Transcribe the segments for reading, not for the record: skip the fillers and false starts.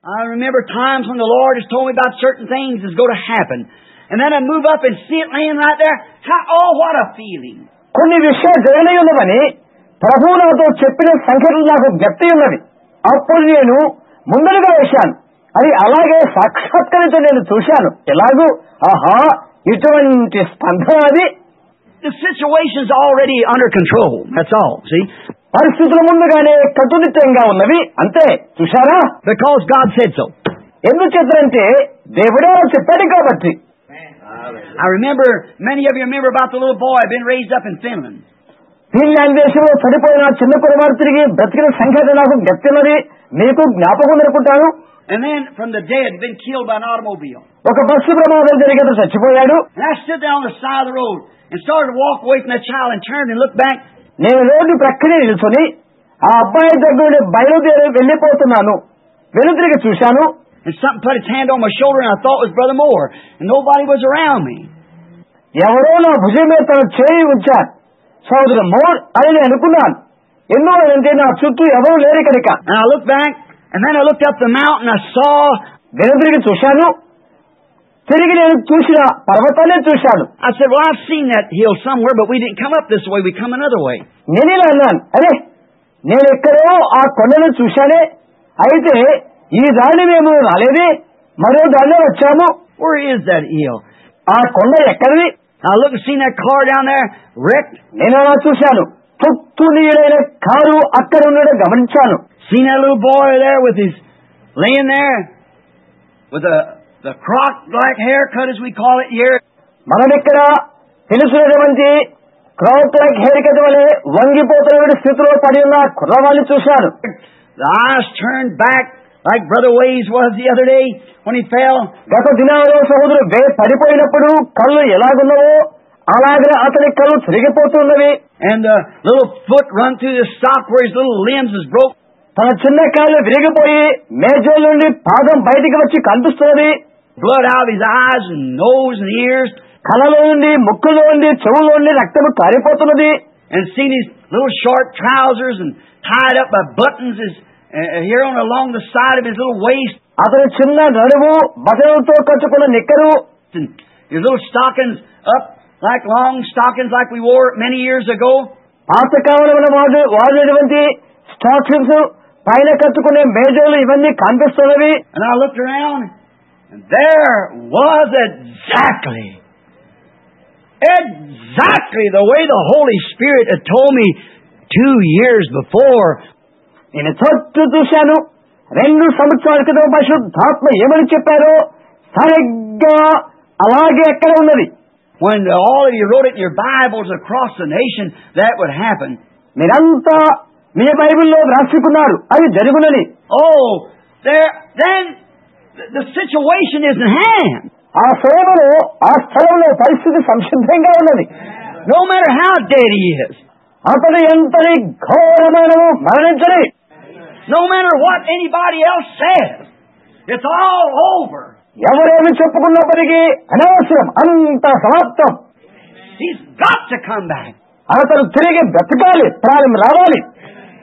I remember times when the Lord has told me about certain things that's going to happen. And then I move up and see it laying right there. Oh, what a feeling. కొన్ని విషయాలు జరగలేవని ప్రభువు నాతో చెప్పిన సంఖ్యలు నాకు జ్ఞప్తి ఉన్నది. అప్పుడు నేను ముందరగా వేశాను. అది అలాగే సాక్షాత్కరించ నేను చూశాను. ఎలాగూ ఆహా ఇటువంటి స్పందన అది. The situation's already under control. That's all. See? పరిస్థితుల ముందుగానే కట్టుదిట్టంగా ఉన్నవి. అంతే. చూశారా? Because God said so. ఎందుచేతంటే దేవుడే చెప్పాడు కాబట్టి. I remember, many of you remember about the little boy been raised up in Finland. Finland దేశంలో చనిపోయిన చిన్న కుమారుడు తిరిగి బ్రతికిన సంఖ్య నాకు గట్టినది మీకు జ్ఞాపకం అనుకుంటాను. And then from the dead been killed by an automobile. ఒక బస్సు ప్రమాదం జరిగి అతను చచ్చిపోయాడు. And I stood there on the side of the road and started to walk away from that child and turned and looked back. నేను road ప్రక్కనే నిల్చొని ఆ అబ్బాయి దగ్గర బయలుదేరి వెళ్లిపోతున్నాను. వెనుతిరిగి చూశాను. And something put its hand on my shoulder and I thought it was Brother Moore. And nobody was around me. ఎవరో నా భుజం మీద తన చేయి ఉంచారు. సోదరు మోర్ అని నేను అనుకున్నాను. ఎన్నో అంటే నా చుట్టూ ఎవరూ లేరు కనుక. And I looked back and then I looked up the mountain. I saw. వెనుతిరిగి చూశాను. తిరిగి నేను చూసిన పర్వతాన్ని చూశాను. I said, well, I've seen that hill somewhere, but we didn't come up this way. We come another way. నేను ఇలా అన్నాను. అరే నేను ఎక్కడో ఆ కొండను చూశానే. అయితే ఈ దారిని మేము రాలేదే. మరో దారిలో వచ్చాము. Where is that hill? ఆ కొండ ఎక్కడిది? I looked and seen that car down there wrecked. నేను అలా చూశాను. తుత్తునీడైన కారు అక్కడ ఉండడం గమనించాను. Seen that little boy there with his laying there with the croc black haircut as we call it here. మనం ఇక్కడ తెలుసున్నటువంటి క్రాక్ లైక్ హెయిర్ కట్ వలె వంగిపోతున్న స్థితిలో పడి ఉన్న కుర్రవాణ్ణి చూశాను. The eyes turned back like Brother Ways was the other day when he fell. గత దినాలలో సహోదరుడు పడిపోయినప్పుడు కళ్ళు ఎలాగున్నావో అలాగే అతని కళ్ళు తిరిగిపోతున్నవి. And the little foot run through the sock where his little limbs is broke. తన చిన్న కాళ్ళు విరిగిపోయి మేజోల నుండి పాదం బయటికి వచ్చి కనిపిస్తున్నది. Blood out of his eyes and nose and ears. కళ్ళలో నుండి ముక్కులో నుండి చెవులో నుండి రక్తము కారిపోతున్నది. And seen his little short trousers and tied up by buttons is here on along the side of his little waist. అతని చిన్న నడుము బటన్లతో కట్టుకున్న నిక్కరు. And his little stockings up like long stockings like we wore many years ago. పాతకాలంలో వాడేటువంటి stockings పైన కట్టుకునే మేజోలు ఇవన్నీ కనిపిస్తున్నవి. And I looked around and there was exactly the way the Holy Spirit had told me 2 years before. నేను చుట్టూ చూశాను. 2 సంవత్సరాల క్రితం పరిశుద్ధాత్మ ఏమని చెప్పారో సరిగ్గా అలాగే ఎక్కడ ఉన్నది. When all of you wrote it in your Bibles across the nation, that would happen. మీరంతా మీ బైబిల్లో రాసుకున్నారు అది జరుగునని. Oh, then the situation is in hand. ఆ సమయంలో ఆ స్థలంలో పరిస్థితి సంసిద్ధంగా ఉన్నది. No matter how dead he is. అతను ఎంతటి ఘోరమైన మరణించని. No matter what anybody else says. It's all over. ఎవరేమి చెప్పుకున్నప్పటికీ అనవసరం, అంత సమాప్తం. He's got to come back. అతను తిరిగి బ్రతకాలి, ప్రాణం రావాలి.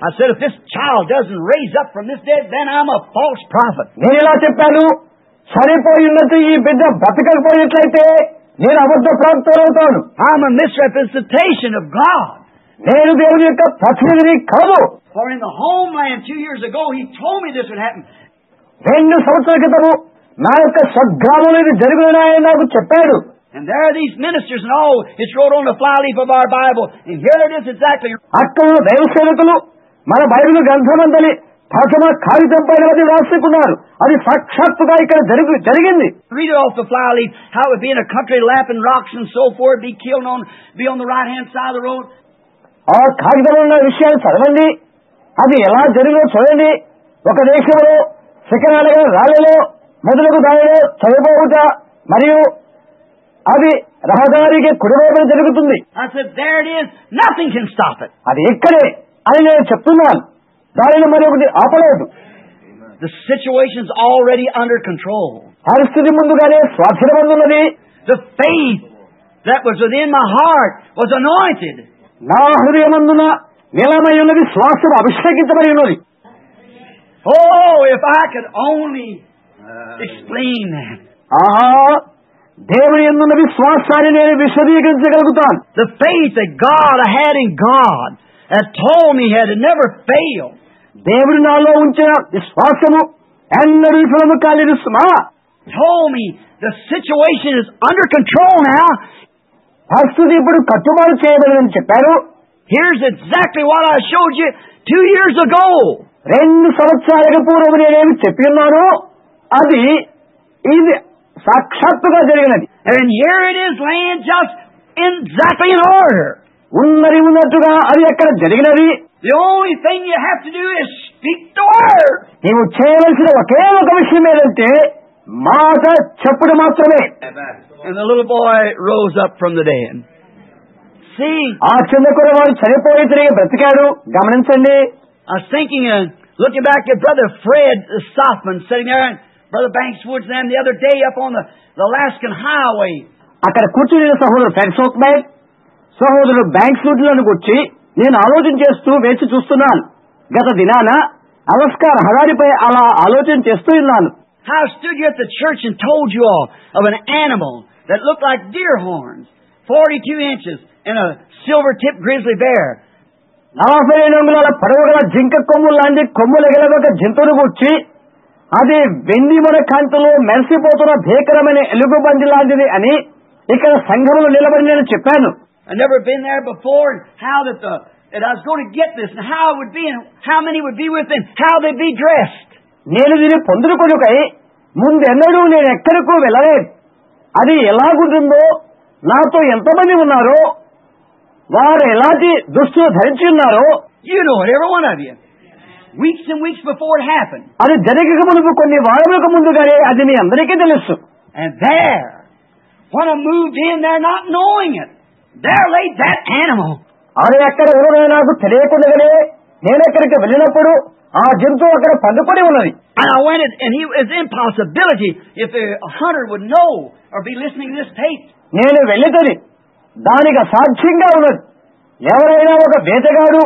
I said, if this child doesn't raise up from this dead, then I'm a false prophet. నేను ఇలా చెప్పాను, చనిపోయినట్టు ఈ బిడ్డ బ్రతకకపోయినట్లయితే నేను అబద్ధ ప్రవక్తనవుతాను. I'm a misrepresentation of God. నేను దేవుని యొక్క ప్రతినిధిని కాదు. For in the homeland 2 years ago, he told me this would happen. 2 సంవత్సరాల క్రితము నా యొక్క స్వగ్రామంలో ఇది జరుగునాయని నాకు చెప్పాడు. And there are these ministers and all, it's wrote on the flyleaf of our Bible. And here it is exactly. అక్కడ దైవ సేవకులు మన బైబిల్ గ్రంథమంతని ప్రథమ కాగితం పైన అది రాసుకున్నారు. అది సాక్షాత్తుగా ఇక్కడ జరిగింది. Read it off the flyleaf, how it would be in a country lapping rocks and so forth, be killed be on the right hand side of the road. ఆ కాగితంలో ఉన్న విషయాన్ని చదవండి, అది ఎలా జరిగిందో చూడండి. ఒక దేశంలో శిఖరాలుగా రాళ్ళలో మొదలకు దానిలో చనిపోవుట మరియు అది రహదారికి కుడివైపున జరుగుతుంది. I said, there it is, nothing can stop it. అది ఇక్కడే అని నేను చెప్తున్నాను. దానిని మరి ఒకటి ఆపలేదు. The situation's already under control. పరిస్థితి ముందుగానే స్వాధీనమందున్నది. The faith that was within my heart was anointed. నా హృదయమందున నిలమై ఉన్నది శ్వాసము అభిషేకించబడి ఉన్నది. Oh, if I could only explain that. ఆహా, దేవుని యందున్న విశ్వాసాన్ని నేను విశదీకరించగలుగుతాను. The faith that God had in God that told me had never failed. దేవుడు నాలో ఉంచిన విశ్వాసము ఎన్నడూ విఫలము కాలేదు సుమా. Told me the situation is under control now. పరిస్థితి ఇప్పుడు కట్టుబాటు చేయబడిందని చెప్పారు. Here's exactly what I showed you 2 years ago. 2 సంవత్సరాలకు పూర్వం నేనేమి చెప్పి ఉన్నాను అది ఇది సాక్షాత్తుగా జరిగినది. And here it is laying just exactly in order. ఉన్నది ఉన్నట్టుగా అది ఎక్కడ జరిగినది. The only thing you have to do is speak the word. నీవు చేయవలసిన ఒకే ఒక విషయం ఏదంటే మాట చెప్పుడు మాత్రమే. And the little boy rose up from the dead. See, ఆ చిన్న కుర్రవాడు చనిపోయి తిరిగి బ్రతికాడు. గమనించండి. I was thinking, looking back at Brother Fred Softman sitting there, and Brother Banks Woods and them the other day up on the Alaskan Highway. అక్కడ కూర్చుని సహోదరుడు ఫ్రెడ్ సోక్మెన్, సహోదరుడు బ్యాంక్స్ వుడ్ లను కూర్చి నేను ఆలోచన చేస్తూ వేచి చూస్తున్నాను. గత దినాన అలస్కా రహదారిపై అలా ఆలోచన చేస్తూ ఉన్నాను. I stood here at the church and told you all of an animal that looked like deer horns, 42 inches, and a silver-tipped grizzly bear. 42 అంగుళాల పొడవు గల జింక కొమ్ములు లాంటి కొమ్ములు గల ఒక జంతువును కూర్చి అది వెండి మన కాంతిలో మెరిసిపోతున్న భీకరమైన ఎలుగుబంటి లాంటిది అని ఇక్కడ సంఘంలో నిలబడి నేను చెప్పాను. I've never been there before, and how that I was going to get this, and how it would be, and how many would be with, and how they'd be dressed. నేను దీన్ని పొందుకొనుకై ముందెన్నడూ నేను ఎక్కడికూ వెళ్ళలేదు. అది ఎలాగుంటుందో, నాతో ఎంతమంది ఉన్నారో, వారు ఎలాంటి దుస్తులు ధరించి ఉన్నారో. You know it, every one of you. Weeks and weeks before it happened. అది జరగక మునుపు కొన్ని వారములకు ముందుగానే అది మీ అందరికీ తెలుసు. And there, when I moved in there not knowing it, there lay that animal. అది ఎక్కడ ఉన్నదో నాకు తెలియకుండానే నేను ఎక్కడికి వెళ్ళినప్పుడు ఆ జంతువు అక్కడ పండుకొని ఉన్నది. And I went, and it was impossibility if a hunter would know or be listening to this tape. నేను వెళ్ళితని దానికి అసాధ్యంగా ఉన్నది. ఎవరైనా ఒక వేటగాడు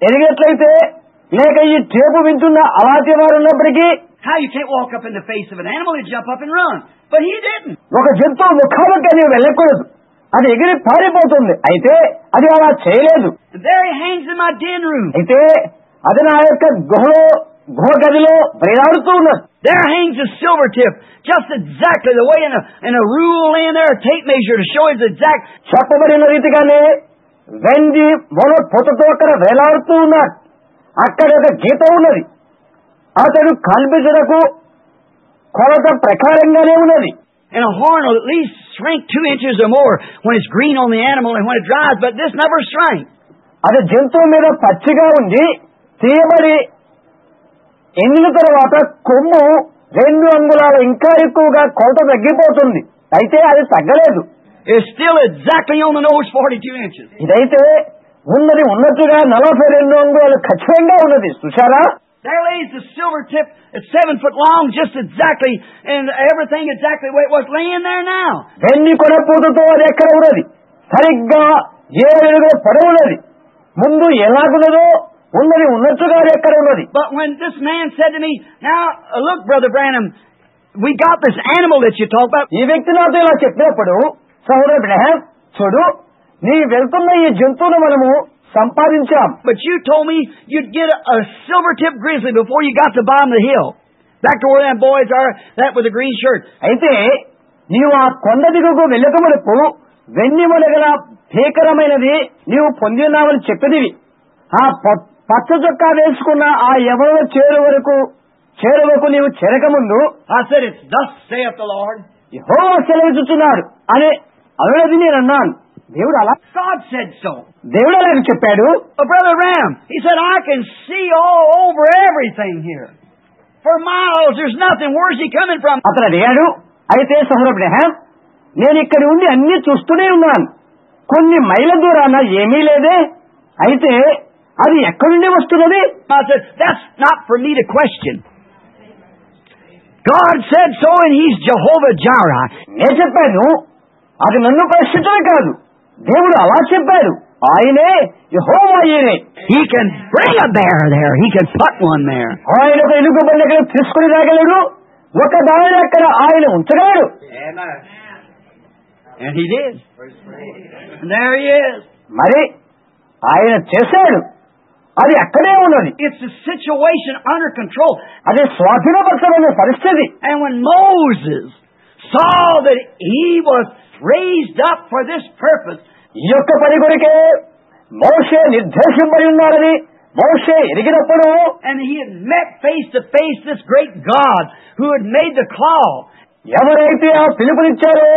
ఎరిగేట్లయితే లేక ఈ టేపు వింటున్న అలాంటి వారు ఉన్నప్పటికీ How you can't walk up in the face of an animal and jump up and run. But he didn't. ఒక జంతువు ముఖాముఖి నీవు వెళ్ళకూడదు. అది ఎగిరి పారిపోతుంది. అయితే అది అలా చేయలేదు. And there he hangs in my den room. అయితే అది నా యొక్క గుహ గదిలో వేలాడుతూ ఉన్నది. There hangs a silver tip, just exactly the way in a rule laying there, a tape measure to show his exact. చెప్పబడిన రీతిగానే వెండి మొల పొతతో అక్కడ వేలాడుతూ ఉన్నాడు. అక్కడ ఒక గీత ఉన్నది. అతడు కల్పించడకు కొలత ప్రకారంగానే ఉన్నది. And a horn will at least shrink 2 inches or more when it's green on the animal and when it dries, but this never shrank. అది జంతువు మీద పచ్చిగా ఉంది. తీయబడి ఎండిన తర్వాత కొమ్ము 2 అంగుళాలు ఇంకా ఎక్కువగా కొలత తగ్గిపోతుంది. అయితే అది తగ్గలేదు. It's still exactly on the nose, 42 inches. ఇదైతే ఉన్నది ఉన్నట్టుగా 42 అంగుళాలు ఖచ్చితంగా ఉన్నది. చూశారా? There lays the silver tip at 7 foot long, just exactly, and everything exactly the way it was laying there now. వెండి కొనపూతతో అది ఎక్కడ ఉన్నది? సరిగ్గా 7 అడుగుల పొడవున్నది. ముందు ఎలాగున్నదో ఉన్నది ఉన్నట్టుగా అది ఎక్కడ ఉన్నది. But when this man said to me, "Now look, Brother Branham, we got this animal that you talk about." ఈ వ్యక్తి నాతో ఇలా చెప్పినప్పుడు, సహోదరు బ్రహ్మ, చూడు, నీ వెళ్తున్న ఈ జంతువును మనము సంపాదించాం. But you told me you'd get a silver-tipped grizzly before you got to the bottom of the hill. Back to where them boys are, that with the green shirt. అయితే నీవు ఆ కొండ దిగుకు వెళ్ళకమునపు వెండి మొలగల భీకరమైనది నీవు పొంది ఉన్నావని చెప్పినవి. ఆ పచ్చ చొక్కా వేసుకున్న ఆ యవన చేరువకు నీవు చేరకముందు I said, "It's thus saith the Lord." యెహోవా సెలవిచ్చుచున్నాడు అని అన్నది నేను అన్నాను. దేవుడు అలా God said so. దేవుడు అలాగే చెప్పాడు. Brother Ram, he said, "I can see all over everything here. For miles, there's nothing. Where's he coming from?" అతను అడిగాడు. అయితే సహోదరు అబ్రహాం, నేను ఇక్కడ ఉండి అన్ని చూస్తూనే ఉన్నాను. కొన్ని మైళ్ళ దూరాన ఏమీ లేదే. అయితే అది ఎక్కడి నుండి వస్తున్నది? I said, "That's not for me to question. God said so, and He's Jehovah Jireh." నేను చెప్పాను, అది నన్ను ప్రశ్నించడం కాదు. దేవుడు అలా చెప్పాడు, ఆయనే యెహోవా ఆయనే. He can bring a bear there. He can put one there. ఆయన ఒక ఎలుగుబంటి దగ్గర తీసుకుని రాగలడు, ఒక దాని అక్కడ ఆయన ఉంచగలడు. And he did. And there he is. మరి ఆయన చేశాడు, అది అక్కడే ఉన్నది. It's a situation under control. అది స్వాధీనపరచబడిన పరిస్థితి. And when Moses saw that he was raised up for this purpose, ఈ యొక్క పని కొరికే మోషే నిర్దేశింపబడి ఉన్నాడని మోషే ఎరిగినప్పుడు, and he had met face to face this great God who had made the cloud. ఎవరైతే ఆ పిలుపునిచ్చారో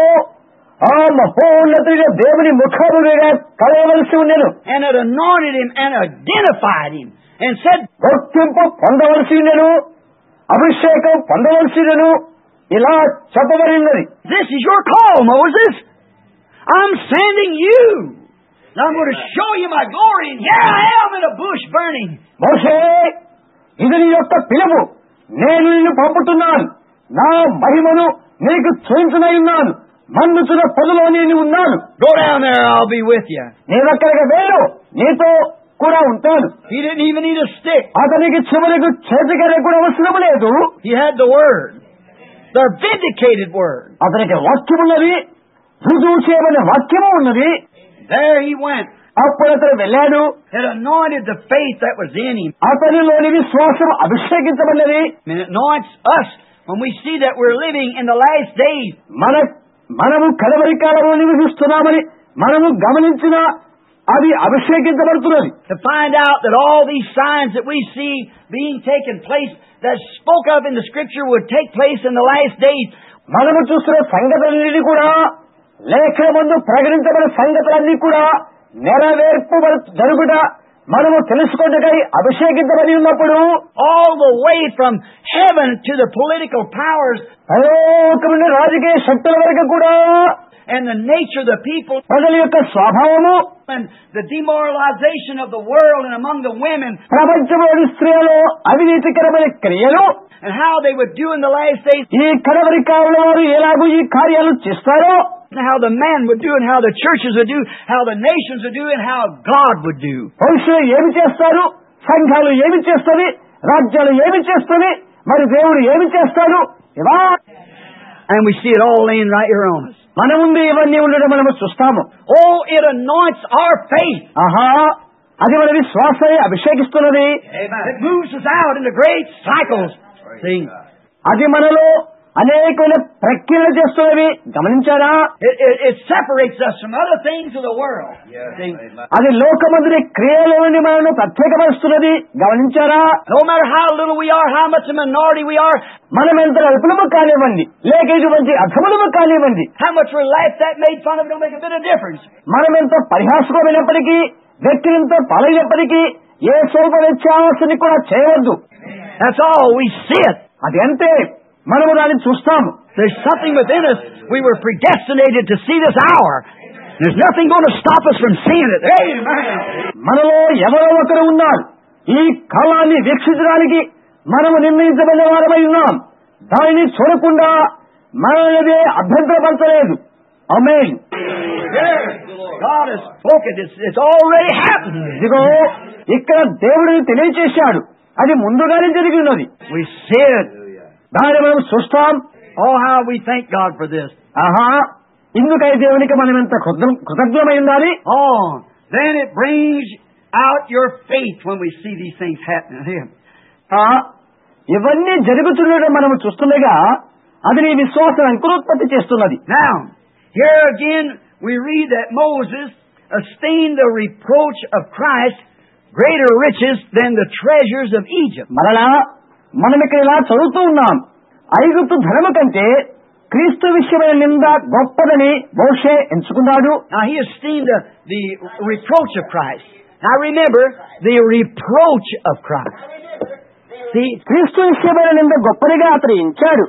ఆ మహోన్నతుడిగా దేవుని ముఖముగా కలవలసి ఉండెను, and had anointed him and identified him and said, గుర్తింపు పొందవలసి ఉండెను, అభిషేకం పొందవలసి ఉండెను, ఇలా చెప్పబడినది. This is your call, Moses. I'm sending you. Now I'm going to show you my glory, and here I am in a bush burning. మోషే, ఇది నీ యొక్క పిలుపు, నేను నిన్ను పంపుతున్నాను, నా మహిమను నీకు చూపించనై ఉన్నాను, మన్నుచున్న పొదలో నేను ఉన్నాను. Go down there, I'll be with you. నేనక్కడికి వెళ్ళు, నీతో కూడా ఉంటాను. He didn't even need a stick. అతనికి చివరకు చేతికర్ర కూడా అవసరం లేదు. He had the word, the vindicated word. అతనికి వాక్యం ఉన్నది, రుజువు చేయబడిన వాక్యము ఉన్నది. There he went. అప్పుడు అతను వెళ్ళాడు, It anointed the faith that was in him. అతనిలోని విశ్వాసం అభిషేకించబడినది. And it anoints us when we see that we're living in the last days. మనము కడవరి కాలంలో నివసిస్తున్నామని మనము గమనించిన అది అభిషేకించబడుతున్నది. To find out that all these signs that we see being taken place, that spoke of in the Scripture, would take place in the last days. మనము చూస్తున్న సంగతులన్నీ కూడా, లేఖనమందు ప్రకటించబడిన సంగతులన్నీ కూడా నెరవేర్పు జరుగుట మనము తెలుసుకొనకై అభిషేకించబడి ఉన్నప్పుడు, all the way from heaven to the political powers, పరలోకమున్న రాజకీయ శక్తుల వరకు కూడా, and the nature of the people, ప్రజల యొక్క స్వభావము, and the demoralization of the world and among the women, ప్రపంచంలోని స్త్రీలలో అవినీతికరమైన క్రియలు, and how they would do in the last days, ఈ కడవరి కాలంలో వారు ఎలాగూ ఈ కార్యాలు చేస్తారో, and how the man would do, and how the churches would do, how the nations would do, and how God would do. పురుషులు ఏమి చేస్తారు, సంఘాలు ఏమి చేస్తుంది, రాజ్యాలు ఏమి చేస్తుంది, మరి దేవుడు ఏమి చేస్తాడు, ఇవా. And we see it all laying right here on us. మన ముందు ఇవన్నీ ఉండడం మనము చూస్తాము. Oh, it anoints our faith. ఆహా, అది మన విశ్వాసాన్ని అభిషేకిస్తున్నది. It moves us out into great cycles. See? అది మనలో అనేకమైన ప్రక్రియలు చేస్తున్నవి గమనించారా? It separates us from other things of the world. See? అది లోకమందుని క్రియల నుండి మనల్ని ప్రత్యేకపరుస్తున్నది గమనించారా? No matter how little we are, how much a minority we are, మనం ఎంత అల్పులము కానివ్వండి, లేక ఇటువంటి అధములము కానివ్వండి, how much we're laughed at, made fun of, don't make a bit of difference. మనం ఎంత పరిహాసమైనప్పటికీ, వ్యక్తితో పాలైనప్పటికీ ఏ స్వల్ప వ్యత్యాసాన్ని కూడా చేయవద్దు. That's all. We see it. అది అంతే, మనము దాన్ని చూస్తాము. There's something within us. We were predestinated to see this hour. There's nothing going to stop us from seeing it. Amen. మనలో ఎవరో ఒకరు ఉన్నారు, ఈ కాలాన్ని వీక్షించడానికి మనము నిర్ణయించబడిన వారమై ఉన్నాం. దానిని చూడకుండా మనదే అభ్యంతరపరచలేదు. ఆమేన్. God has spoken. It's already happened. ఇదిగో ఇక్కడ దేవుడిని తెలియచేశాడు, అది ముందుగానే జరిగి ఉన్నది. We see it. దాన్ని మనం చూస్తాం. Oh, how we thank God for this. ఆహా, ఇందుకై దేవునికి మనం ఎంత కృతజ్ఞమై ఉండాలి. Oh, then it brings out your faith when we see these things happening here. ఇవన్నీ జరుగుతుండడం మనం చూస్తుండగా అది నీ విశ్వాసం అంకురోత్పత్తి చేస్తున్నది. Now, here again we read that Moses esteemed the reproach of Christ greater riches than the treasures of Egypt. మరలా మనం ఇక్కడ ఇలా చదువుతూ ఉన్నాం, ఐగుప్తు ధనము కంటే క్రీస్తు విషయమైన నింద గొప్పదని మోషే ఎంచుకున్నాడు. Now he esteemed the reproach of Christ. Now remember, the reproach of Christ. See, క్రీస్తు విషయమైన నింద గొప్పదిగా అతను ఎంచాడు.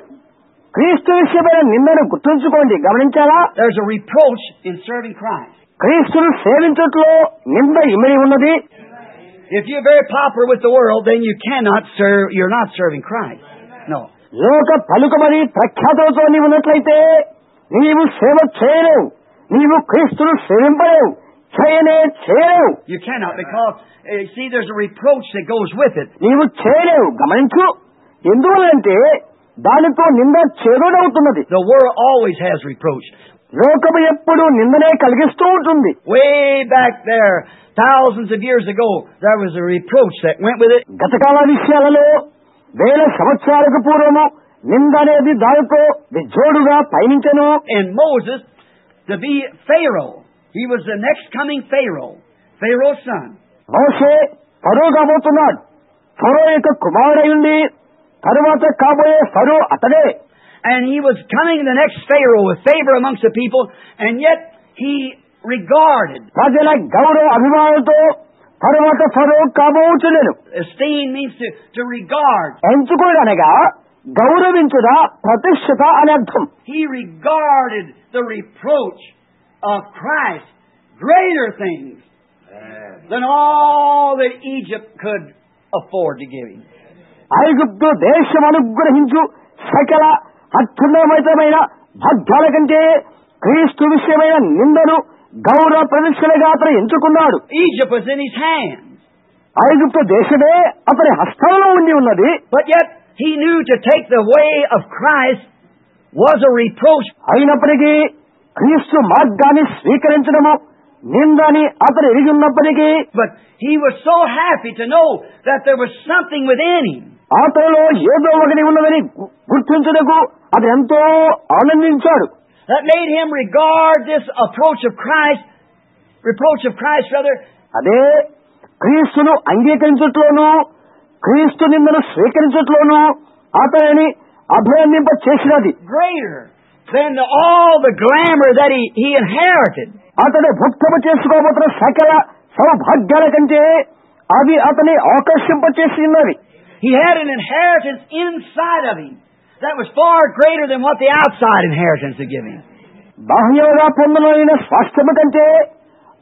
క్రీస్తు విషయమైన నిందను గుర్తుంచుకోండి, గమనించారా? there's a reproach in serving Christ. క్రీస్తును సేవించట్లో నింద ఇమిడి ఉన్నది. If you're very popular with the world, then you cannot serve, you're not serving Christ. No. లోక పలుకమని ప్రఖ్యాతలతో నీవు ఉన్నట్లయితే నీవు సేవ చేయలేవు, నీవు క్రీస్తును సేవింపలేవు, చేయనే చేయలేవు. You cannot, because, see, there's a reproach that goes with it. నీవు చేయలేవు. గమనించు, ఎందువల్లంటే దానితో నింద చేరుడవుతున్నది. The world always has reproach. లోకము ఎప్పుడు నిందనే కలిగిస్తూ ఉంటుంది. Way back there, thousands of years ago, there was a reproach that went with it. గతకాల విషయాలలో వేల సంవత్సరాలకు పూర్వము నింద అనేది దానితో జోడుగా పయనించెను. And Moses, to be Pharaoh, he was the next coming Pharaoh, Pharaoh's son. మోషే ఫరో కాబోతున్నాడు. ఫరో యొక్క కుమారుడయుండి తరువాత కాబోయే ఫరో అతడే. And he was coming the next Pharaoh with favor amongst the people, and yet he regarded. ప్రజల గౌరవ అభిమానులతో తరువాత ఫరో కాబోచుండెను. Esteem means to regard. ఎంచుకోడనగా గౌరవించుట, ప్రతిష్ఠిత అని అర్థం. He regarded the reproach of Christ greater things than all that Egypt could afford to give him. ఐగుప్తు దేశం అనుగ్రహించు సకల అత్యున్నతమైన భాగ్యాల కంటే క్రీస్తు విషయమైన నిందను గౌరవ ప్రతిష్టలుగా అతను ఎంచుకున్నాడు. Egypt was in his hands. ఐగుప్తు దేశమే అతని హస్తాలలో ఉండి ఉన్నది. But yet he knew to take the way of Christ was a reproach. అయినప్పటికీ క్రీస్తు మార్గాన్ని స్వీకరించడము నిందని అతను ఎరిగి ఉన్నప్పటికీ, but he was so happy to know that there was something within him. అతనిలో ఏదో ఒకటి ఉన్నదని గుర్తించుటకు అతను ఎంతో ఆనందించాడు. That made him regard this reproach of Christ rather. అదే క్రీస్తును అంగీకరించట్లోనూ క్రీస్తు నిందను స్వీకరించట్లోనూ అతనిని అభినందింప చేసినది. Greater than all the glamour that he inherited. అతడు భుక్తము చేసుకోబోతున్న సకల సౌభాగ్యాల కంటే అవి అతని ఆకర్షింప చేసినవి. He had an inheritance inside of him that was far greater than what the outside inheritance had given him. బాహ్యంగా పొందనైన స్వాస్థ్యము కంటే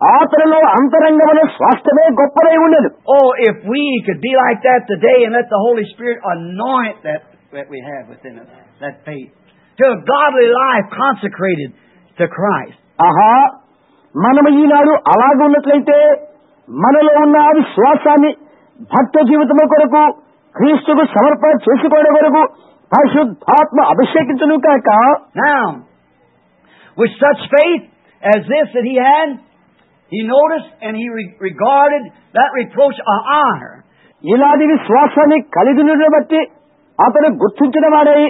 అతనిలో అంతరంగమైన స్వాస్థ్యమే గొప్పదై ఉండేది. Oh, if we could be like that today and let the Holy Spirit anoint that we have within us, that faith, to a godly life consecrated to Christ. ఆహా, మనము ఈనాడు అలాగున్నట్లయితే మనలో ఉన్న విశ్వాసాన్ని భక్త జీవితము కొరకు క్రీస్తుకు సమర్పణ చేసుకోవడం కొరకు పరిశుద్ధాత్మ అభిషేకించును కాక. Now, with such faith as this that he had, he noticed and he regarded that reproach a honor. ఇలాంటి విశ్వాసాన్ని కలిగిన బట్టి అతను గుర్తించిన వాడై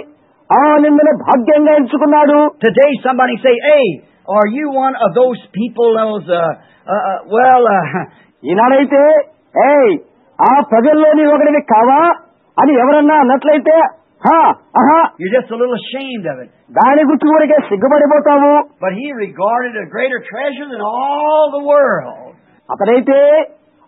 ఆ నిందను భాగ్యంగా ఎంచుకున్నాడు. Today somebody say, "Hey, are you one of those people those ఈనాడైతే ఏయ్ ఆ ప్రజల్లోని ఒకరిని కావా అని ఎవరన్నా అన్నట్లయితే you're just a little ashamed of it. దాని గురించి ఊరికే సిగ్గుపడిపోతావు. But he regarded a greater treasure than all the world. అతనైతే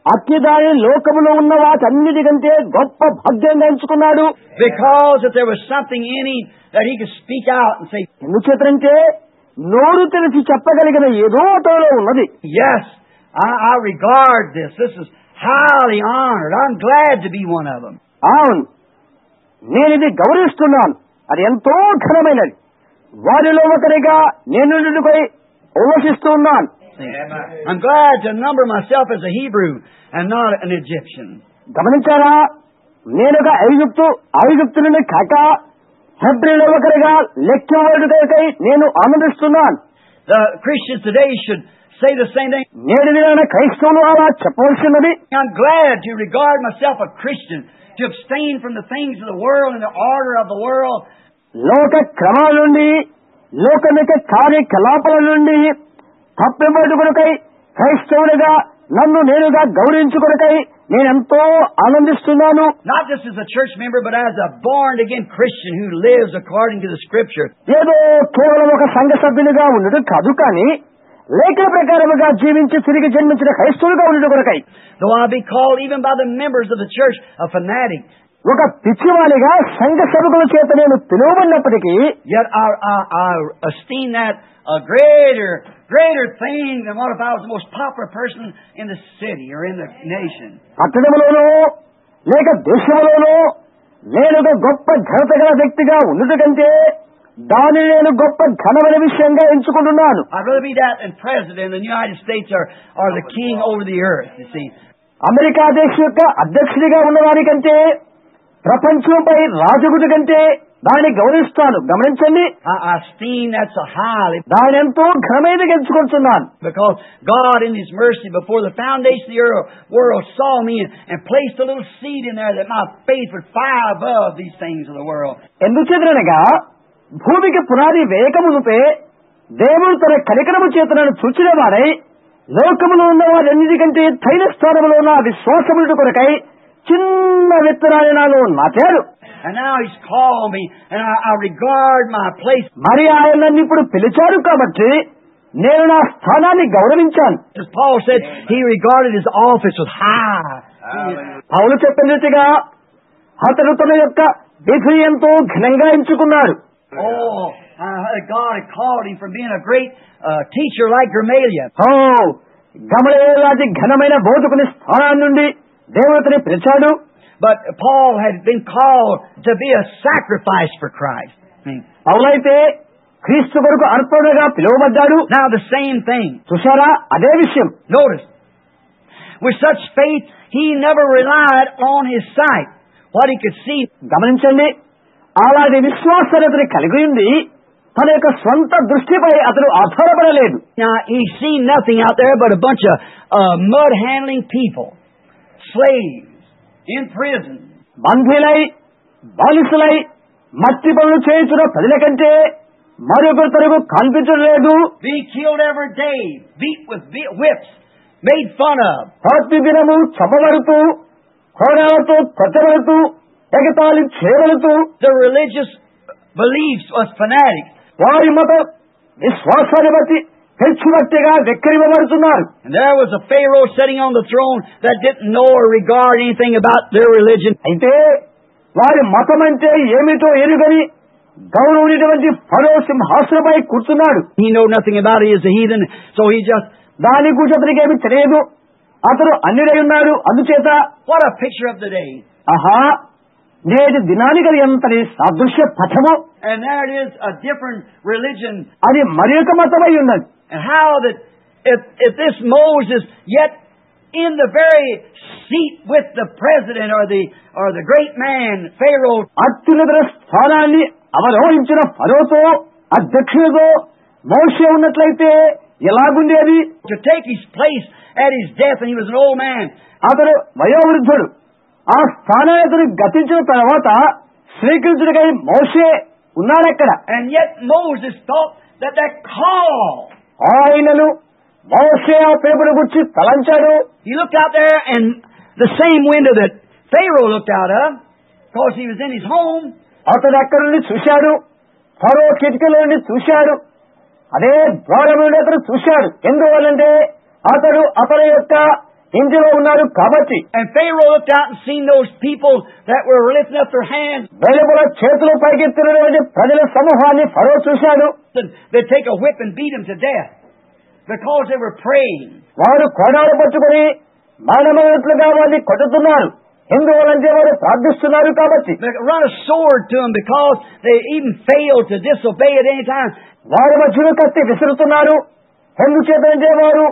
అత్యుదాని లోకములో ఉన్న వాటన్నిటికంటే గొప్ప భాగ్యంగా ఎంచుకున్నాడు. Because if there was something in him that he could speak out and say, ఎందుచేతంటే నోరు తెరిచి చెప్పగలిగిన ఏదో అతనిలో ఉన్నది. Yes, I regard this. This is highly honored. I'm glad to be one of them. అవును, నేను ఇది గౌరవిస్తున్నాను. అది ఎంతో ఘనమైనది. వారిలో ఒకరిగా నేను ఉల్లసిస్తూ ఉన్నాను. I'm glad to number myself as a Hebrew and not an Egyptian. గమనించారా, నేనుగా ఐగుప్తు నుండి కాక హెబ్రీలో ఒకరిగా లెక్కవడుకై నేను ఆనందిస్తున్నాను. The Christians today should say the same thing. నేడు దినాన క్రైస్తవులు అలా చెప్పవలసినది. I'm glad to regard myself a Christian, to abstain from the things of the world and the order of the world. లోక క్రమాల నుండి లోకమిక కార్యకలాపాల నుండి తప్పిపట్టుకొనకై క్రైస్తవులుగా నన్ను నేనుగా గౌరవించుకొనకై నేనెంతో ఆనందిస్తున్నాను. Not just as a church member, but as a born again Christian who lives according to the Scripture. ఏదో కేవలం ఒక సంఘ సభ్యులుగా ఉండడం కాదు, కానీ లేఖన ప్రకారముగా జీవించి తిరిగి జన్మించిన క్రైస్తవులుగా ఉండడం కొరకై. Though I be called even by the members of the church a fanatic, ఒక పిచ్చివాడిగా సంఘ సభకుల చేత నేను పిలువబడినప్పటికీ, yet I esteem that a greater thing than what if I was the most popular person in the city or in the nation. పట్టణంలోనో లేక దేశంలోనో నేను ఒక గొప్ప ఘనత గల వ్యక్తిగా ఉండటం కంటే దాని నేను గొప్ప ఘనమైన విషయంగా ఎంచుకుంటున్నాను. I'd rather be that than president of the United States or the king over the earth, you see. America దేశం యొక్క అధ్యక్షుడిగా ఉన్నవారికంటే ప్రపంచంపై రాజుగుడి కంటే దాన్ని గౌరవిస్తాను. గమనించండి, I esteem that so highly. దాని ఎంతో ఘనమైనది ఎంచుకుంటున్నాను. Because God in His mercy before the foundation of the world saw me and placed a little seed in there that my faith would fly above these things of the world. ఎందుచేతనగా భూమికి పునాది వేయకమునుపే దేవుడు తన కనికరము చేత నన్ను చూచిన వాడై లోకములో ఉన్న వారన్నిటికంటే తైల స్థానంలో ఉన్న విశ్వాసముల కొరకై చిన్న విత్తనాన్ని నాలో నాటాడు. And now He's called me, and I regard my place. మరి ఆయన నన్ను ఇప్పుడు పిలిచాడు కాబట్టి నేను నా స్థానాన్ని గౌరవించాను. As Paul said, he regarded his office with high. పౌలు చెప్పినట్టుగా అతడు తన యొక్క విధిని ఎంతో ఘనంగా ఎంచుకున్నాడు. Oh, God had called him from being a great teacher like Gamaliel. గమలీయేలు ఘనమైన బోధకుని స్థానం నుండి దేవుడిని పిలిచాడు. But Paul had been called to be a sacrifice for Christ. పౌలైతే క్రీస్తు కొరకు అర్పణగా పిలువబడ్డాడు. Now the same thing. చూశారా, అదే విషయం. Notice, with such faith, he never relied on his sight, what he could see. గమనించండి, అలాంటి విశ్వాసాన్ని అతను కలిగి ఉంది. తన యొక్క స్వంత దృష్టిపై అతను ఆధారపడలేదు. Now he seen nothing out there but a bunch of mud handling people, slaves in prison. బంధీలై బానిసలై మట్టి పనులు చేయించిన ప్రజల కంటే మరొకరు తనకు కనిపించలేదు. Being killed every day, beat with whips, made fun of. ప్రతి దినము చంపబడుతూ కోడాలతో కొట్టబడుతూ ఎగతాళి చేయబడుతూ. The religious beliefs was fanatics. వారి మత విశ్వాసాన్ని బట్టి పెంచుబట్టిగా వెక్కిరింపబడుతున్నారు. And there was a Pharaoh sitting on the throne that didn't know or regard anything about their religion. అయితే వారి మతం అంటే ఏమిటో ఎరుగని గౌరవమైనటువంటి ఫరో సింహాసనపై కూర్చున్నాడు. He know nothing about it. He is a heathen, so he just దాని గురించి అతనికి ఏమి తెలియదు. అతడు అన్యుడై ఉన్నాడు. అందుచేత what a picture of the day. ఆహా, నేటి దినానికి అది ఎంతటి సాదృశ్య పథము. And there is a different religion. అది మరి ఒక మతమై ఉన్నది. And how that if this Moses yet in the very seat with the president or the great man Pharaoh, అత్యున్నత స్థానాన్ని అవరోహించిన ఫరోతో అధ్యక్షుడితో మోషే ఉన్నట్లయితే ఎలాగుండేది? to take his place at his death, and he was an old man. అతడు వయోవృద్ధుడు. ఆ స్థానాన్ని గతించిన తర్వాత స్వీకరించుడికై మోషే ఉన్నాడక్కడ. And yet Moses thought that call. ఆయనను మోషే ఆ పేపర్ గురించి తలంచాడు. He looked out there, and the same window that Pharaoh looked out of, because he was in his home. అతడు అక్కడి నుండి చూశాడు. ఫరో కిటికీలో నుండి చూశాడు. అదే ద్వారం నుండి అతడు చూశాడు. ఎందువల్లంటే అతడు అతని యొక్క ఇంటిలో ఉన్నాడు కాబట్టి. And Pharaoh looked out and seen those people that were lifting up their hands. వెలుపల చేతులు పైకెత్తినటువంటి ప్రజల సమూహాన్ని ఫరో చూశాడు. They take a whip and beat them to death because they were praying. వారు కోడాలు పట్టుకుని మరణమైనట్లుగా వారిని కొట్టుతున్నారు. ఎందువల్లంటే వారు ప్రార్థిస్తున్నారు కాబట్టి. They run a sword to them because they even failed to disobey at any time. వారి మధ్యలో కత్తి విసురుతున్నారు. ఎందుచేతంటే వారు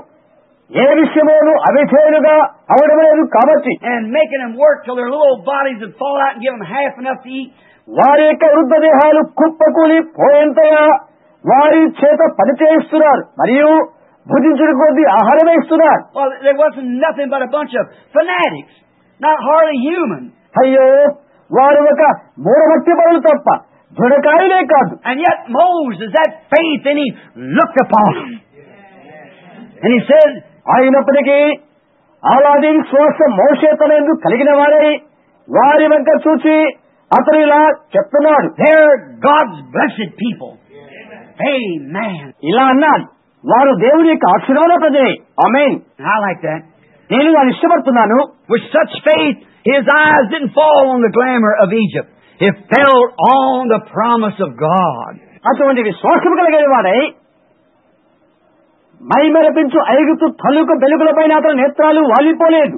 ఏ విషయమోను అవిధేయులుగా అవడలేదు కాబట్టి. And making them work till their little bodies would fall out and give them half enough to eat. వారి యొక్క వృద్ధ దేహాలు కుప్పకూలి పోయేంతగా వారి చేత పని చేయిస్తున్నారు మరియు భుజించుడు కొద్ది ఆహారం వేస్తున్నారు. Well, there wasn't nothing but a bunch of fanatics, not hardly human. అయ్యో, వారు ఒక మూఢభక్తి పరులు తప్ప దృఢకాయులే కాదు. And yet Moses, that faith in him, looked upon him. And he said, అయినప్పటికీ అలాంటి విశ్వాసం మోషే తనందు కలిగిన వారై వారి వెంట చూసి అతను ఇలా చెప్తున్నాడు, they're God's blessed people. Amen. ఇలా అన్నాడు, వారు దేవుని యొక్క ఆశీర్వాద ప్రజలే. ఆమేన్. I like that. నేను దాన్ని ఇష్టపడుతున్నాను. With such faith, his eyes didn't fall on the glamour of Egypt. It fell on the promise of God. అటువంటి విశ్వాసం కలిగిన వాడై మైమరపించు ఐగుప్తు తలుకు వెలుగులపైన అతని నేత్రాలు వాలిపోలేదు.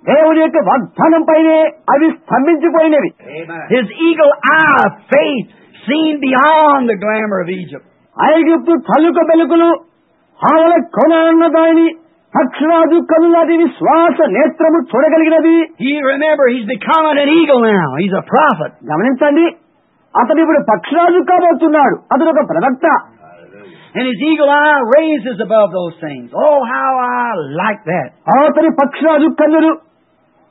దేవుని యొక్క వాగ్దానం పైనే అవి స్తంభించిపోయినవి. His eagle eye of faith seen beyond the glamour of Egypt. ఐగుప్తు తలుక వెలుగులు ఆవల కొనన్న దానిని పక్షిరాజు కనులది విశ్వాస నేత్రము చూడగలిగినది. Remember, he's becoming an eagle now. He's a prophet. గమనించండి, అతడు ఇప్పుడు పక్షిరాజు కాబోతున్నాడు. అతడు ఒక ప్రవక్త. And his eagle eye raises above those things. Oh, how I like that. అతని పక్షిరాజు కన్నులు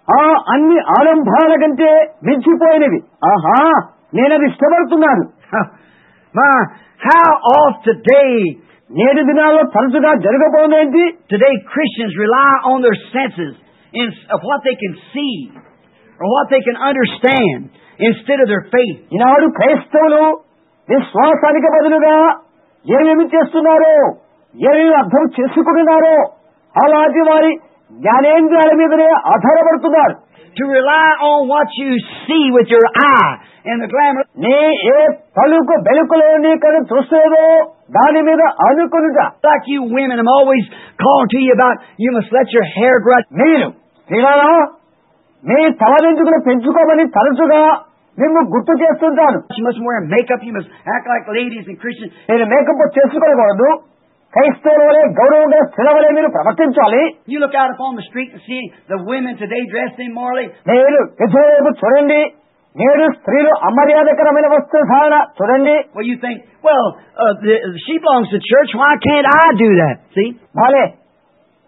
ఆ అన్ని ఆడంబరాల కంటే మించిపోయినవి. ఆహా, నేనది ఇష్టపడుతున్నాను. How oft today, నేటి దినాల్లో తరచుగా జరగబోయేది, today Christians rely on their senses of what they can see or what they can understand instead of their faith. ఈనాడు క్రైస్తవులు విశ్వాసానికి బదులుగా ఏమేమి చేస్తున్నారో, ఏమేమి అర్థం చేసుకుంటున్నారో అలాంటి వారి జ్ఞానేంద్రియాల మీదనే ఆధారపడుతున్నారు. To rely on what you see with your eye and the glamour. నీ ఏ తలుకు బెలుకులో నీ కను చూసేదో దాని మీద అనుకునుట. Like you women, I'm always calling to you about you must let your hair grow. మీరు స్త్రీలారా మీ తల వెంట్రుకలు పెంచుకోమని తరచుగా నిన్ను గుర్తు చేస్తుంటాను. You must wear makeup. You must act like ladies and Christians. మీరు మేకప్ చేసుకోకూడదు. క్రైస్తవులే గౌరవంగా స్థిరవలే మీరు ప్రవర్తించాలి. You look out upon the street and see the women today dressed immorally. మీరు ఎదురు చూడండి, నేడు స్త్రీలు అమర్యాదకరమైన వస్త్రధారణ చూడండి. Well, you think, she belongs to church. Why can't I do that? See? బాలే,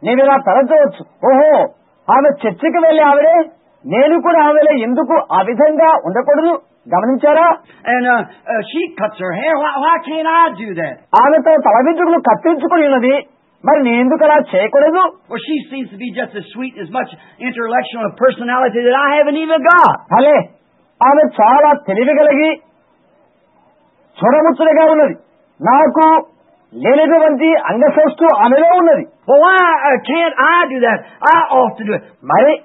నేను ఇలా తలచవచ్చు. ఓహో, ఆమె చర్చికి వెళ్ళి ఆవిడే, నేను కూడా ఆమెలే ఎందుకు ఆ విధంగా ఉండకూడదు? గమనించారా? And she cuts her hair. Why can't I do that? ఆమెతో తల వెంట్రుకలు కత్తించుకుని ఉన్నది, మరి నేను ఎందుకు అలా చేయకూడదు? Well, she seems to be just as sweet, as much intellectual and personality that I haven't even got. అలే, ఆమె చాలా తెలివి కలిగి చూడముచ్చటగా ఉన్నది, నాకు లేనటువంటి అంగశోష్టు ఆమెలో ఉన్నది. Well, why can't I do that? I ought to do it. మరి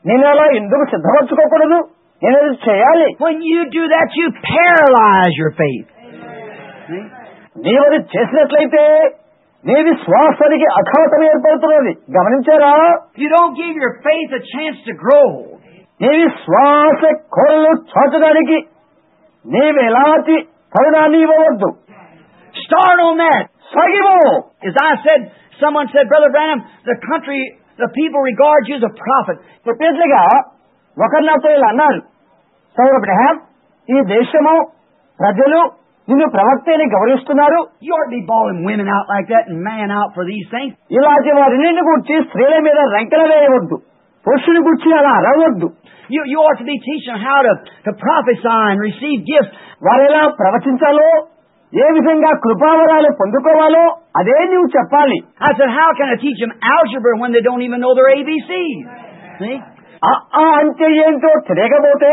నేను అలా ఎందుకు సిద్ధపరచుకోకూడదు? నేను అది చేయాలి. When you do that, you paralyze your faith. నీవు అది చేసినట్లయితే నీ విశ్వాసానికి అఘాతం ఏర్పడుతున్నది. గమనించారా? You don't give your faith a chance to grow. నీ విశ్వాస కోరలు చాచడానికి నీవు ఎలాంటి తరుణాన్ని ఇవ్వవద్దు. Start on that. సాగిపో. As I said, someone said, Brother Branham, the people regard you as a prophet. చెప్పేట్లుగా ఒకరు నాతో ఇలా అన్నారు, సోదరు అబ్రహాం, ఈ దేశము ప్రజలు నిన్ను ప్రవక్తని గౌరవిస్తున్నారు. You ought to be bawling women out like that and man out for these things. ఇలాంటి వారిని గురించి స్త్రీల మీద రంకెల వేయవద్దు, పురుషుని గురించి అలా అరవద్దు. You ought to be teaching how to prophesy and receive gifts. వారెలా ప్రవచించాలో, ఏ విధంగా కృపావరాలు పొందుకోవాలో అదే నువ్వు చెప్పాలి. I said, how can I teach them algebra when they don't even know their ABCs? See? అంటే ఏంటో తెలియకపోతే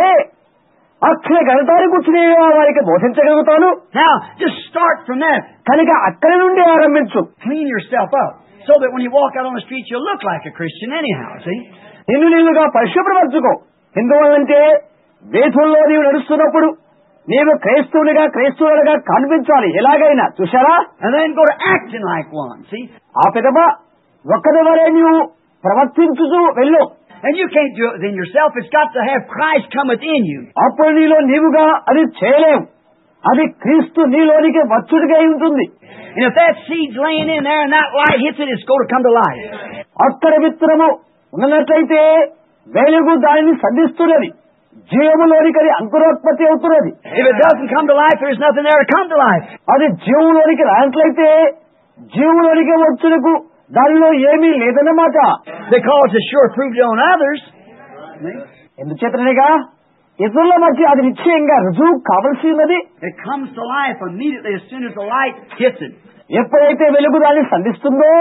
అక్షర గణితాన్ని కూర్చుని వారికి బోధించగలుగుతాను. Now, just start from that. కనుక అక్కడి నుండి ఆరంభించు. Clean yourself up so that when you walk out on the street, you'll look like a Christian anyhow. See? నిన్ను నీవుగా పరిశుభ్రపరచుకో. ఎందువల్లంటే వేధుల్లో నీవు నడుస్తున్నప్పుడు నీవు క్రైస్తవులుగా కనిపించాలి ఎలాగైనా. చూశారా? And then go to acting like one. See? ఆ పిదప ఒక్కడి వరే నీవు ప్రవర్తించుతూ వెళ్ళు. And you can't do it within yourself. It's got to have Christ come within you. అప్పుడు నీలో నీవుగా అది చేయలేవు. అది క్రీస్తు నీలోనికి వచ్చుడిగా ఉంటుంది. And if that seed's laying in there and that light hits it, it's going to come to life. అక్కడ విత్తనము ఉన్నట్లయితే వెలుగు దానిని సంధిస్తున్నది, జీవములోనికి అది అంకురోత్పత్తి అవుతున్నది. If it doesn't come to life, there's nothing there to come to life. అది జీవులోనికి రానట్లయితే జీవులోనికి వచ్చుటకు దానిలో ఏమీ లేదన్నమాట. Because it's sure proved on others. ఎందుచేతనగా ఇతరుల మధ్య అది నిశ్చయంగా రుజువు కావలసి ఉన్నది. It comes to life immediately as soon as the light hits it. ఎప్పుడైతే వెలుగు దాన్ని సంధిస్తుందో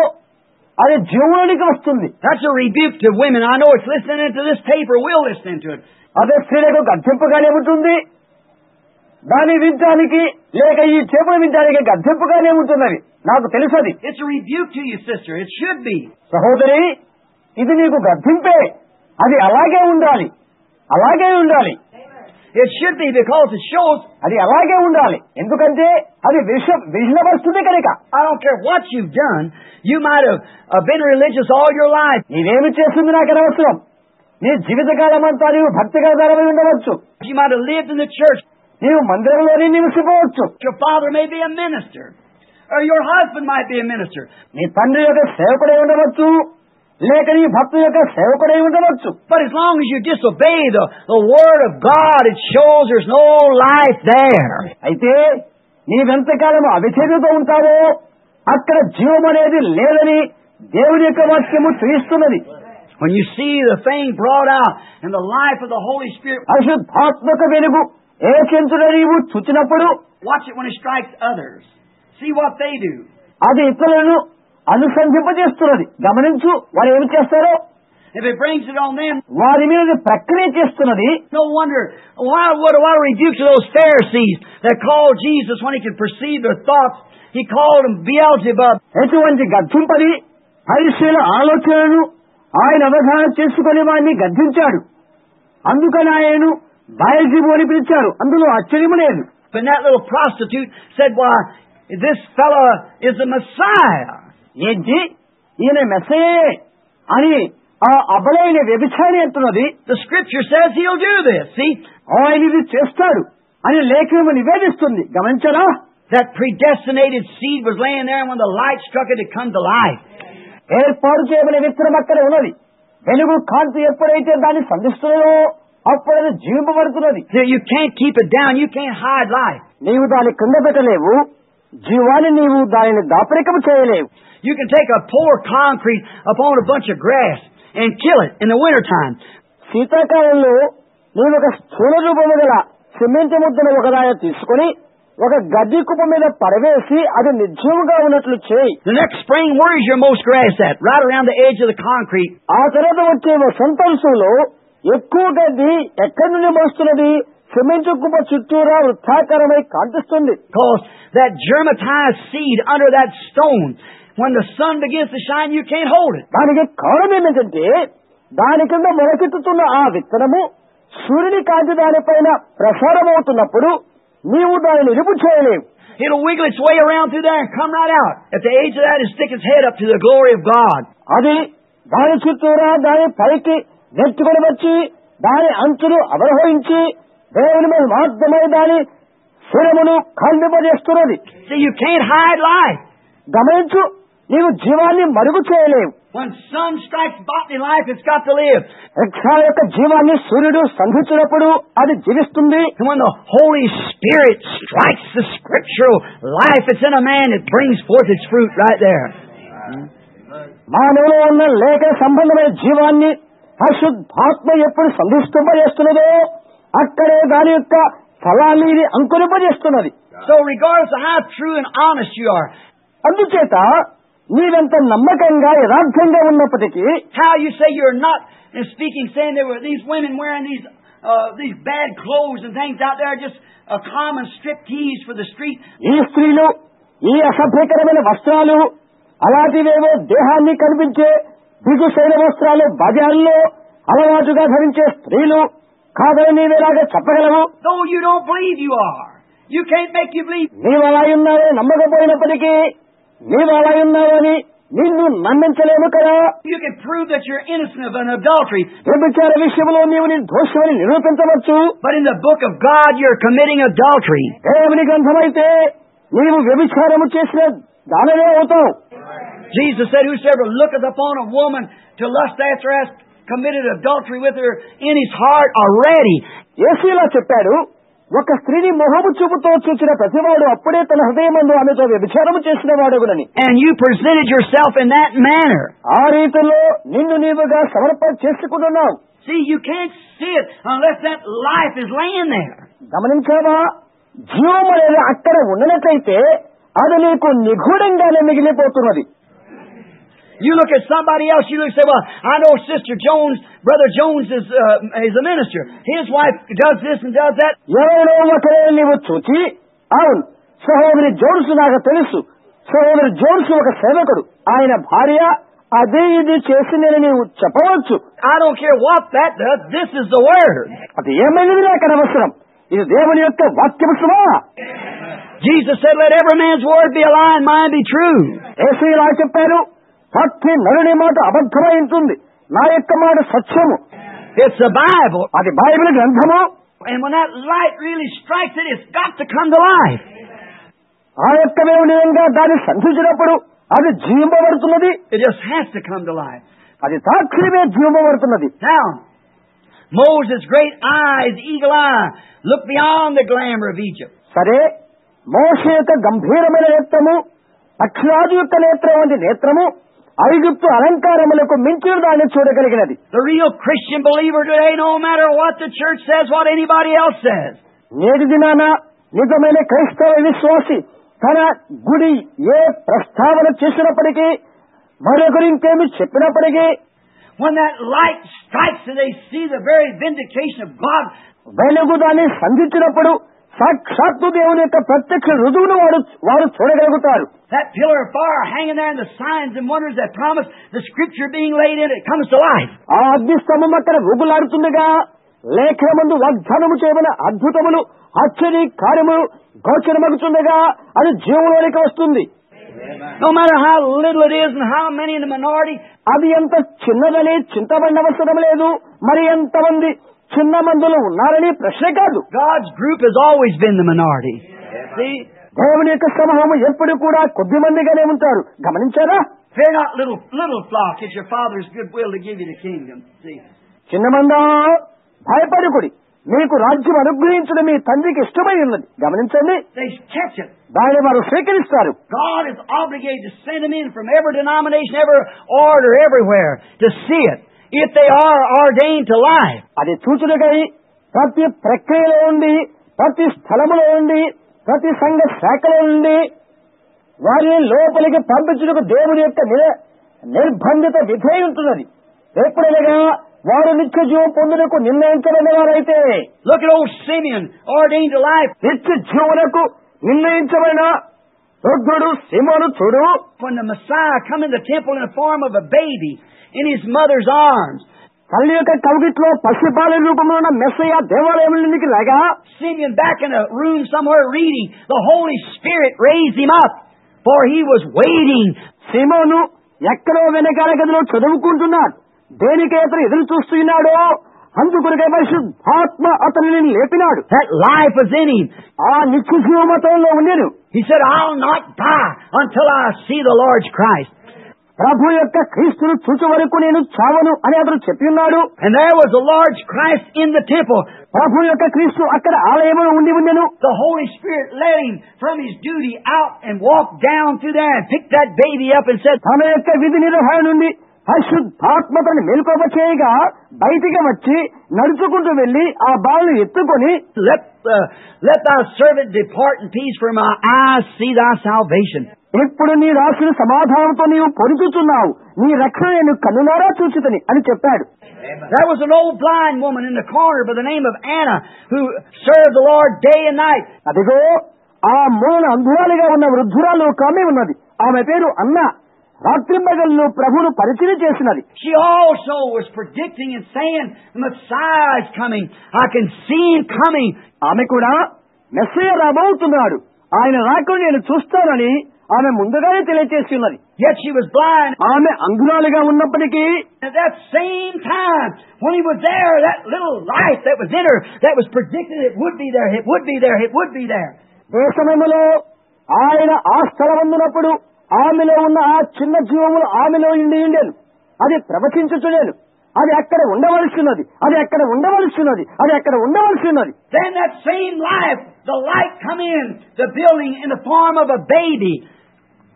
అది జీవులోనికి వస్తుంది. That's a rebuke to women. I know it's listening to this paper. We'll listen to it. అదే స్త్రీలకు గద్దెంపుగానే ఉంటుంది. దాన్ని వినటానికి లేక ఈ చేపలు వినటానికి గద్దెంపుగానే ఉంటున్నది. నాకు తెలుసది. It's a rebuke to you, sister. It should be. సహోదరి, ఇది నీకు గద్దెంపే. అది అలాగే ఉండాలి, అలాగే ఉండాలి. It should be because it shows. అది అలాగే ఉండాలి, ఎందుకంటే అది విషణపరుస్తుంది కనుక. I don't care what you've done. You might have been religious all your life. నీవేమి చేస్తుంది నాకు అనవసరం. నీ జీవితకాలం అంతా నీవు భక్తిగా ధరమై ఉండవచ్చు. You might have lived in the church. నీవు మందిరంలోనే నివసిపోవచ్చు. Your father may be a minister, or your husband might be a minister. నీ తండ్రి యొక్క సేవకుడై ఉండవచ్చు, లేక నీ భర్త యొక్క సేవకుడై ఉండవచ్చు. But as long as you disobey the word of God, it shows there's no life there. అయితే నీవెంతకాలం అవిధేయతతో ఉంటావో అక్కడ జీవం అనేది లేదని దేవుని యొక్క వాక్యము చూపిస్తున్నది. When you see the thing brought out in the life of the Holy Spirit, పరిశుద్ధాత్మక వెలుగు ఏకెంతుడ నీవు చూచినప్పుడు, watch it when it strikes others. See what they do. అది ఇతరులను అనుసంధింపజేస్తున్నది. గమనించు, వారు ఏమి చేస్తారో. If it brings it on them, వారి మీద ప్రక్రియ చేస్తున్నది. no wonder. What a rebuke to those Pharisees that called Jesus when he could perceive their thoughts. He called him Beelzebub. ఎటువంటి గద్దింపది పరిశీల ఆలోచనను ఆయన అవగాహన చేసుకుని వారిని గద్దించాడు. అందుకని ఆయనను బయల్జెబు అని పిలిచారు. అందులో ఆశ్చర్యము లేదు. But that little prostitute said, "Why, this fellow is the Messiah." ఏంటి, ఈయన మెస్సయే అని ఆ అబలైన వ్యభిచారి అంటున్నది. The Scripture says he'll do this. See, ఆయన ఇది చేస్తాడు అని లేఖనము నివేదిస్తుంది. గమనించరా? that predestinated seed was laying there, and when the light struck it, it come to life. ఏర్పాటు చేయబడిన విత్తనం అక్కడ ఉన్నది. వెలుగు కాంతి ఎప్పుడైతే దాన్ని సంధిస్తున్నదో అప్పుడు అది జీవింపబడుతున్నది. You can't keep it down. You can't hide life. నీవు దాన్ని కింద పెట్టలేవు, జీవాన్ని నీవు దానిని దాపరికము చేయలేవు. You can take a pour concrete upon a bunch of grass and kill it in the winter time. శీతాకాలంలో నీవు ఒక స్థూల రూపము గల సిమెంట్ ముద్దను ఒకదాన్ని తీసుకుని ఒక గడ్డి కుప్ప మీద పడవేసి అది నిర్జీవంగా ఉన్నట్లు చేయి. The next spring, where is your most grass at? Right around the edge of the concrete. ఆ తర్వాత వచ్చే వసంత ఋతువులో ఎక్కువ గడ్డి ఎక్కడి నుండి మోస్తున్నది? సిమెంట్ కుప్ప చుట్టూరా వృత్తాకారమై కాంతిస్తుంది. Because that germatized seed under that stone, when the sun begins to shine, you can't hold it. దానికి కారణం ఏమిటంటే దాని కింద మొలకెత్తుతున్న ఆ విత్తనము సూర్యుని కాంతి దానిపైన ప్రసారమవుతున్నప్పుడు నీవు దానిని నిలుపు చేయలేవు. It'll wiggle its way around through there and come right out. At the edge of that, it'll stick its head up to the glory of God. అది దాని చుట్టూరా దాని పైకి నెట్టుకొని వచ్చి దాని అంచులు అవరోహించి దేవుని మీద మాత్రమే దాని శిరమును ఖండింపజేస్తున్నది. See, you can't hide life. గమనించు, నీవు జీవాన్ని మరుగు చేయలేవు. When sun strikes bodily life, it's got to live. వృక్షాల యొక్క జీవాన్ని సూర్యుడు సంధించినప్పుడు అది జీవిస్తుంది. And when the Holy Spirit strikes the scriptural life that's in a man, it brings forth its fruit right there. మానవులో ఉన్న లేఖ సంబంధమైన జీవాన్ని పరిశుద్ధాత్మ ఎప్పుడు సంధింపజేస్తున్నదో అక్కడే దాని యొక్క ఫలాన్ని అంకురింపజేస్తున్నది. So regardless of how true and honest you are, అందుచేత నీవెంత నమ్మకంగా యథార్థంగా ఉన్నప్పటికీ, how you say you're not speaking, saying there were these women wearing these bad clothes and things out there, just a common striptease for the street. ఈ స్త్రీలు ఈ అసభ్యకరమైన వస్త్రాలు, అలాంటివేవో దేహాన్ని కనిపించే దిగుసైన వస్త్రాలు బజార్లో అలవాటుగా ధరించే స్త్రీలు కాదని నీవేలాగా చెప్పగలవు? Though you don't believe you are, you can't make you believe. నీవు అలా ఉన్నావే నమ్మకపోయినప్పటికీ నీవు అలా ఉన్నావని నిన్ను నమ్మించలేము కదా. You can prove that you're innocent of an adultery. వ్యభిచార విషయంలో నీవు నిర్దోషమని నిరూపించవచ్చు. But in the book of God, you're committing adultery. దేవుని గ్రంథమైతే నీవు వ్యభిచారము చేసిన దానమే అవుతావు. Jesus said, "Whosoever looketh upon a woman to lust after her has committed adultery with her in his heart already." యేసులా చెప్పాడు, ఒక స్త్రీని మొహము చూపుతో చూచిన ప్రతివాడు అప్పుడే తన హృదయమందు ఆమెతో వ్యభిచారము చేసిన వాడగునని. And you presented yourself in that manner. ఆ రీతిలో నిన్ను నీవుగా సమర్పణ చేసుకుంటున్నావు. See, you can't see it unless that life is laying there. గమనించావా? జీవం అనేది అక్కడ ఉన్నట్లయితే అది నీకు నిగూఢంగానే మిగిలిపోతున్నది. You look at somebody else, you look and say, "Well, I know Sister Jones, Brother Jones is a minister. His wife does this and does that." ఎవరో ఒకరే నీవు చూచి, అవును సహోదరి జోన్స్ నాకు తెలుసు, సహోదరి జోన్స్ ఒక సేవకుడు, ఆయన భార్య అదే ఇది చేసిందని నీవు చెప్పవచ్చు. I don't care what that does. This is the word. అది ఏమైనది నాకు అనవసరం, ఇది దేవుని యొక్క వాక్యము సుమా. Jesus said, "Let every man's word be a lie and mine be true." యేసు ఇలా చెప్పారు, ప్రతి నరుని మాట అబద్ధమై ఉంటుంది, నా యొక్క మాట సత్యము. It's the Bible. అది బైబిల్ గ్రంథము. And when that light really strikes it, it's got to come to life. ఆ యొక్క దేవునిగా దాన్ని సంధించినప్పుడు అది జీవింపబడుతున్నది. It just has to come to life. అది సాక్షిమే జీవింపబడుతున్నది. Now, Moses' great eyes, eagle eye, look beyond the glamour of Egypt. సరే, మోషే యొక్క గంభీరమైన నేత్రము, పక్షిరాజు యొక్క నేత్రం వంటి నేత్రము ఐగుప్తు అలంకారములకు మించిన దాన్ని చూడగలిగినది. The real Christian believer today, no matter what the church says, what anybody else says. నేటి దినాన నిజమైన క్రైస్తవ విశ్వాసి తన గుడి ఏ ప్రస్తావన చేసినప్పటికీ, మరొకరి ఇంకేమి చెప్పినప్పటికీ, when that light strikes and they see the very vindication of God, వెలుగు దాన్ని సంధించినప్పుడు సాక్షాత్తు దేవుని యొక్క ప్రత్యక్ష రుజువును వారు చూడగలుగుతారు. That pillar of fire hanging there and the signs and wonders that promise, the scripture being laid in it comes to life. ఆ అగ్ని స్తంభం అక్కడ ఊగులాడుతుండగా లేఖనమందు వాగ్దానము చేయబడిన అద్భుతములు, ఆశ్చర్య కార్యములు గోచరమగుతుండగా అది జీవంలోనికి వస్తుంది. No matter how little it is and how many in the minority, అది ఎంత చిన్నదని చింతపడిన అవసరం లేదు, మరి ఎంతమంది చిన్న మందులు ఉన్నారని ప్రశ్న కాదు. God's group has always been the minority. See? దేవుని యొక్క సమూహము ఎప్పుడు కూడా కొద్ది మందిగానే ఉంటారు. గమనించారా? Fear not, little flock, it's your Father's good will to give you the kingdom. See? చిన్న మందా భయపడకుడి, మీకు రాజ్యం అనుగ్రహించడం మీ తండ్రికి ఇష్టమై ఉన్నది. గమనించండి, They catch it. దాన్ని వారు స్వీకరిస్తారు. God is obligated to send them in from every denomination, every order, everywhere to see it, if they are ordained to life. అది చూచుటకై ప్రతి ప్రక్రియలో ఉండి, ప్రతి స్థలములో ఉండి, ప్రతి సంఘ శాఖలో ఉండి వారిని లోపలికి పంపించుటకు దేవుని యొక్క నిర్బంధిత విధేయ ఉంటున్నది. ఎప్పుడనగా వారు నిత్య జీవం పొందుటకు నిర్ణయించబడిన వారైతే, Look at old Simeon, ordained to life. నిత్య జీవులకు నిర్ణయించబడిన వృద్ధుడు సిమోను చూడు. When the Messiah come in the temple in the form of a baby in his mother's arms, తల్లి యొక్క కవిగిట్లో పసిబాల రూపంలో ఉన్న మెస్సయ్య దేవాలయంలోనికి లాగా, Simeon back in a room somewhere reading, the Holy Spirit raised him up, for he was waiting. సిమోను ఎక్కడో వెనకాల గదిలో చదువుకుంటున్నాడు. దేనికి అతను ఎదురు చూస్తున్నాడో అందుకొరకై పరిశుద్ధాత్మ అతనిని లేపినాడు. That life was in him. ఆ నిత్య జీవమతంలో ఉండేను. He said, I'll not die until I see the Lord's Christ. ప్రభు యొక్క క్రీస్తును చూచే వరకు నేను చావను అని అతను చెప్పి ఉన్నాడు. And there was the Lord's Christ in the temple. ప్రభు యొక్క క్రీస్తు అక్కడ ఆలయంలో ఉండి ఉండెను. The Holy Spirit led him from his duty out and walked down through there and picked that baby up and said, తన యొక్క విధి నిర్వహణ నుండి పరిశుద్ధాత్మతను మేలుకోవ చేయగా బయటికి వచ్చి నడుచుకుంటూ వెళ్లి ఆ బాలను ఎత్తుకొని, let thy servant depart in peace, for my eyes see thy salvation. ఇప్పుడు నీ రాసిన సమాధానంతో నీవు పొందుతున్నావు, నీ రక్షణ నేను కన్నులారా చూచితని అని చెప్పాడు. There was an old blind woman in the corner by the name of Anna who served the Lord day and night. అదిగో ఆ మూల అంధురాలిగా ఉన్న వృద్ధురాలు ఒక ఆమె ఉన్నది. ఆమె పేరు అన్న. రాత్రింబగళ్ళు ప్రభువును పరిచయం చేసినది. She also was predicting and saying, the Messiah is coming. I can see him coming. ఆమె కూడా మెస్సయ్య రాబోతున్నాడు, ఆయన రాకుండా నేను చూస్తానని ఆమె ముందుగానే తెలియచేసి ఉన్నది. Yet she was blind. ఆమె అంధురాలిగా ఉన్నప్పటికీ At that same time, when he was there, that little light that was in her, that was predicted it would be there, it would be there, it would be there. ఏ సమయంలో ఆయన ఆ స్థలమందునప్పుడు ఆమెలో ఉన్న ఆ చిన్న జీవములు ఆమెలో ఉండేను. అది ప్రవచించుచునేను. అది అక్కడ ఉండవలసినది, అది అక్కడ ఉండవలసినది, అది అక్కడ ఉండవలసినది. Then that same life, the light come in the building in the form of a baby,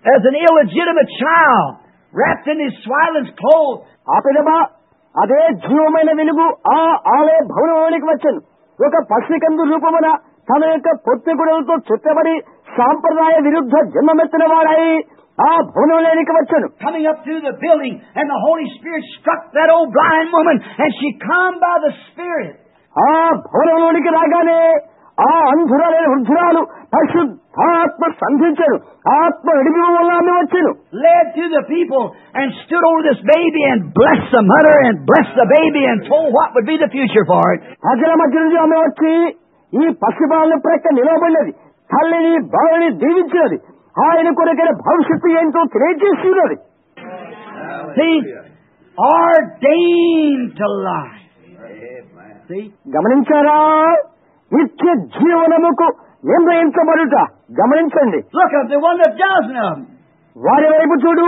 as an illegitimate child, wrapped in his swaddling clothes. ఆ పిదమా అదే జీవమైన వెలుగు ఆ ఆలయ భవనంలోనికి వచ్చాను. ఒక పసికందు రూపమున తన యొక్క పొత్తిగుడలతో చుట్టబడి సాంప్రదాయ విరుద్ధ జన్మమెత్తిన వాడై ఆ భవనంలోనికి వచ్చాను. Coming up through the building, and the Holy Spirit struck that old blind woman, and she come by the Spirit. ఆ భవనంలోనికి రాగానే ఆ అంధురాలైన వృద్ధురాలు పరిశుద్ధాత్మ సంధించారు. ఆత్మ విడిపి వల్ల ఆమె వచ్చాను. Led to the people and stood over this baby and blessed the mother and blessed the baby and told what would be the future for it. ప్రజల మధ్య నుంచి ఆమె వచ్చి ఈ పసిబాలను ప్రక్క నిలబడినది, తల్లిని బాలని దీవించినది, ఆయన కొరకైన భవిష్యత్తు ఏంటో తెలియజేస్తున్నది. See, ordained to life. See, గమనించారా? నిత్య జీవనముకు నిర్ణయించబడుట గమనించండి. Look up, there wasn't a dozen of them. వారి వైపు చూడు,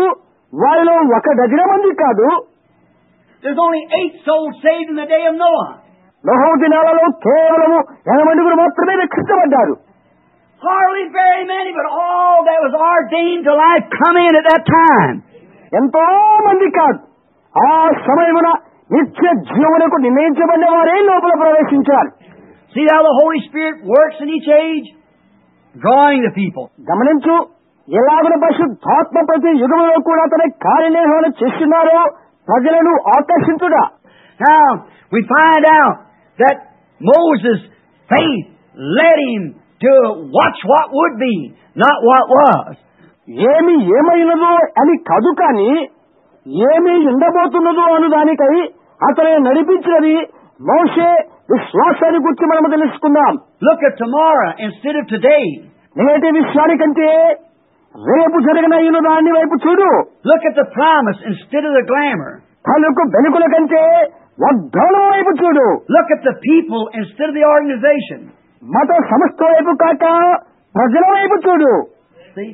వారిలో 1 డజన మంది కాదు. There's only 8 souls saved in the day of Noah. నోహు దినాలలో కేవలము 8 మాత్రమే రక్షించబడ్డారు. Hardly very many, but all that was ordained to life come in at that time. ఎంతో మంది కాదు, ఆ సమయమున నిత్య జీవనకు నిర్ణయించబడిన వారే లోపల ప్రవేశించారు. See how the Holy Spirit works in each age? Drawing the people. గమనించు, ఎలాగున పరిశుద్ధాత్మ ప్రతి యుగంలో కూడా తన కార్యనిర్వహణ చేస్తున్నారో ప్రజలను ఆకర్షించుడా. Now, we find out that Moses' faith led him to watch what would be, not what was. ఏమి ఏమైనదో అని కాదు, కానీ ఏమి ఉండబోతున్నదో అను దానికై అతను నడిపించినది మోషే విశ్వాసాన్ని గురించి మనం తెలుసుకుందాం. Look at tomorrow instead of today. నేటి విషయానికంటే రేపు జరగనయ్యున్న దాని వైపు చూడు. Look at the promise instead of the glamour. తనకు వెనుకల కంటే వాగ్దానం వైపు చూడు. Look at the people instead of the organization. మత సంస్థ వైపు కాక ప్రజల వైపు చూడు. See?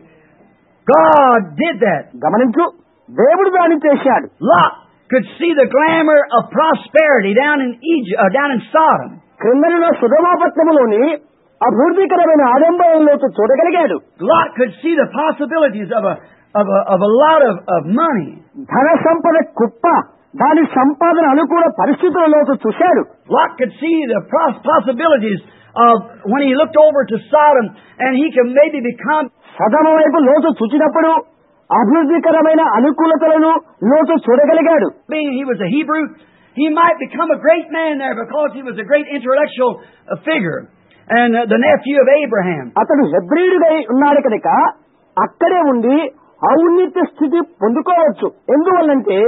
God did that. గమనించు, దేవుడు దాన్ని చేశాడు. Lot could see the glamour of prosperity down in Egypt, down in Sodom. క్రిందనున్న సుధమాపట్నములోని అభివృద్ధికరమైన ఆడంబరంలోకి చూడగలిగాడు. Lot could see the possibilities of a lot of money. ధన సంపద కుప్ప, దాని సంపాదన అనుకూల పరిస్థితులలోకి చూశాడు. Lot could see the possibilities of when he looked over to Sodom and he could maybe become. సదమ వైపు లోతు చూచినప్పుడు అభివృద్ధికరమైన అనుకూలతలను లోతు చూడగలిగాడు. Being he was a Hebrew, he might become a great man there because he was a great intellectual figure and the nephew of Abraham. అతడు హెబ్రీయుడై ఉన్నాడు కనుక అక్కడే ఉండి ఔన్నత్య స్థితి పొందుకోవచ్చు. ఎందువల్లంటే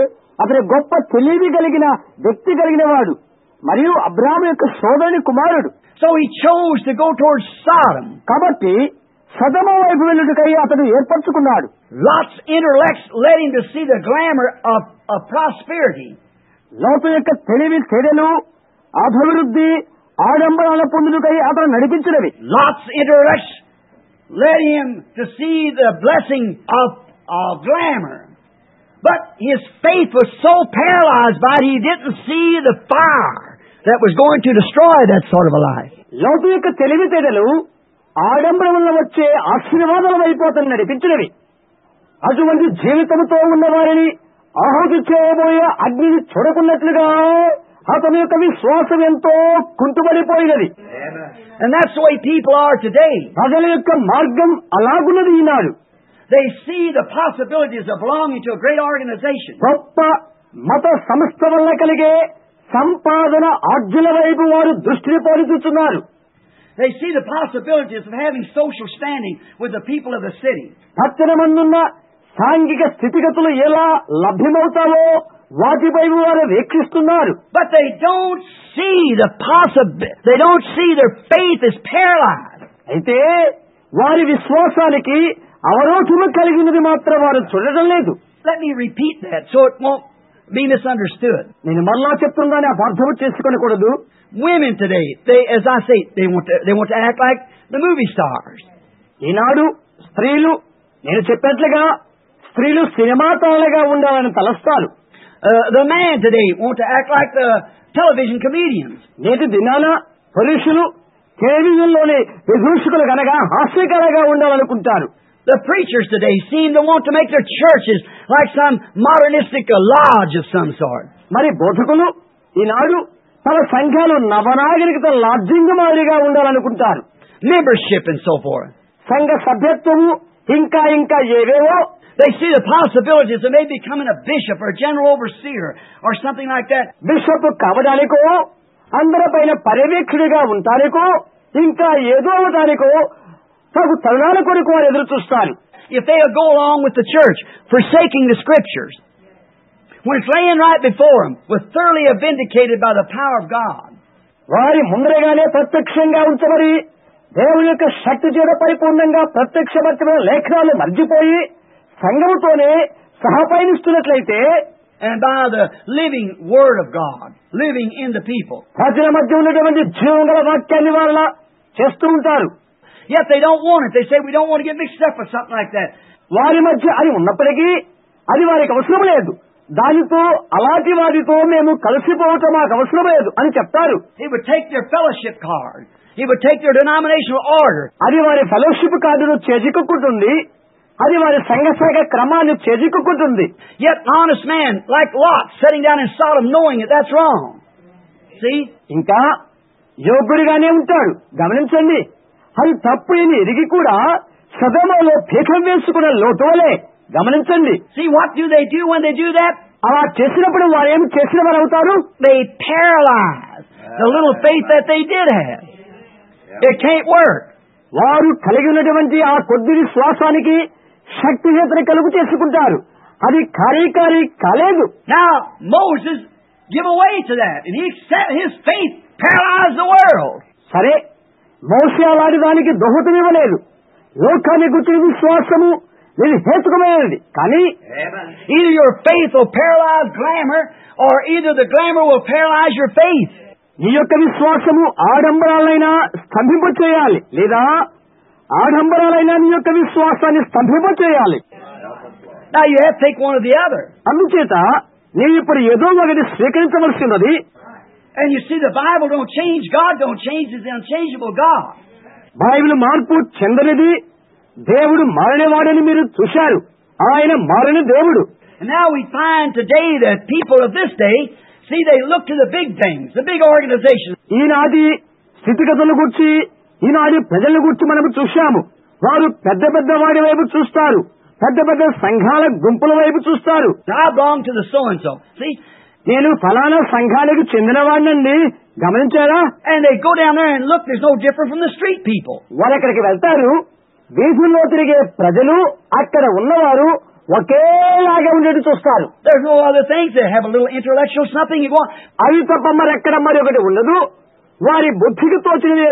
అతని గొప్ప తెలివి కలిగిన వ్యక్తి కలిగిన వాడు మరియు అబ్రాహాము యొక్క సోదరుని కుమారుడు. So he chose to go towards Sodom. కాబట్టి సదమ వైపు వెళ్ళుటకై అతడు ఏర్పరచుకున్నాడు. Lot's intellects led him to see the glamour of prosperity. లోతు యొక్క తెలివి తేడలు అభివృద్ధి ఆడంబరాల పొందుటకై అతను నడిపించినవి. Lot's intellects led him to see the blessing of glamour. But his faith was so paralyzed by it, he didn't see the fire that was going to destroy that sort of a life. లోతు యొక్క తెలివితేటలు ఆడంబరం వల్ల వచ్చే ఆశీర్వాదాల వైపు అతను నడిపించినవి. అటువంటి జీవితంతో ఉన్న వారిని ఆహుతి చేయబోయే అగ్నిని చూడకున్నట్లుగా అతని యొక్క విశ్వాసం ఎంతో కుంటుపడిపోయినది. And that's the way people are today. ప్రజల యొక్క మార్గం అలాగున్నది ఈనాడు. They see the possibilities of belonging to a great organization. గొప్ప మత సంస్థ వల్ల కలిగే సంపాదన ఆర్జుల వైపు వారు దృష్టిని పోల్చుతున్నారు. They see the possibilities of having social standing with the people of the city. పట్టణమందున్న సాంఘిక స్థితిగతులు ఎలా లభ్యమవుతావో వాటిపై వారు వీక్షిస్తున్నారు. But they don't see they don't see their faith is paralyzed. అయితే వారి విశ్వాసానికి అవరోధము కలిగినది మాత్రం వారు చూడడం లేదు. Let me repeat that so it won't be misunderstood. నేను మరలా చెప్తున్నాను, అపార్థం చేసుకొనకూడదు. Women today, as I say, they want to act like the movie stars. ఈనాడు స్త్రీలు, నేను చెప్పినట్లుగా స్త్రీలు సినిమా తారలుగా ఉండాలని తలస్తారు. The man today want to act like the television comedians. నేటి దినాన పురుషులు టెలివిజన్లోని విదూషకులు కనుక హాస్యకరంగా ఉండాలనుకుంటారు. The preachers today seem to want to make their churches like some modernistic lodge of some sort. మరి బోధకులు ఈనాడు తమ సంఘాలు నవనాగరికత లాడ్జింగ్ మాదిరిగా ఉండాలనుకుంటారు. Membership and so forth. సంఘ సభ్యత్వము ఇంకా ఏవేవో. They see the possibilities of maybe becoming a bishop or a general overseer or something like that. బిషప్ కావడానికో, అందరిపైన పర్యవేక్షకుడిగా ఉంటానికో, ఇంకా ఏదో దానికో తగు తరుణాల కొరకు వారు ఎదురు చూస్తారు. If they'll go along with the church, forsaking the scriptures, when it's laying right before them, was thoroughly vindicated by the power of God. వారి ముందరగానే ప్రత్యక్షంగా ఉంచబడి దేవుని యొక్క శక్తి చేత పరిపూర్ణంగా ప్రత్యక్షపరచబడిన లేఖనాలు మర్చిపోయి సంఘముతోనే సహపయనిస్తున్నట్లయితే and by the living Word of God, living in the people. ప్రజల మధ్య ఉన్నటువంటి జీవం గల వాక్యాన్ని వాళ్ళ చేస్తూ ఉంటారు. Yet they don't want it. They say, we don't want to get mixed up with something like that. వారి మధ్య అది ఉన్నప్పటికీ అది వారికి అవసరం లేదు. దానితో అలాంటి వారితో మేము కలిసిపోవటం మాకు అవసరం లేదు అని చెప్తారు. He would take their fellowship card. He would take their denominational order. అది వారి ఫెలోషిప్ కార్డును చేజిక్కుంటుంది. అది వారి సంఘశాఖ క్రమాన్ని చేజిక్కుంటుంది. Yet honest man like Lot sitting down in Sodom knowing that that's wrong. See? ఇంకా యోగ్యుడిగానే ఉంటాడు. గమనించండి, అది తప్పు అని ఎరిగి కూడా సదమలో పీఠం వేసుకున్న లోటువలే. గమనించండి. See, what do they do when they do that? అలా చేసినప్పుడు వారు ఏం చేసిన వారు అవుతారు? They paralyze the little faith that they did have. It can't work. వారు కలిగి ఉన్నటువంటి ఆ కొద్ది విశ్వాసానికి శక్తిహీనతను కలుగు చేసుకుంటారు. అది కార్యకారి కాలేదు. Now Moses give away to that, and his faith paralyzed the world. సరే, మోషే అలాంటి దానికి దోహదమివ్వలేదు. లోకాన్ని గుర్తిన విశ్వాసము ఇది హేతుకమైనది. కానీ either your faith will paralyze glamour, or either the glamour will paralyze your faith. నీ యొక్క విశ్వాసము ఆడంబరాలైనా స్తంభింప చేయాలి, లేదా ఆడంబరాలైనా నీ యొక్క విశ్వాసాన్ని స్తంభింప చేయాలి. Now you have to take one or the other. అందుచేత నీవు ఇప్పుడు ఏదో ఒకటి స్వీకరించవలసి ఉన్నది. And you see, the Bible don't change. God don't change. It's the unchangeable God. Bible మార్పు చెందనిది, దేవుడు మారనివాడని మీరు చూశారు. ఆయన మారని దేవుడు. And now we find today that people of this day, see, they look to the big things, the big organizations. ఈనాటి స్థితిగతుల గురించి, ఈనాటి ప్రజల గురించి మనం చూశాము. వారు పెద్ద పెద్ద వాడి వైపు చూస్తారు, పెద్ద పెద్ద సంఘాల గుంపుల వైపు చూస్తారు. I belong to the so-and-so. See? నేను ఫలానా సంఘానికి చెందినవాడినండి. గమనించారా? And they go down there and look, there's no different from the street people. వారు అక్కడికి వెళ్తారు. వీధుల్లో తిరిగే ప్రజలు అక్కడ ఉన్నవారు ఒకేలాగా ఉండేది చూస్తారు. There's no other things. They have a little intellectual something you want. అవి తప్ప మరి ఎక్కడ మరి ఒకటి ఉండదు. వారి బుద్ధికి తోచినది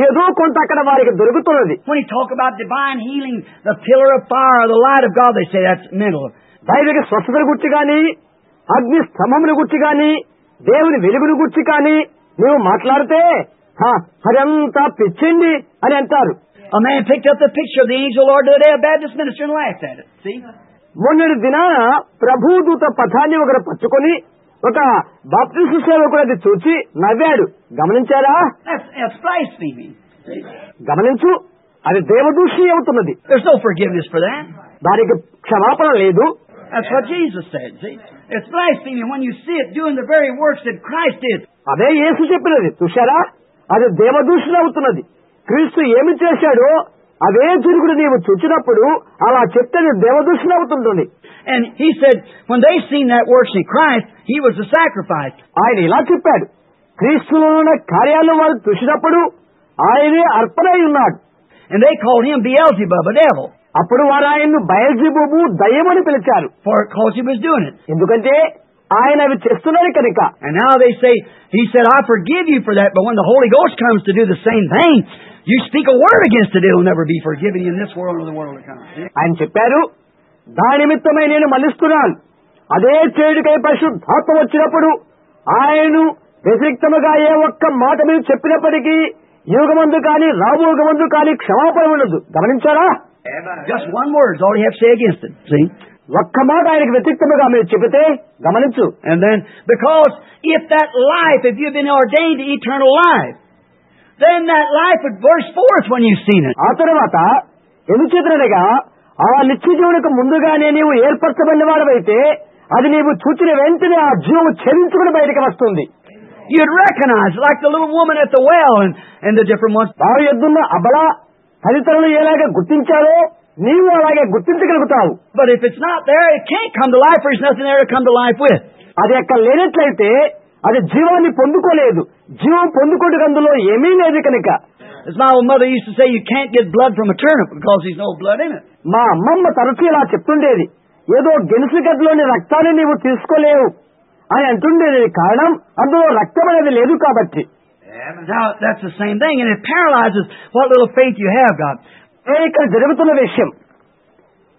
ఏదో కొంత అక్కడ వారికి దొరుకుతున్నది. When you talk about divine healing, the pillar of fire, the light of God, they say that's mental. దైవిక స్వస్థతల గురించి కానీ, అగ్ని స్తంభముల గురించి కానీ, దేవుని వెలుగుల గురించి కానీ నువ్వు మాట్లాడితే అదంతా పిచ్చింది అని అంటారు. A man picked up the picture of the angel Lord the day of Baptist minister and laughed at it. See? మొన్నటి దినాన ప్రభుదూత పథాన్ని ఒకరు పట్టుకొని ఒక బాప్టిస్టు సేవకుడు అది చూచి నవ్వాడు. గమనించారా? That's blasphemy. గమనించు, అది దేవదూషి అవుతున్నది. There's no forgiveness for that. దానికి క్షమాపణ లేదు. That's what Jesus said. See? It's blasphemy when you see it doing the very works that Christ did. అదే యేసు చెప్పినది. చూశారా? అది దేవదూషణ అవుతున్నది. క్రీస్తు ఏమి చేశాడో అదే తిరుగుడు నీవు చూచినప్పుడు అలా చెప్తే దేవదూషణ అవుతుంటుంది. And he said, when they seen that works in Christ, he was the sacrifice. ఆయన ఇలా చెప్పాడు, క్రీస్తులో ఉన్న కార్యాలు వారు చూసినప్పుడు ఆయనే అర్పణై ఉన్నాడు. And they called him Beelzebub, a devil. అప్పుడు వారు ఆయన్ను బయల్జెబూబు దయ్యమని పిలిచారు. Because he was doing it. ఎందుకంటే ఆయన అవి చేస్తున్నాడు కనుక. And now they say, he said, I forgive you for that, but when the Holy Ghost comes to do the same thing, you speak a word against it, it will never be forgiven you in this world or the world to come. ఆయన చెప్పారు, దాని నిమిత్తమై నేను మళ్ళిస్తున్నాను. అదే చేయుడికై పరిశుద్ధాత్మ వచ్చినప్పుడు ఆయనను వ్యతిరేక్తముగా ఏ ఒక్క మాట మీరు చెప్పినప్పటికీ యుగమందు కానీ రాబోగమందు కానీ క్షమాపణ ఉండదు. గమనించారా? Just one word is all you have to say against it. See? ఒక్క మాట ఆయనకు వ్యతిరేక్తముగా మీరు చెబితే గమనించు. And then, because if that life, if you've been ordained to eternal life, then that life would burst forth when you've seen it. ఆ తర్వాత ఎందుచేతనగా ఆ నిత్య జీవునికి ముందుగానే నీవు ఏర్పరచబడిన వాడవైతే అది నీవు చూచిన వెంటనే ఆ జీవము ఛేదించుకుని బయటకు వస్తుంది. You'd recognize, like the little woman at the well and the different ones. వారు ఎద్దున్న అబల తదితరులు ఎలాగా గుర్తించారో నీవు అలాగే గుర్తించగలుగుతావు. But if it's not there, it can't come to life, for there's nothing there to come to life with. అది అక్కడ లేనట్లయితే అది జీవాన్ని పొందుకోలేదు. జీవం పొందుకోవడానికి అందులో ఏమీ లేదు కనుక. As my old mother used to say, you can't get blood from a turnip because there's no blood in it. మా అమ్మమ్మ తరచు ఇలా చెప్తుండేది, ఏదో గెలుసు గడ్డలోని రక్తాన్ని నీవు తీసుకోలేవు అని అంటుండేది. కారణం అందులో రక్తం అనేది లేదు కాబట్టి. Now that's the same thing, and it paralyzes what little faith you have got. ఇక్కడ జరుగుతున్న విషయం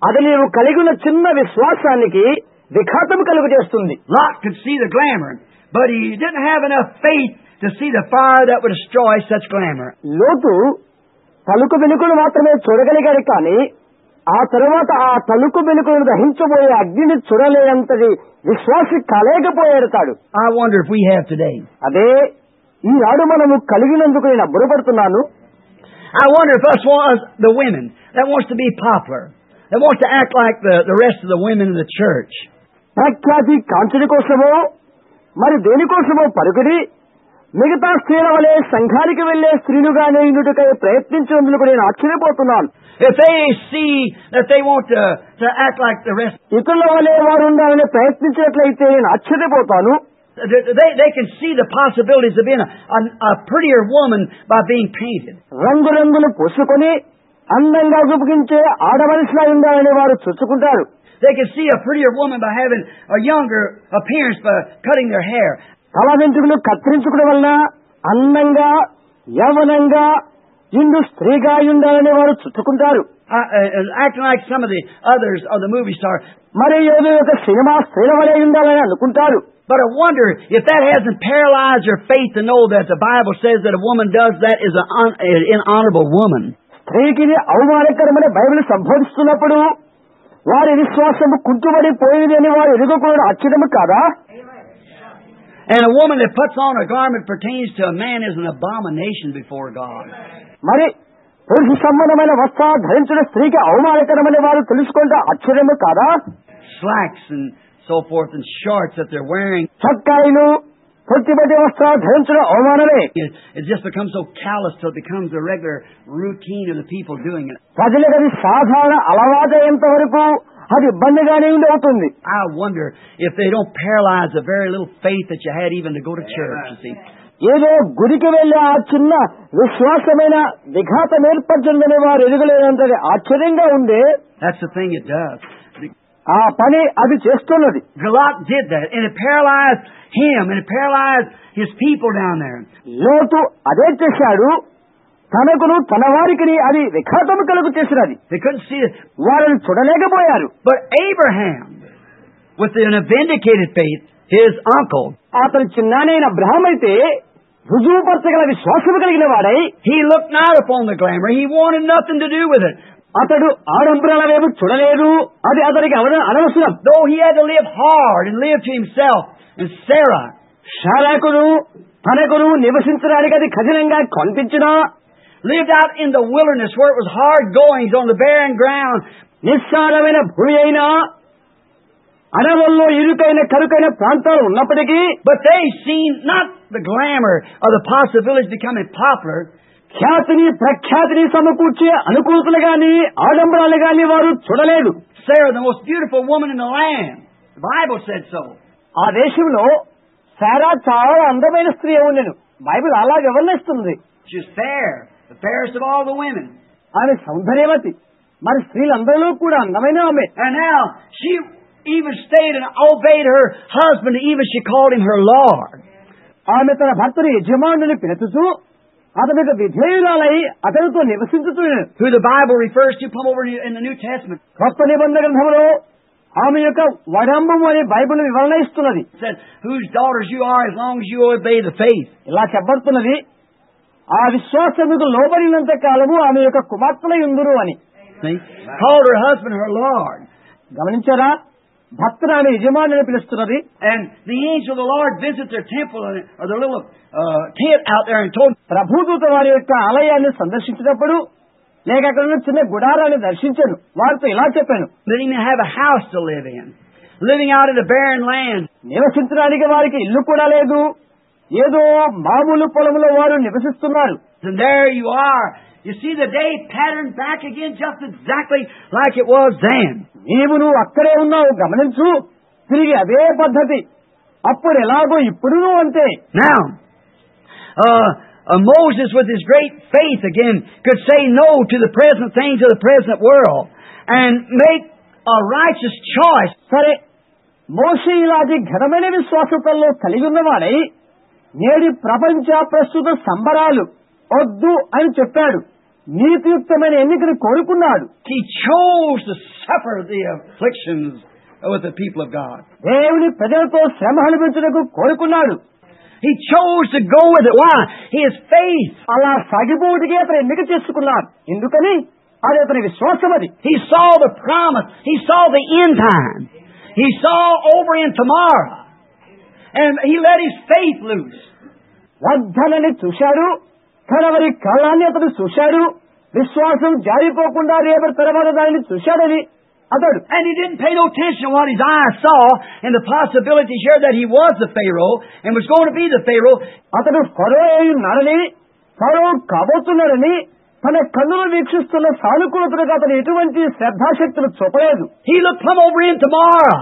అది నీవు కలిగి ఉన్న చిన్న విశ్వాసానికి విఘాతం కలుగు చేస్తుంది. Lot could see the glamour, but he didn't have enough faith to see the fire that would destroy such glamour. లోతు తలుకు వెలుగులు మాత్రమే చూడగలిగాడు, కానీ ఆ తరువాత ఆ తలుకు వెలుగులను దహించబోయే అగ్నిని చూడలేనంతది విశ్వాసి కాలేకపోయాడు తాడు. I wonder if we have today. అదే ఈనాడు మనము కలిగినందుకు నేను అబ్బురపడుతున్నాను. I wonder if us was the women that wants to be popular, that wants to act like the rest of the women in the church. ప్రఖ్యాతి కాంక్షని కోసమో మరి దేనికోసమో పరుగుడి మిగతా స్త్రీల వలె సంఘానికి వెళ్లే స్త్రీలుగానే ఇందుకై ప్రయత్నించినందుకు నేను ఆశ్చర్యపోతున్నాను. If they see that they want to act like the rest, ఇతరుల వలె వారు ఉండాలని ప్రయత్నించినట్లయితే నేను ఆశ్చర్యపోతాను. they can see the possibilities of being a prettier woman by being painted. రంగురంగులు పూసుకొని అందంగా చూపించే ఆడమనిషిలా ఉండాలని వారు చూసుకుంటారు. They can see a prettier woman by having a younger appearance by cutting their hair. తల వెంట్రుకలు కత్తిరించుకోవడం వలన అందంగా యవ్వనంగా ఇందు స్త్రీగా ఉండాలని వారు చుట్టుకుంటారు. Acting like some of the others of the movie star. మరి ఏదో ఒక సినిమా స్త్రీల వలె ఉండాలని అనుకుంటారు. But I wonder if that hasn't paralyzed your faith to know that the Bible says that a woman does that is an inhonorable woman. స్త్రీకి అవమానకరమైన Bible సంబోధిస్తున్నప్పుడు వారి విశ్వాసము కుంటుబడిపోయింది అని వారు ఎదుగుకోవడం ఆశ్చర్యము కాదా? And a woman that puts on a garment pertains to a man is an abomination before God. మరి పురుష సంబంధమైన వస్త్రాలు ధరించిన స్త్రీకి అవమానకరమని వారు తెలుసుకుంటే ఆశ్చర్యము కాదా? Slacks and so forth and shorts that they're wearing. చొక్కాయిలు పొట్టిబడి వస్త్రాలు ధరించడం అవమానమే. It just becomes so callous till it becomes a regular routine of the people doing it. ప్రజలకు అది సాధారణ అలవాటయ్యేంత వరకు అది ఇబ్బందిగానే అవుతుంది. I wonder if they don't paralyze the very little faith that you had even to go to church, you see. ఏదో గుడికి వెళ్లే ఆ చిన్న విశ్వాసమైన విఘాతం ఏర్పడుతుందని వారు ఎదుగలేనంతది ఆశ్చర్యంగా ఉంది. That's the thing it does. ఆ పని అది చేస్తున్నది. Lot did that, and it paralyzed him, and it paralyzed his people down there. లోతు అదే చేశాడు. తనకును తన వారికి అది విఘాతము కలుగు చేసినది. They couldn't see it. వారిని చూడలేకపోయారు. But Abraham, with a vindicated faith, his uncle, అతను చిన్నానైన అబ్రహాం అయితే రుజువుపరచగల విశ్వాసము కలిగిన వాడై, he looked not upon the glamour. He wanted nothing to do with it. అతడు ఆడంబరాల వైపు చూడలేదు. అది అతనికి అనవసరం. Though he had to live hard and live to himself, and Sarah, శారాకును తనకును నివసించడానికి అది కఠినంగా కనిపించినా, lived out in the wilderness where it was hard goings on the barren ground. నిస్సారమైన భూమి అయినా అడవుల్లో ఇరుకైన కరుకైన ప్రాంతాలు ఉన్నప్పటికీ, but they seen not the glamour of the possibilities becoming popular. ఖ్యాతిని ప్రఖ్యాతిని సమకూర్చే అనుకూలతలు గాని ఆడంబరాలు గాని వారు చూడలేదు. Sarah, the most beautiful woman in the land. The Bible said so. ఆ దేశంలో సారా చాలా అందమైన స్త్రీ ఉండెను. బైబిల్ అలా వివరిస్తుంది. She's fair, the fairest of all the women. ఆమె సౌందర్యవతి, మరి స్త్రీలందరిలో కూడా అందమైన ఆమె. And now she even stayed and obeyed her husband. Even she called him her Lord. ఆమె తన భర్తను యజమానుని పిలుచుతూ అతనికి విధేయురాలై అతనితో నివసించుతున్నాడు. Who the Bible refers to, come over in the New Testament. కొత్త నిబంధన గ్రంథంలో ఆమె యొక్క వడంబము అనే బైబిల్ వివరణ ఇస్తున్నది. Said, whose daughters you are as long as you obey the faith. ఇలా చెప్పబడుతున్నది, ఆ విశ్వాసముకు లోబడినంత కాలము ఆమె యొక్క కుమార్తెలై ఉందురు అని. Called her husband her Lord. గమనించారా? భర్తను ఆమె యజమానుని పిలుస్తున్నది. And the angel of the Lord visited their temple or their little tent out there and told them, ప్రభుదూత వారి యొక్క ఆలయాన్ని సందర్శించినప్పుడు లేక అక్కడ ఉన్న చిన్న గుడారాన్ని దర్శించాను. వారితో ఇలా చెప్పాను, that he may have a house to live in, living out in a barren land. నివసించడానికి వారికి ఇల్లు కూడా లేదు. ఏదో మామూలు పొలంలో వారు నివసిస్తున్నారు. And there you are. You see the day patterned back again just exactly like it was then. నువ్వు అక్కడే ఉన్నావు, గమనించు. తిరిగి అదే పద్ధతి అప్పుడు ఎలాగో ఇప్పుడు అంతే. Now, Moses with his great faith again could say no to the present things of the present world and make a righteous choice. సరే, మోషే ఇలాంటి ఘనమైన విశ్వాసతల్లో కలిగి ఉన్నవాడై నేడి ప్రపంచ ప్రస్తుత సంబరాలు వద్దు అని చెప్పాడు. నీతియుక్తమైన ఎన్నికను కోరుకున్నాడు. He chose to suffer the afflictions with the people of God. దేవుని ప్రజలతో శ్రమ అనుభవించుటకు కోరుకున్నాడు. He chose to go with it. Why? His faith. అలా సాగిపోవడానికి అతను ఎన్నిక చేసుకున్నాడు. ఎందుకని? అది అతని విశ్వాసం. అది He saw the promise. He saw the end time. He saw over in tomorrow. And he let his faith loose. వాగ్దానాన్ని చూశాడు, కడవరి కాలాన్ని అతను చూశాడు, విశ్వాసం జారిపోకుండా రేపటి తర్వాత దానిని చూశాడని అతడు. And he didn't pay no attention to what his eyes saw and the possibility here that he was the Pharaoh and was going to be the Pharaoh. అతడు ఫరో అయి ఉన్నాడని, ఫరో కాబోతున్నాడని తన కన్నులు వీక్షిస్తున్న సానుకూలతకు అతను ఎటువంటి శ్రద్ధాశక్తులు చూపలేదు. He looked from over in tomorrow.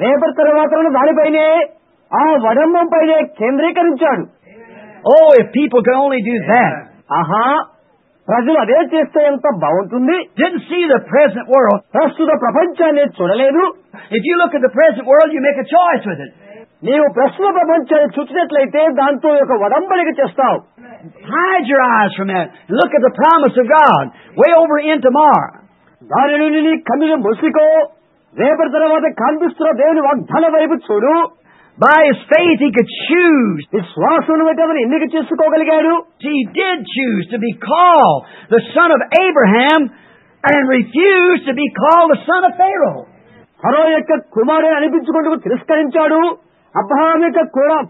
రేపటి తర్వాత దానిపైనే, ఆ వడంబం పైనే కేంద్రీకరించాడు. Oh, if people could only do that. ఆహా, ప్రజలు అదే చేస్తే ఎంత బాగుంటుంది. Didn't see the present world. ప్రస్తుత ప్రపంచాన్ని చూడలేదు. If you look at the present world, you make a choice with it. నీవు ప్రస్తుత ప్రపంచాన్ని చూసినట్లయితే దాంతో ఒక వడంబడిక చేస్తావు. Hide your eyes from that. Look at the promise of God way over in tomorrow. దాని నుండి నీ కన్నులు మూసుకో, రేపటి తర్వాత కనిపిస్తున్న దేవుని వాగ్దానం వైపు చూడు. By his faith he could choose. విశ్వాసం బట్టి అతను ఎన్నిక చేసుకోగలిగాడు. He did choose to be called the son of Abraham and refused to be called the son of Pharaoh. ఫరో యొక్క కుమారుడు అనిపించుకుంటూ తిరస్కరించాడు. అబ్రహాం యొక్క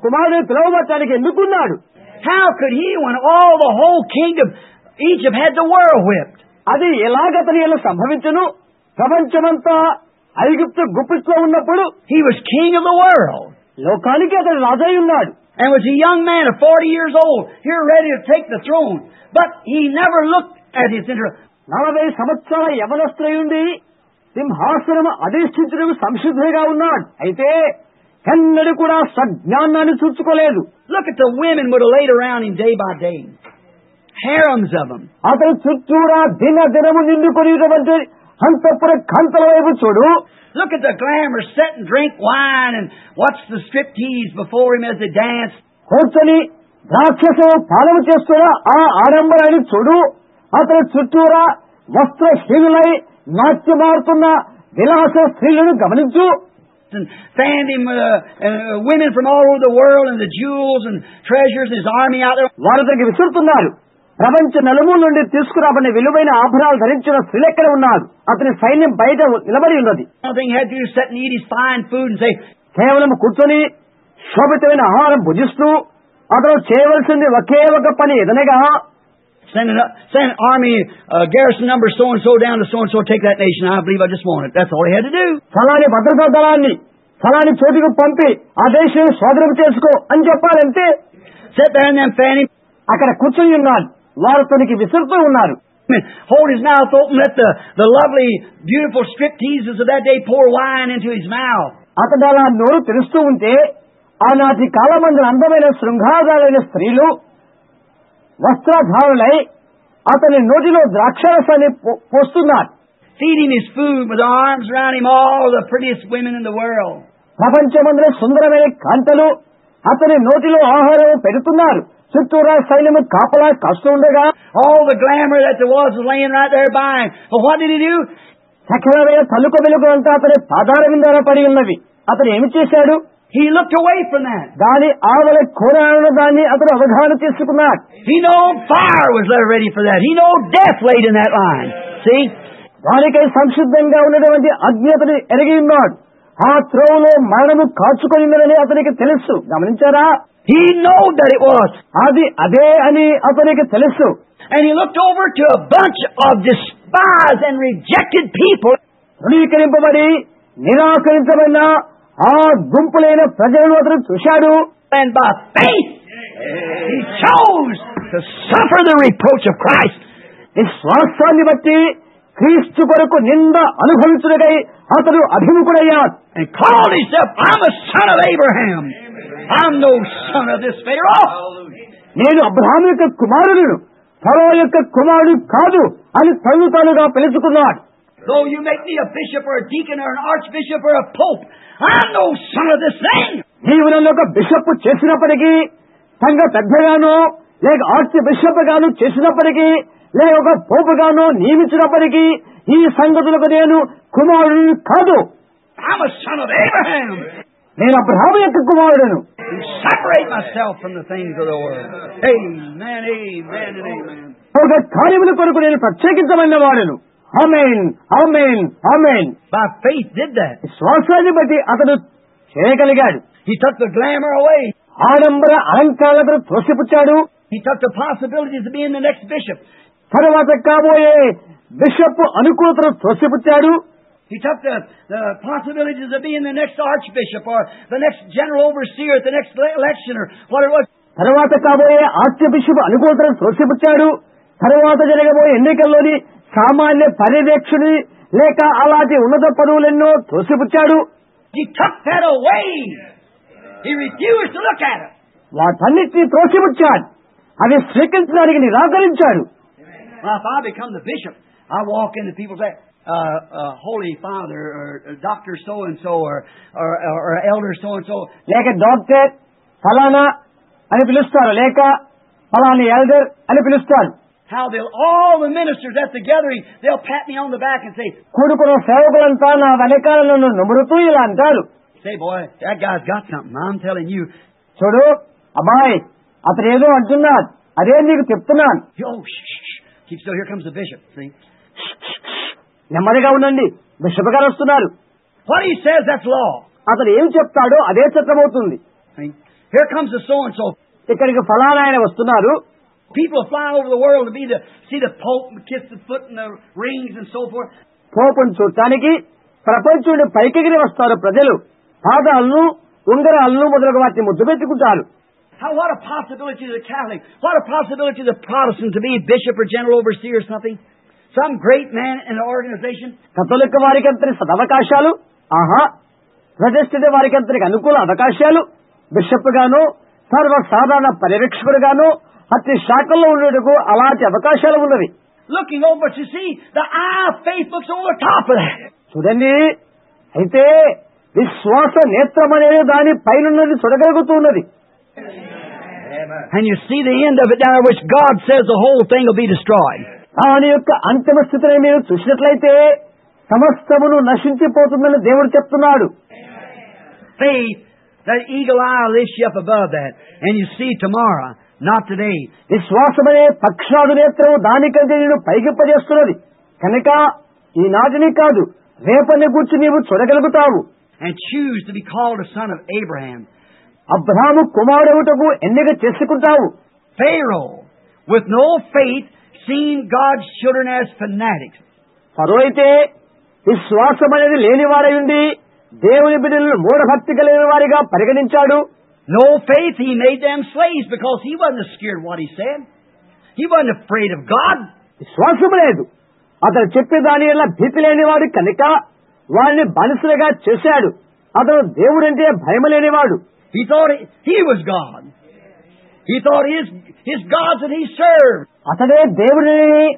కుమారుడు పిలువబట్టడానికి ఎన్నుకున్నాడు. How could he when all the whole kingdom Egypt had the world whipped? అది ఎలాగతని ఎలా సంభవించను? ప్రపంచమంతా ఐగుప్తు గుప్పిట్లో ఉన్నప్పుడు He was king of the world. లోకానికి అతను రాజై ఉన్నాడు. And was a young man of 40 years old, here ready to take the throne. But he never looked at his interest. 40 సంవత్సరాల యవనస్తుడయుండి సింహాసనం అధిష్ఠించుటకు సంసిద్ధుడిగా ఉన్నాడు. అయితే ఎన్నడూ కూడా సజ్ఞానాన్ని చూసుకోలేదు. Look at the women would have laid around him day by day. Harems of them. అతను చుట్టూరా దినము నిండుకొనిటువంటి అంతఃపుర కాంతల వైపు చూడు. Look at the glamour, sit and drink wine and watch the striptease before him as they dance. కూర్చొని రాక్షసం పాలన చేస్తున్న ఆ ఆడంబరాన్ని చూడు. అతని చుట్టూరా వస్త్రహీనులై నాట్యమాడుతున్న విలాస స్త్రీలను గమనించు. And fanned him women from all over the world and the jewels and treasures and his army out there. వారు అతనికి విసురుతున్నారు. ప్రపంచ నలుమూల నుండి తీసుకురాబడిన విలువైన ఆభరణాలు ధరించిన స్త్రీలెక్కడ ఉన్నారు. అతని సైన్యం బయట నిలబడి ఉన్నది. Nothing he had to do sit and eat his fine food and say, కేవలం కూర్చొని శోభితమైన ఆహారం భుజిస్తూ అతను చేయవలసింది ఒకే ఒక పని ఎదనగా send an army garrison number so and so down to so and so, take that nation. I believe I just want it. That's all he had to do. ఫలాని భద్రతా దళాన్ని ఫలాని చోటుకు పంపి ఆ దేశాన్ని స్వాధీనం చేసుకో అని చెప్పాలంటే Sit there and then fan him. అక్కడ కూర్చొని ఉన్నాడు. వారు తనకి విసురుతూ ఉన్నారు. Hold his mouth open, let the lovely, beautiful stripteases of that day pour wine into his mouth. అతడు అలా నోరు తెరుస్తూ ఉంటే ఆనాటి కాలమందు అందమైన శృంగారాలైన స్త్రీలు వస్త్రధారులై అతని నోటిలో ద్రాక్షరసాన్ని పోస్తున్నారు. Feeding his food with arms around him, all the prettiest women in the world. ప్రపంచమందులో సుందరమైన కాంతలు అతని నోటిలో ఆహారం పెడుతున్నారు. చుట్టూరా సైన్యము కాపలా కాస్తూ ఉండగా all the glamour that there was laying right there by him. But what did he do? సకలమైన తలుకు వెలుగు అంతా అతని పాదాల మీద పడి ఉన్నవి. అతను ఏమి చేశాడు? He looked away from that. దాని ఆవల కోరాను దాన్ని అతను అవగాహన చేసుకున్నాడు. He knew fire was there ready for that. He knew death laid in that line. See? దానికై సంసిద్ధంగా ఉన్నటువంటి అగ్ని అతను ఎరిగి ఉన్నాడు. ఆ త్రోవలో మరణము కాచుకొని ఉన్నదని అతనికి తెలుసు. గమనించారా? He knew that it was. అది అదే అని అతనికి తెలుసు. And he looked over to a bunch of despised and rejected people. ధృవీకరింపబడి నిరాకరించబడిన ఆ గుంపులైన ప్రజలను అతను చూశాడు. And by faith, he chose to suffer the reproach of Christ. విశ్వాసాన్ని బట్టి క్రీస్తు కొరకు నింద అనుభవించుటకై అతడు అభిముఖుడయ్యాడు. And called himself, I'm a son of Abraham. I'm no son of this Pharaoh. నేను అబ్రహాము యొక్క కుమారుడును, ఫరో యొక్క కుమారుడు కాదు అని తను తానుగా పిలుచుకున్నాడు. Though you make me a bishop or a deacon or an archbishop or a pope, I'm no son of this thing. నీవు నన్ను ఒక బిషప్ చేసినప్పటికీ, సంఘ పెద్దగానో లేక ఆర్చ్ బిషప్ గాను చేసినప్పటికీ, లేక ఒక పోపు గాను నియమించినప్పటికీ ఈ సంగతులకు నేను కుమారుడు కాదు. I'm a son of Abraham. నేను అబ్రహాము యొక్క కుమారుడను. Separate myself from the things of the world. Amen, amen, and amen. ఒక కార్యముల కొరకు నేను ప్రత్యేకించబడిన వాడను. ఆమేన్, ఆమేన్, ఆమేన్. By faith did that. విశ్వాసాన్ని బట్టి అతడు చేయగలిగాడు. He took the glamour away. ఆడంబర అలంకారాలను త్రోసిపుచ్చాడు. He took the possibilities of being the next bishop. తర్వాత కాబోయే bishop అనుకూలతను త్రోసిపుచ్చాడు. He took the possibilities of being the next archbishop or the next general overseer at the next election or what it was. తర్వాత కాబోయే arch bishop అనుకూలతను త్రోసిపుచ్చాడు. తర్వాత జరగబోయే ఎన్నికల్లోని సామాన్య పర్యవేక్షుడి లేక అలాంటి ఉన్నత పదవులెన్నో త్రోసిపుచ్చాడు. He took that away. He refused to look at it. వాటన్నిటినీ త్రోసిపుచ్చాడు. అవి స్వీకరించడానికి నిరాకరించాడు. Well, if I become the bishop, I walk in and people say, Holy Father, or Doctor so-and-so, or Elder so-and-so. లేక డాక్టర్ ఫలానా అని పిలుస్తారు, లేక ఫలాని elder అని పిలుస్తారు. How all the ministers at the gathering, they'll pat me on the back and say, కూడుకున్న సేవకులంతా నా వెనకాల నన్ను నమ్మురుతూ ఇలా అంటారు. Say, boy, that guy's got something. I'm telling you. చూడు అబ్బాయి, అతను ఏదో అంటున్నాడు, అదే నీకు చెప్తున్నాను. Oh, shh. Keep still. Here comes the bishop. See? నెమ్మదిగా ఉండండి, బిషప్ గారు వస్తున్నారు. What he says, that's law. అతను ఏం చెప్తాడో అదే చట్టమవుతుంది. Here comes the so-and-so. ఇక్కడికి ఫలానా ఆయన వస్తున్నారు. People fly over the world to see the Pope and kiss the foot and the rings and so forth. పోపును చూడటానికి ప్రపంచంలో పైకెగిరి వస్తారు ప్రజలు. పాదాలను, ఉంగరాలను మొదలగు వాటిని ముద్దు పెట్టుకుంటారు. What a possibility to the Catholic. What a possibility to the Protestant to be bishop or general overseer or something. Some great man in an organization. కథోలిక వారికి అంతటి సదవకాశాలు, ప్రతిష్ఠిత వారికి అంతటి అనుకూల అవకాశాలు, బిషప్ గాను, సర్వసాధారణ పర్యవేక్షకుడుగాను అతి శాఖల్లో ఉండేందుకు అలాంటి అవకాశాలు ఉన్నవి. Looking over to see the eye of faith looks over the top of that. చూడండి, అయితే విశ్వాస నేత్రం అనేది దాని పైనున్నది చూడగలుగుతున్నది. And you see the end of it down which God says the whole thing will be destroyed. దాని యొక్క అంతిమ స్థితిని మీరు చూసినట్లయితే సమస్తమును నశించిపోతుందని దేవుడు చెప్తున్నాడు. Faith, that eagle eye lifts you up above that, and you see tomorrow, not today. విశ్వాసమనే పక్షాదు నేత్రము దానికంటే నేను పైకింపజేస్తున్నది కనుక ఈనాటిని కాదు, రేపని గురించి నీవు చూడగలుగుతావు. And choose to be called a son of Abraham. Abraham కుమారుడవుటకు ఎన్నిక చేసుకుంటావు. Pharaoh, with no faith, seen God's children as fanatics. ఫరో అయితే విశ్వాసం అనేది లేనివారై ఉండి దేవుని బిడ్డలను మూఢభక్తి కలిగిన వారిగా పరిగణించాడు. No faith, he made them slaves because he wasn't scared what he said. He wasn't afraid of God. విశ్వాసం లేదు, అతను చెప్పే దాని వల్ల భీతి లేనివాడు కనుక వారిని బానిసలుగా చేశాడు. అతను దేవుడంటే భయం లేనివాడు. He thought he was God. He thought his gods that he served. అతడే దేవుడిని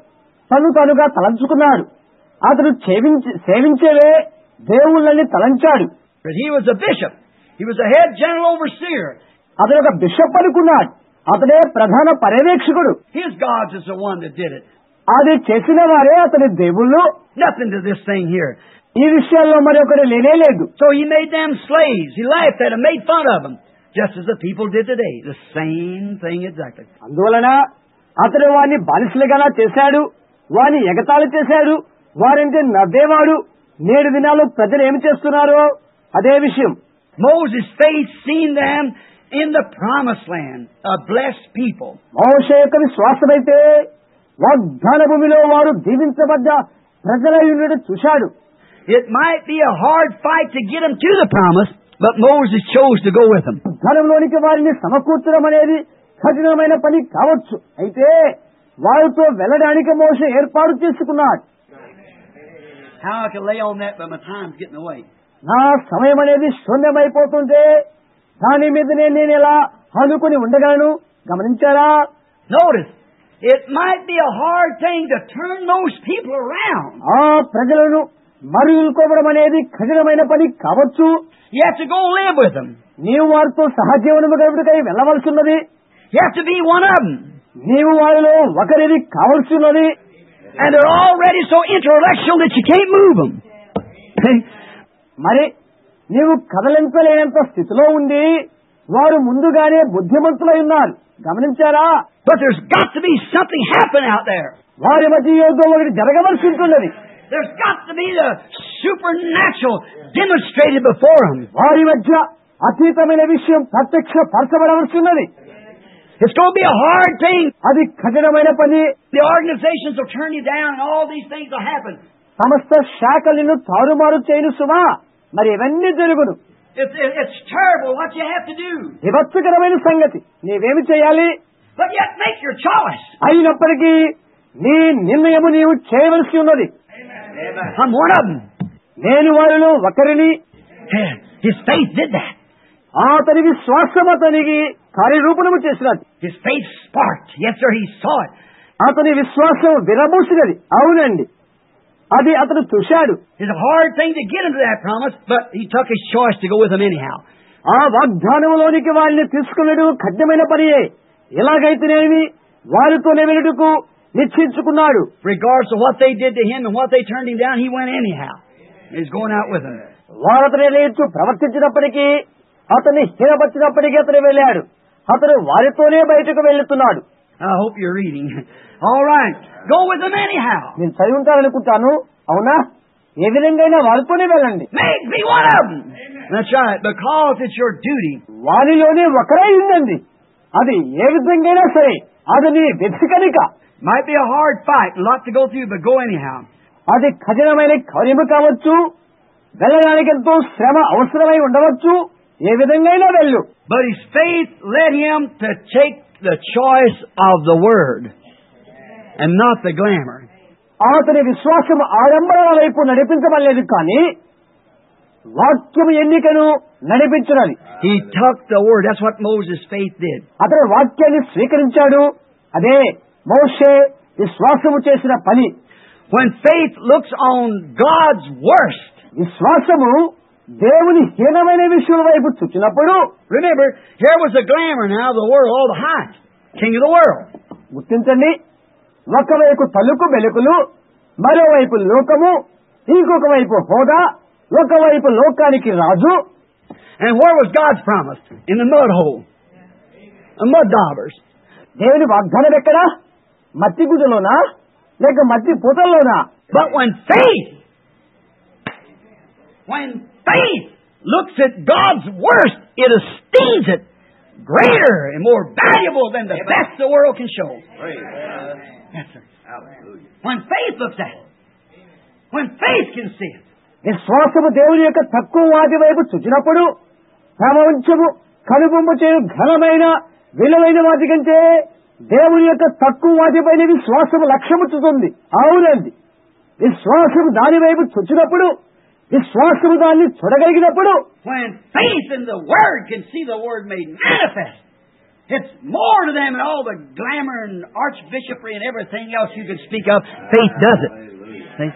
తనుగా తలంచుకున్నాడు. అతడు సేవించేవే దేవుళ్ళని తలంచాడు. But he was a bishop. He was a head general overseer. అతడు ఒక బిషప్ అనుకున్నాడు. అతడే ప్రధాన పర్యవేక్షకుడు. His gods is the one that did it. అది చేసిన వారే అతని దేవుళ్ళు. Nothing to this thing here. ఈ విషయాల్లో మరి ఒకటి లేనే లేదు. So he made them slaves. He laughed at them, made fun of them, just as the people did today. The same thing exactly. అందువలన అతడు వారిని బానిసలుగా చేశాడు, వారిని ఎగతాళి చేశాడు, వారంటే నవ్వేవాడు. నేడు దినాల్లో ప్రజలు ఏమి చేస్తున్నారో అదే విషయం. Moses' faith seen them in the promised land, a blessed people. మోషే యొక్క విశ్వాసమైతే వాగ్దాన భూమిలో వారు దీవించబడ్డ ప్రజలై ఉండడం చూశాడు. It might be a hard fight to get them to the promise, but Moses chose to go with them. ధనంలోనికి వారిని సమకూర్చడం అనేది కఠినమైన పని కావచ్చు, అయితే వారితో వెళ్ళడానికి మోషే ఏర్పాటు చేసుకున్నాడు. How I can lay on that, but my time's getting away. నా సమయం అనేది శూన్యమైపోతుంటే దాని మీదనే నేను ఎలా అనుకుని ఉండగలను గమనించారా? Notice, it might be a hard thing to turn those people around. ఆ ప్రజలను మరులుకోవడం అనేది కఠినమైన పని కావచ్చు. You have to go live with them. నీవు వారితో సహజీవనము గడుపుటకై వెళ్ళవలసిన్నది. You have to be one of them. నీవు వారిలో ఒకరిది కావలసిన్నది. And they're already so intellectual that you can't move them. మరి నీవు కదలించలేనంత స్థితిలో ఉండి వారు ముందుగానే బుద్ధిమంతులై ఉన్నారు. గమనించారా? But there's got to be something happen out there. వారి మధ్య ఏదో ఒకటి జరగవలసి ఉంటున్నది. There's got to be the supernatural demonstrated before them. వారి మధ్య అతీతమైన విషయం ప్రత్యక్షపరచబడవలసి ఉన్నది. It's going to be a hard thing. అది కఠినమైన పని. The organizations will turn you down and all these things will happen. సమస్త శాఖలను తారుమారు చేయను సుమా. మరి ఇవన్నీ జరుగును. It's terrible what you have to do. విభత్సకరమైన సంగతి. నీవేమి చేయాలి? But yet make your choice. అయినప్పటికీ నీ నిర్ణయము నీవు చేయవలసి ఉన్నది. I'm one of them. నేను వారిలో ఒకరిని. His faith did that. అతని విశ్వాసం అతనికి కార్యరూపణము చేసినది. His faith sparked. Yes, sir, he saw it. అతని విశ్వాసం విరబూసినది. అవునండి, అది అతను చూశాడు. It's a hard thing to get into that promise, but he took his choice to go with them anyhow. ఆ వాగ్దానంలోనికి వారిని తీసుకునేడు కఠినమైన పనియే. ఎలాగైతేనేమి వారితోనే వెనుటకు నిశ్చయించుకున్నాడు. Regardless of what they did to him and what they turned him down, he went anyhow. He's going out with them. వారు అతని లేచు ప్రవర్తించినప్పటికీ, అతన్ని హీనపరిచినప్పటికీ అతను వెళ్ళాడు. అతను వారితోనే బయటకు వెళ్తున్నాడు. I hope you're reading. All right. Go with them anyhow. నేను చదివి ఉంటాననుకుంటాను. అవునా? ఏ విధంగా వారితోనే వెళ్ళండి. Make me one of them. That's right. Because it's your duty. వారిలోనే ఒకరై ఉండండి. అది ఏ విధంగా సరే, అది నీ వెతికనిక. Might be a hard fight, a lot to go through, but go anyhow. అది కఠినమైన కార్యము కావచ్చు. వెళ్ళడానికి ఎంతో శ్రమ అవసరమై ఉండవచ్చు. ఏ విధంగా వెళ్ళు. But his faith led him to take the choice of the word and not the glamour. అతని విశ్వాసం ఆడంబరాల వైపు నడిపించబడలేదు, కానీ వాక్యం ఎన్నికను నడిపించినది. He took the word. That's what Moses' faith did. అతను వాక్యాన్ని స్వీకరించాడు. అదే మోషే విశ్వాసము చేసిన పని. When faith looks on God's worst, విశ్వాసము దేవుని హీనమైన విషయం వైపు చూచినప్పుడు, remember, here was the glamour now of the world, all the height, king of the world. గుర్తించండి, ఒకవైపు తలుకు వెలుకులు, మరోవైపు లోకము, ఇంకొక వైపు హోదా, ఒకవైపు లోకానికి రాజు. And where was God's promise? In the mud hole. The mud daubers. దేవుని వాగ్దానం ఎక్కడ? మట్టి గుడ్డలోనా లేక మట్టి పూతల్లోనా? But when faith looks at God's worst, it esteems it greater and more valuable than the best the world can show. Yes, sir. Hallelujah. When faith looks at it, when faith can see it. విశ్వాసము దేవుని యొక్క తక్కువ వాటి వైపు చూచినప్పుడు, ప్రపంచము కనుబొమ్మ చేయు ఘనమైన విలువైన వాటి కంటే దేవుని యొక్క తక్కువ వాటిపైన విశ్వాసము లక్ష్యముచ్చుతుంది. అవునండి, విశ్వాసము దాని వైపు చూచినప్పుడు, విశ్వాసము దాన్ని చూడగలిగినప్పుడు, when faith in the Word can see the Word made manifest, it's more to them than all the glamour and archbishopry and everything else you can speak of. Faith does it. See?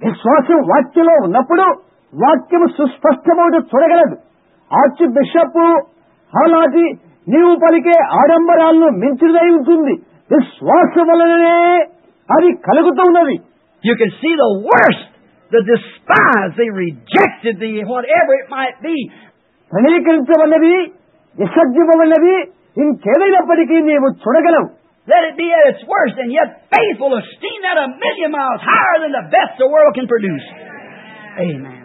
విశ్వాసం వాక్యంలో ఉన్నప్పుడు వాక్యము సుస్పష్టమవుట చూడగలదు. Arch bishop అలాంటి నీవు పలికే ఆడంబరాలను మించినదై ఉంటుంది. విశ్వాసం వలననే అది కలుగుతూ ఉన్నది. You can see the worst, the despised, the rejected, the whatever it might be. తృణీకరించవలనవి, విసర్జింపవలనవి ఇంకేదైనప్పటికీ నీవు చూడగలవు. Let it be at its worst, and yet faith will esteem that 1,000,000 miles higher than the best the world can produce. Amen.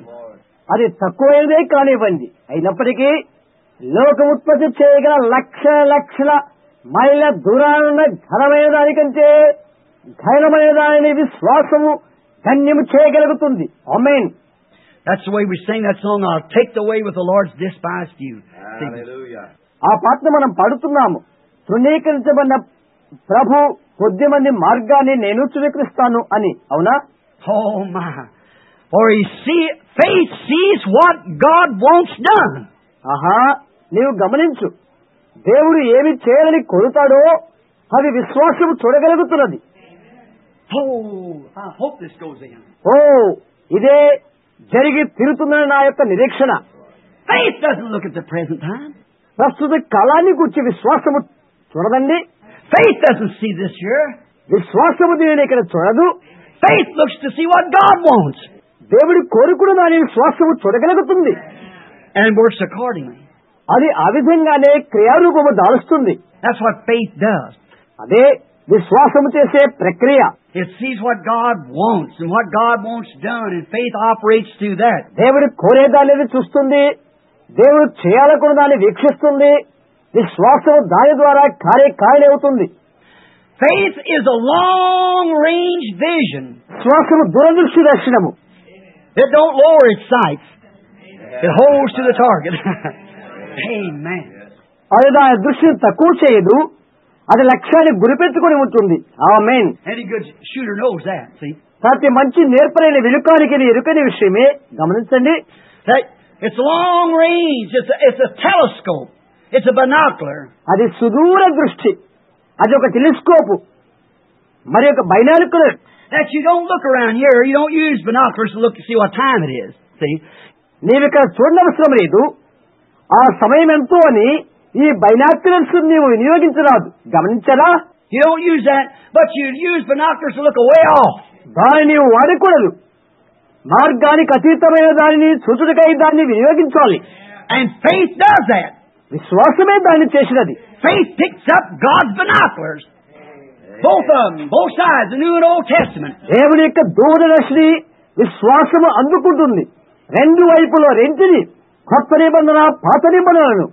అది తక్కువైనదే కానివ్వండి, అయినప్పటికీ లోకం ఉత్పత్తి చేయగల లక్షల మైళ్ళ దూరానున్న ఘనమైన దానికంటే ఘనమైన దానిని విశ్వాసము ధన్యము చేయగలుగుతుంది. ఆమేన్. That's the way we sing that song, I'll take the way with the Lord's despised few. Hallelujah. ఆ పాటను మనం పాడుతున్నాము. తృణీకరించబడిన ప్రభు కొద్ది మంది మార్గాన్ని నేను స్వీకరిస్తాను అని. అవునా? Oh my. For faith sees what God wants done. ఆహా, నీవు గమనించు, దేవుడు ఏమి చేయాలని కోరుతాడో అది విశ్వాసము చూడగలుగుతున్నది. Oh, I hope this goes in. ఓ, ఇదే జరిగి తీరుతుందని నా యొక్క నిరీక్షణ. Faith doesn't look at the present time. ప్రస్తుత కాలాన్ని గురించి విశ్వాసము చూడదండి. Faith doesn't see this year. విశ్వాసము దీనిని ఇక్కడ చూడదు. Faith looks to see what God wants. దేవుడి కోరుకున్న దాని విశ్వాసము చూడగలుగుతుంది. And works accordingly. అది ఆ విధంగానే క్రియారూపము దాలుస్తుంది. That's what faith does. అదే విశ్వాసము చేసే ప్రక్రియ. It sees what God wants and what God wants done, and faith operates through that. దేవుడు కోరేదాన్ని చూస్తుంది, దేవుడు చేయాలనుకున్న దాన్ని వీక్షిస్తుంది, విశ్వాసము దాని ద్వారా కార్యవుతుంది. Faith is a long-range vision. విశ్వాసము దూరదృష్టి దర్శనము. It don't lower its sights. It holds to the target. Amen. అది దాని దృష్టిని తక్కువ చేయదు, అది లక్ష్యాన్ని గురిపెట్టుకుని ఉంటుంది. ఆమేన్. Any good shooter knows that. See? ప్రతి మంచి నేర్పరైన వెలుకానికి ఎరుకని విషయమే గమనించండి. It's long range. It's a telescope. It's a binocular. అది సుదూర దృష్టి, అది ఒక టెలిస్కోప్, మరి ఒక binocular. That you don't look around here. You don't use binoculars to look to see what time it is. See? నీవు ఇక్కడ చూడనవసరం లేదు, ఆ సమయం ఎంతో అని ఈ బైనాక్యులర్స్ నీవు వినియోగించరాదు. గమనించరా? You don't use that, but you use binoculars to look away off. దాన్ని నీవు వాడకూడదు. మార్గానికి అతీతమైన దానిని చూచుటకై దాన్ని వినియోగించాలి. And faith does that. విశ్వాసమే దాన్ని చేసినది. Faith picks up God's binoculars. Both of them, both sides, the New and Old Testament. దేవుని యొక్క దూరదర్శిని విశ్వాసము అందుకుంటుంది. రెండు వైపులో రెంటిని, కొత్త నిబంధన పాత నిబంధనలను.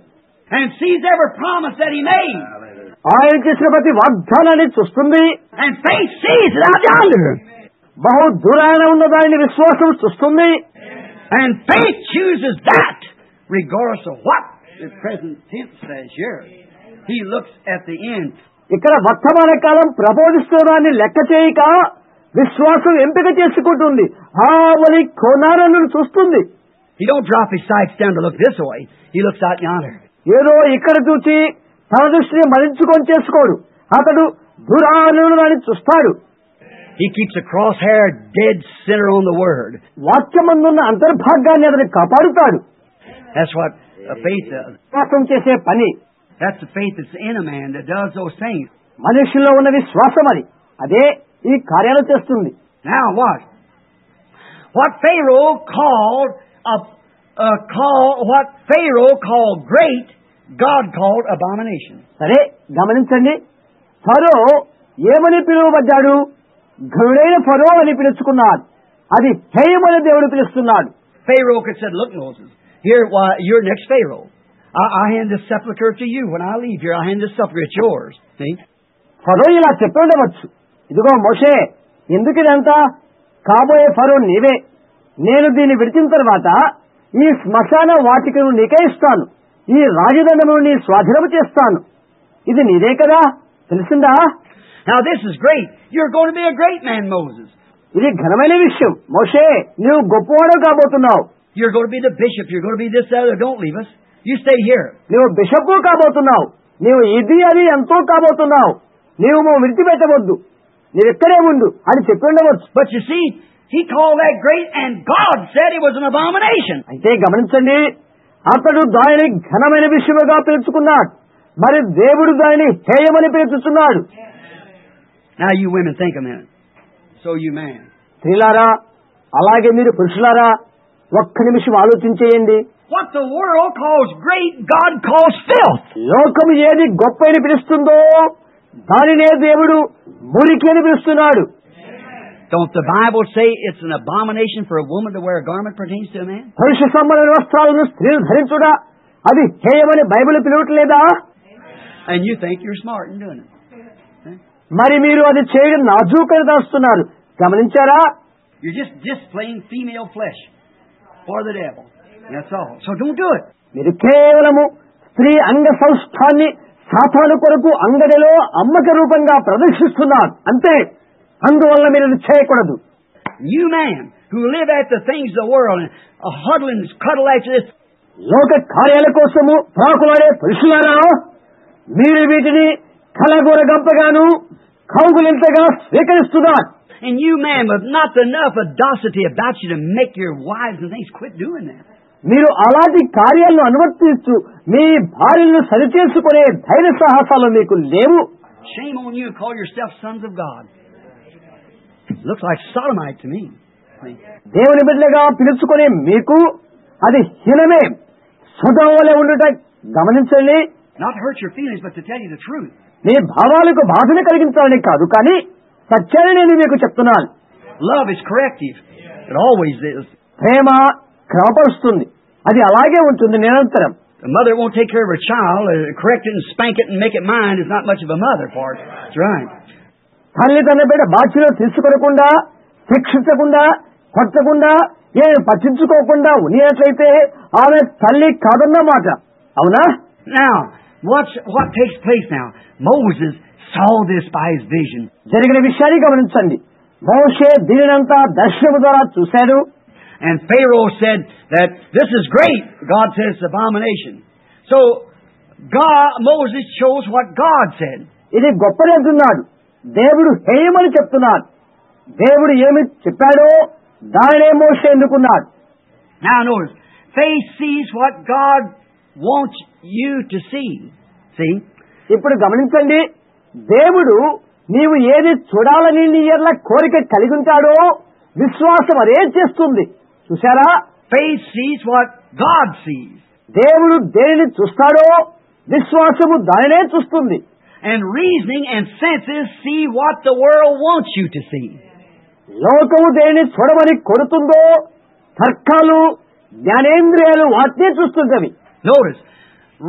And sees every promise that He made. ఆయన చేసిన ప్రతి వాగ్దానాన్ని చూస్తుంది. And faith sees it out yonder. బహు దూరాన ఉన్న దానిని విశ్వాసం చూస్తుంది. And faith chooses that, regardless of what the present tense says here. He looks at the end. ఇక్కడ వర్తమాన కాలం ప్రబోధిస్తున్న లెక్క చేయక విశ్వాసం ఎంపిక చేసుకుంటుంది. ఆవలి కోణాలను చూస్తుంది. He don't drop his sights down to look this way. He looks out yonder. ఏదో ఇక్కడ చూసి తన దృష్టిని మరించుకొని చేసుకోడు. అతడు దూరాలను దాన్ని చూస్తాడు. He keeps a crosshair dead center on the Word. వాక్యమందున్న అంతర్భాగాన్ని అతను కాపాడుతాడు. That's what faith does. విశ్వాసం చేసే పని. That's the faith that's in a man that does those things. మనుషుల్లో ఉన్న విశ్వాసం అది. అదే ఈ కార్యాలు చేస్తుంది. Now what? What Pharaoh called what Pharaoh called great, God called abomination. సరే గమనించండి. ఫరో ఏమని పిలువబడ్డాడు? ఘనుడైన ఫరో అని పిలుచుకున్నాడు. అది హేయమని దేవుడు పిలుస్తున్నాడు. Pharaoh could say, "Look, Moses, here, you're next Pharaoh. I hand this sepulcher to you. When I leave here, I hand this sepulcher. It's yours." See? ఫరో ఇలా చెప్పండవచ్చు, ఇదిగో మోషే, ఎందుకు ఇదంతా? కాబోయే ఫరో నీవే. నేను దీన్ని విడిచిన తర్వాత ఈ శ్మశాన వాటికను నీకే ఇస్తాను. ఈ రాజదండమును నీ స్వాధీనము చేస్తాను. ఇది నీదే కదా, తెలిసిందా? Now this is great. You're going to be a great man, Moses. ఇది ఘనమైన విషయం. మోషే, నువ్వు గొప్పవాడు కాబోతున్నావు. You're going to be the bishop. You're going to be this, that, other. Don't leave us. You stay here. నువ్వు bishop కాబోతున్నావు. నీవు ఇది అది ఎంతో కాబోతున్నావు. నీవు విడిచిపెట్టవద్దు, నీవు ఇక్కడే ఉండు అని చెప్పి ఉండవచ్చు. But you see, he called that great, and God said it was an abomination. అయితే గమనించండి, అతడు దానిని ఘనమైన విషయముగా పిలుచుకున్నాడు, మరి దేవుడు దానిని హేయమని పిలుచుతున్నాడు. Now you women think a minute. So you man. స్త్రీలారా, అలాగే మీరు పురుషులారా, ఒక్క నిమిషం ఆలోచించేయండి. What the world calls great, God calls filth. లోకం ఏది గొప్ప అని పిలుస్తుందో దానినే దేవుడు మురికి అని పిలుస్తున్నాడు. Don't the Bible say it's an abomination for a woman to wear a garment pertains to a man? పురుష సంబంధ వస్త్రాలను స్త్రీలు ధరించుడా అది హేయమని Bible పిలవట్లేదా? And you think you're smart in doing it. మరి మీరు అది చేయడం నాజూకని దాస్తున్నారు. గమనించారా? You're just displaying female flesh for the devil. That's all. So don't do it. మీరు కేవలము స్త్రీ అంగ సౌష్ఠాన్ని సాతాను కొరకు అంగడిలో అమ్మక రూపంగా ప్రదర్శిస్తున్నారు అంతే. అందువల్ల మీరు ఇది చేయకూడదు. You man who live at the things of the world and huddle and cuddle after this. లోక కార్యాల కోసము ప్రాకులాడే పురుషులారా, మీరు వీటిని కలగూరగంపగాను కౌగులింతగా స్వీకరిస్తున్నారు. And you man with not enough audacity about you to make your wives and things, quit doing that. మీరు అలాంటి కార్యాలను అనువర్తిస్తూ మీ భార్యను సరిచేసుకునే ధైర్య సాహసాలు మీకు లేవు. Shame on you to call yourself sons of God. Looks like sodomite to me. దేవుని బిడ్డగా పిలుచుకునే మీకు అది హీనమే. స్వతంవలే ఉండుట గమనించండి. Not hurt your feelings, but to tell you the truth. మీ భావాలకు బాధను కలిగించాలని కాదు, కానీ సత్యాన్ని నేను మీకు చెప్తున్నాను. Love is corrective. It always is. ప్రేమ క్రమపరుస్తుంది, అది అలాగే ఉంటుంది నిరంతరం. A mother won't take care of her child, correct it and spank it and make it mine is not much of a mother for it. That's right. తల్లి తన బిడ్డ బాధ్యత తీసుకొనకుండా, శిక్షించకుండా, కొట్టకుండా, ఏమి పట్టించుకోకుండా ఉన్నట్లయితే ఆమె తల్లి కాదన్నమాట. అవునా? Now, what takes place now? Moses saw this by his vision. జరిగిన విషయాన్ని గమనించండి. మోషే దీనినంతా దర్శనము ద్వారా చూశాడు. And Pharaoh said that this is great. God says it's abomination. So Moses chose what God said. ఇది గొప్పది అంటున్నాడు. దేవుడు హేయమని చెప్తున్నాడు. దేవుడు ఏమి చెప్పాడో దానినే మోషే ఎన్నుకున్నాడు. Now notice, faith sees what God wants you to see. See? ఇప్పుడు గమనించండి, దేవుడు నీవు ఏది చూడాలని నీ ఎడల కోరిక కలిగి ఉంటాడో విశ్వాసం అదే చేస్తుంది. చూశారా? Faith sees what God sees. దేవుడు దేనిని చూస్తాడో విశ్వాసము దానినే చూస్తుంది. And reasoning and senses see what the world wants you to see. లోకము దేనిని చూడమని కోరుతుందో తర్కాలు, జ్ఞానేంద్రియాలు వాటినే చూస్తుంటవి. Notice,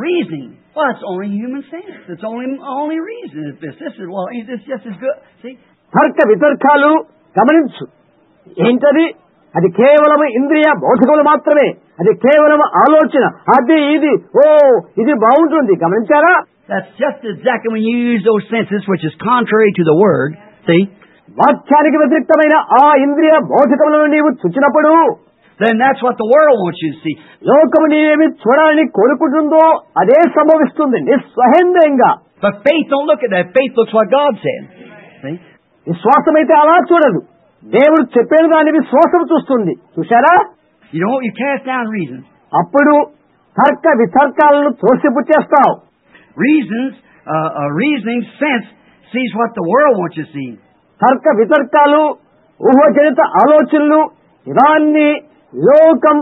reasoning. Well, it's only human sense. It's only reason. This is well, it's just as good. See? తర్క వితర్కాలు గమనించు. ఏంటది? అది కేవలం ఇంద్రియ బౌద్ధికములు మాత్రమే. అది కేవలం ఆలోచన. అది ఇది ఇది బాగుంటుంది. గమనించారా? That's just exactly when you use those senses, which is contrary to the word. See? వాక్యానికి వ్యతిరేకమైన ఆ ఇంద్రియ బౌద్ధికములను నీవు చూచినప్పుడు, then that's what the world wants you to see. లోకము నీవేమి చూడాలని కోరుకుంటుందో అదే సంభవిస్తుంది నిస్సహేంద్రియంగా. But faith don't look at that. Faith looks what God said. See? విశ్వాసమైతే అలా చూడదు. దేవుడు చెప్పిన దాన్ని విశ్వాసం చూస్తుంది. చూశారా? You cast down reasons. అప్పుడు తర్క వితర్కాలను తోసిపుచ్చేస్తావు. Reasoning sense sees what the world wants you to see. తర్క వితర్కాలు, ఊహజనిత ఆలోచనలు ఇవన్నీ లోకం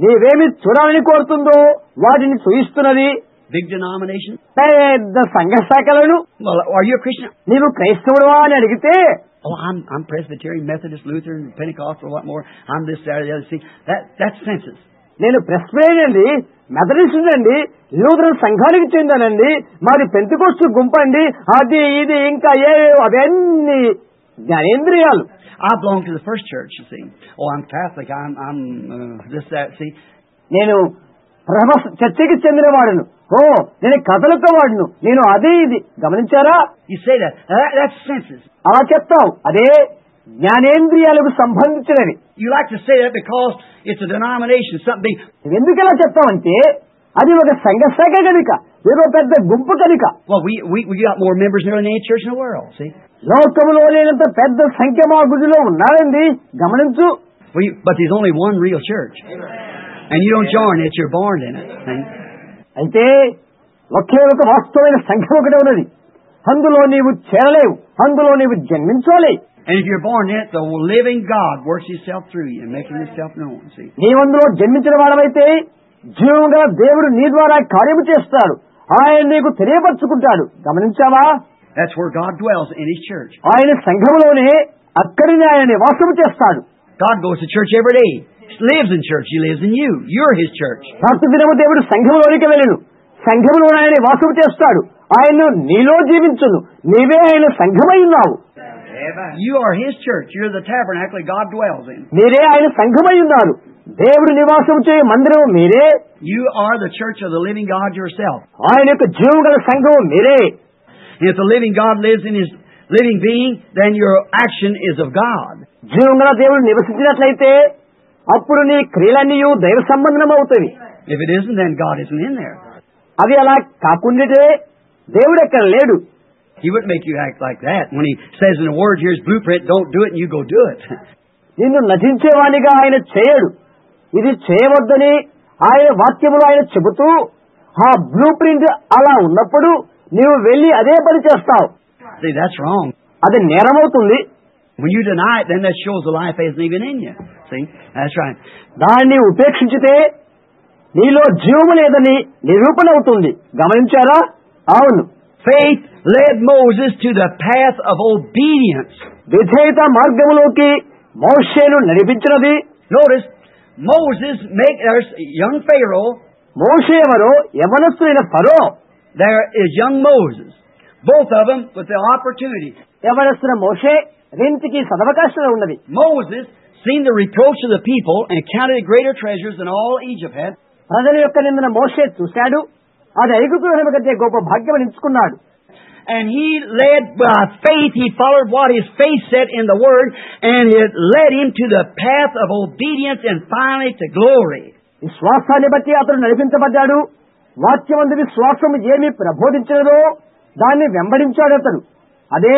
నీవేమి చూడాలని కోరుతుందో వాటిని చూయిస్తున్నది. Big denomination. పెద్ద సంఘ శాఖలను. Well, are you a Christian? నీవు క్రైస్తవుడువా అని అడిగితే, I'm Presbyterian, Methodist, Lutheran, Pentecostal, what more? I'm this, that, the other. See, that's senses. నేను ప్రెస్బిటేరియన్ అండి, మెథడిస్ట్ అండి, లూథరన్ సంఘానికి చెందానండి, మాది పెంతెకోస్తు గుంపండి, అది ఇది ఇంకా అవన్నీ జ్ఞానేంద్రియాలు. I belong to the first church, you see. I'm Catholic, I'm this, that, see. నేను ప్రథమ చర్చకి చెందిన వాడును. నేను కథలతో వాడును. నేను అదే ఇది. గమనించారా? You say that. That's senses. అలా చెప్తావు. అదే జ్ఞానేంద్రియాలకు సంబంధించినవి. You like to say that because it's a denomination, something. ఎందుకు ఇలా చెప్తావంటే అది ఒక సంఘ శాఖ కనుక, ఏదో పెద్ద గుంపు కనుక. Well, we got more members than any church in the world, see. లోకములో లేనంత పెద్ద సంఖ్య మా గుడిలో ఉన్నారండి. గమనించు. But there's only one real church. And you don't join it, you're born in it. See? అయితే ఒకే ఒక వాస్తవమైన సంఘం ఒకటి ఉన్నది. అందులో నీవు చేరలేవు, అందులో నీవు జన్మించాలి. And if you're born in it, the living God works Himself through you and making Himself known. See? నీవందులో జన్మించిన వాడవైతే జీవంగా దేవుడు నీ ద్వారా కార్యము చేస్తాడు. ఆయన నీకు తెలియపరుచుకుంటాడు. గమనించావా? That's where God dwells, in His church. ఆయన సంఘములోనే అక్కడిని ఆయన నివాసము చేస్తాడు. God goes to church every day. He lives in church. He lives in you. You're His church. ప్రతిదినము దేవుడు సంఘములోనికి వెళ్ళను. సంఘములో ఆయన నివాసము చేస్తాడు. ఆయన నీలో జీవించును. నీవే ఆయన సంఘమై ఉన్నావు. You are His church. You're the tabernacle God dwells in. మీరే ఆయన సంఘమై ఉన్నారు. దేవుడు నివాసం చేయు మందిరం మీరే. You are the church of the living God yourself. ఆయన యొక్క జీవం గల సంఘము మీరే. If the living God lives in His living being, then your action is of God. జీవం గల దేవుడు నివసించినట్లయితే అప్పుడు నీ క్రియలన్నీ దైవ సంబంధం అవుతాయి. If it isn't, then God isn't in there. అది అలా కాకుండాటే దేవుడు ఎక్కడ లేడు. He wouldn't make you act like that. When He says in the Word, here's blueprint, don't do it, and you go do it. నిన్ను నటించేవానిగా ఆయన చేయడు. ఇది చేయవద్దని ఆయన వాక్యములు ఆయన చెబుతూ ఆ బ్లూ ప్రింట్ అలా ఉన్నప్పుడు నీవు వెళ్లి అదే పని చేస్తావు. See, that's wrong. అది నేరమవుతుంది. When you deny it, then that shows the life isn't even in you. See? That's right. దాన్ని ఉపేక్షించితే నీలో జీవము లేదని నిరూపణ అవుతుంది. గమనించారా? అవును. Faith led Moses to the path of obedience. విధేయత మార్గములోకి మోషేను నడిపించినది. Notice, Moses there's young Pharaoh. మోషే ఎవరో యవనస్తుడైన ఫరో. There is young Moses. Both of them with the opportunity. యవనస్తున్న మోషే రెంటికి సదవకాశం ఉన్నది. Moses seen the reproach of the people and counted greater treasures than all Egypt had. ప్రజల యొక్క నిందన మోషే చూశాడు. అది ఐగుప్తు కంటే గొప్ప భాగ్యం ఎంచుకున్నాడు. And he led by faith, he followed what his faith said in the Word, and it led him to the path of obedience and finally to glory. విశ్వాసాన్ని బట్టి అతను నడిపించబడ్డాడు. వాక్యమందు విశ్వాసం ఏమి ప్రబోధించినదో దాన్ని వెంబడించాడు అతను. అదే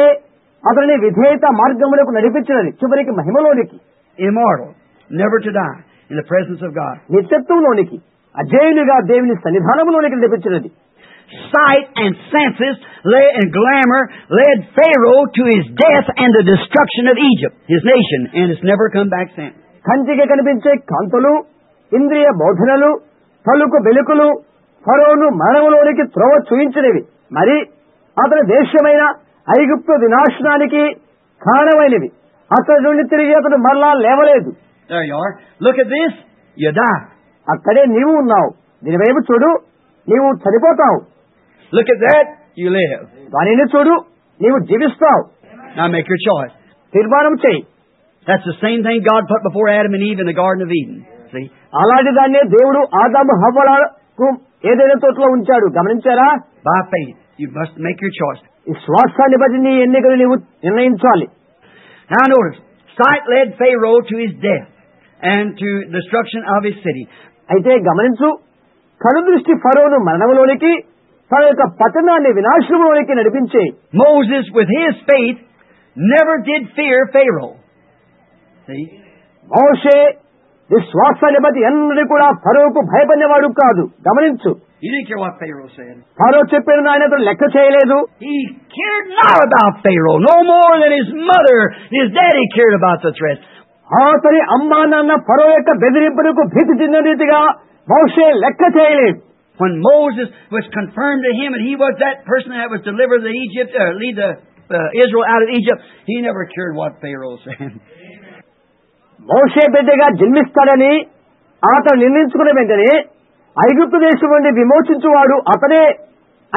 అతని విధేయత మార్గములకు నడిపించినది చివరికి మహిమలోనికి. Immortal, never to die, in the presence of God. నిత్యత్వంలోనికి అజేయునిగా దేవుని సన్నిధానములోనికి నడిపించినది. Sight and senses and glamour led Pharaoh to his death and the destruction of Egypt, his nation, and it's never come back since. కంటికి కనిపించే కాంతులు, ఇంద్రియ బోధనలు, పలుకు వెలుకులు ఫరోను మరణంలోనికి త్రోవ చూయించినవి. మరి అతని దేశమైన ఐగుప్తు వినాశనానికి కారణమైనవి. అక్కడి నుండి తిరిగి అతడు మరలా లేవలేదు. There you are. Look at this. You die. అక్కడే నీవు ఉన్నావు. దీనివైపు చూడు, నీవు చనిపోతావు. Look at that. You live. దానిని చూడు, నీవు జీవిస్తావు. Now make your choice. తీర్మానం చేయి. That's the same thing God put before Adam and Eve in the Garden of Eden. See? అలాంటి దాన్నే దేవుడు ఆదాము హవ్వలకు ఏదైనా తోటలో ఉంచాడు. గమనించారా? By faith. You must make your choice. ఈ శ్వాసాన్ని బట్టి నీ ఎన్నికలు నీవు నిర్ణయించాలి. Now notice, sight led Pharaoh to his death and to destruction of his city. అయితే గమనించు, కనుదృష్టి ఫరోను మరణంలోనికి తన యొక్క పట్టణాన్ని వినాశనంలోనికి నడిపించే. Moses with his faith never did fear Pharaoh. See? మోషే విశ్వాసాన్ని బట్టి ఎన్నడూ కూడా ఫరోకు భయపడినవాడు కాదు. గమనించు. He didn't care what Pharaoh said. ఫరో చెప్పిన ఆయన లెక్క చేయలేదు. He cared not about Pharaoh, no more than his mother, his daddy cared about the threat. అతని అమ్మా నాన్న ఫరో యొక్క బెదిరింపులకు భీతి చెందిన రీతిగా మోషే లెక్క చేయలేదు. When Moses was confirmed to him and he was that person that was delivered the Egypt, lead the Israel out of Egypt, he never cared what Pharaoh said. మోషే బిడ్డగా జన్మిస్తాడని అతను నిర్ణయించుకున్న వెంటనే ఐగుప్తు దేశం నుండి విమోచించువాడు అతనే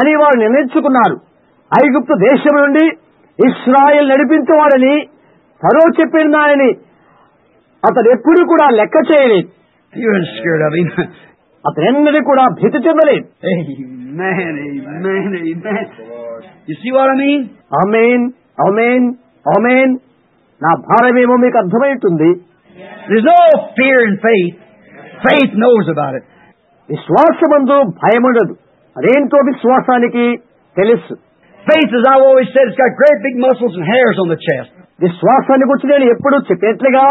అని వారు నిర్ణయించుకున్నారు. ఐగుప్తు దేశం నుండి ఇశ్రాయేల్ నడిపించేవాడని ఫరో చెప్పినానని అతను ఎప్పుడు కూడా లెక్క చేయలేదు. He was scared of him. అతనెన్నడూ కూడా భీతి చెందలేదు. Amen, amen, amen. You see what I mean? ఆమేన్, ఆమేన్, ఆమేన్. నా భారమేమో మీకు అర్థమవుతుంది. There's no fear in faith. Faith knows about it. విశ్వాసమందు భయముండదు. అదేంటో విశ్వాసానికి తెలుసు. Faith, as I've always said, it's got great big muscles and hairs on the chest. విశ్వాసాన్ని గురించి నేను ఎప్పుడూ చెప్పినట్లుగా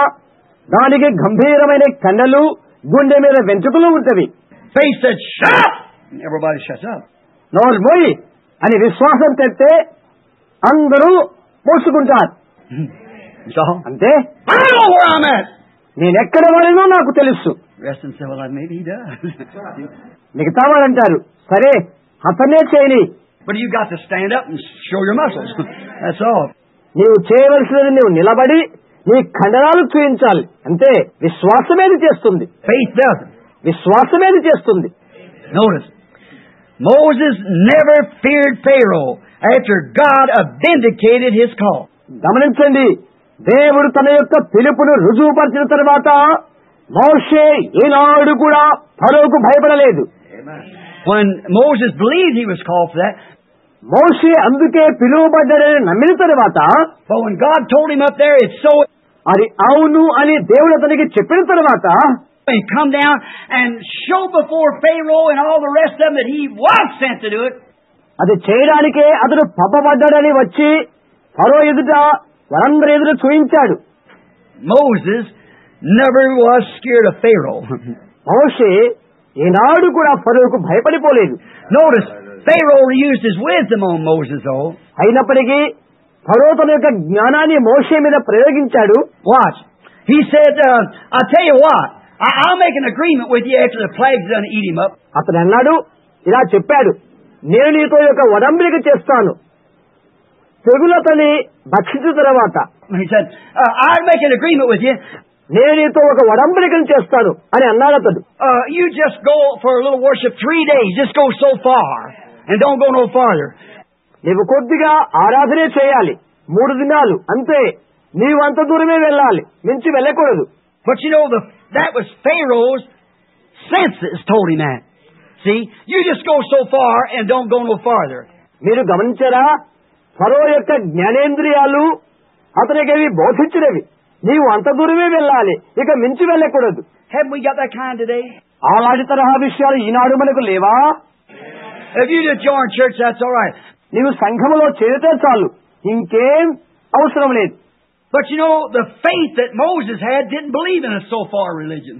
దానికి గంభీరమైన కండలు, గుండె మీద వెంట్రుకలు ఉంటవి. Faith said, shut up! And everybody shuts up. నోరు మోయి అని విశ్వాసం తెస్తే అందరూ మూసుకుంటారు. So, అంతే. I know where I'm at. నేనెక్కడ వాడినో నాకు తెలుసు. Rest and say, well, maybe he does. మిగతా వాళ్ళంటారు, సరే అతనే చేయని. But you got to stand up and show your muscles. That's all. నీవు చేయవలసినది నువ్వు నిలబడి నీ కండరాలు చూపించాలి. అంతే. విశ్వాసమేది చేస్తుంది. Faith doesn't. విశ్వాసమేది చేస్తుంది. Notice, Moses never feared Pharaoh after God vindicated his call. గమనించండి, దేవుడు తన యొక్క పిలుపును రుజువుపరిచిన తర్వాత మోషే ఏనాడు కూడా ఫరోకు భయపడలేదు. When Moses believed he was called for that, మోషే అందుకే పిలువబడ్డాడని నమ్మిన తర్వాత, but when God told him up there, it's so, అది అవును అని దేవుడు అతనికి చెప్పిన తర్వాత, and come down and show before Pharaoh and all the rest of them that he was sent to do it. అది చేయడానికే అతడు పంపబడ్డాడని వచ్చి ఫరో ఎదుట వారందరి ఎదుట చూయించాడు. Moses never was scared of Pharaoh. మోషే ఏనాడు కూడా ఫరోకు భయపడిపోలేదు. Notice, Pharaoh used his wisdom on Moses, though. అయినప్పటికీ ఫరో తన యొక్క జ్ఞానాన్ని మోషే మీద ప్రయోగించాడు. Watch. He said, I'll tell you what, I'll make an agreement with you after the plagues done eat him up. అతను అన్నాడు, ఇలా చెప్పాడు, నేను నీతో యొక్క ఉడంబడిక చేస్తాను తెగులతని భక్షించిన తర్వాత. He said, I'll make an agreement with you. నేను నీతో ఒక ఉడంబడికను చేస్తాను అని అన్నాడు అతడు. You just go for a little worship 3 days. Just go so far and don't go no farther. నీవు కొద్దిగా ఆరాధనే చేయాలి, 3 దినాలు అంతే, నీవు అంత దూరమే వెళ్ళాలి, మించి వెళ్ళకూడదు. But you know, that was Pharaoh's senses told him that. See, you just go so far and don't go no farther. మీరు గమనించారా, ఫరో యొక్క జ్ఞానేంద్రియాలు అతనికి అవి బోధించినవి, నీవు అంత దూరమే వెళ్ళాలి, ఇక మించి వెళ్ళకూడదు. Haven't we got that kind today? అలాంటి తరహా విషయాలు ఈనాడు మనకు లేవా? If you just join church, that's all right. నీవు సంఘములో చేరితే చాలు, ఇంకేం అవసరం లేదు. But you know, the faith that Moses had didn't believe in a so far religion.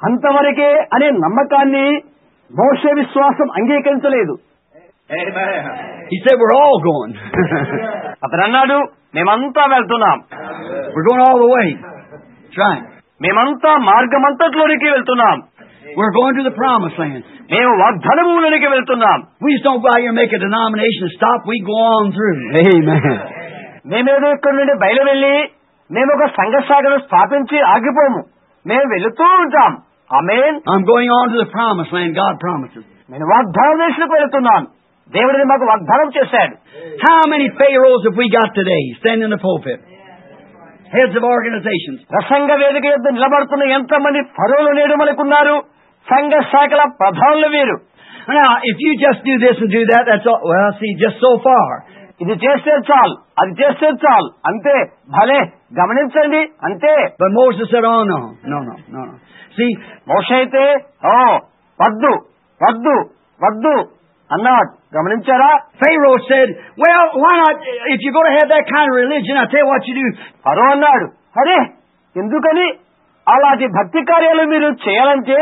అంతవరకే అనే నమ్మకాన్ని మోషే విశ్వాసం అంగీకరించలేదు. He said, we're all going. అతను అన్నాడు, మేమంతా వెళ్తున్నాం. We're going all the way. That's right. మేమంతా మార్గమంతట్లోనికి వెళ్తున్నాం. We're going to the promised land. మేము వాగ్దాన భూమిలోనికి వెళ్తున్నాం. We just don't go out here and make a denomination and stop. We go on through. Amen. మేమేదో ఇక్కడి నుండి బయలు వెళ్లి మేము ఒక సంఘ శాఖను స్థాపించి ఆగిపోము, మేము వెళుతూ ఉంటాం. ఆమేన్. I'm going on to the promised land. God promises. నేను వాగ్దాన దేశానికి వెళ్తున్నాను, దేవుడిని మాకు వాగ్దానం చేశాడు. How many pharaohs have we got today standing in the pulpit? Heads of organizations. ప్రసంగ వేదిక యొద్ద నిలబడుతున్న ఎంతమంది ఫరోలు నేడు మనకున్నారు? సంఘ శాఖల ప్రధానులు వీరు. Now, if you just do this and do that, that's all. Well, see, just so far. ఇది చేస్తే చాలు, అది చేస్తే చాలు, అంతే. భలే గమనించండి, అంతే. But Moses said, oh, no. See, మోషే అయితే వద్దు వద్దు వద్దు అన్నాడు. గమనించారా? Pharaoh said, well, why not, if you're going to have that kind of religion, I'll tell you what you do. ఫరో అన్నాడు, అరే ఎందుకని అలాంటి భక్తి కార్యాలు మీరు చేయాలంటే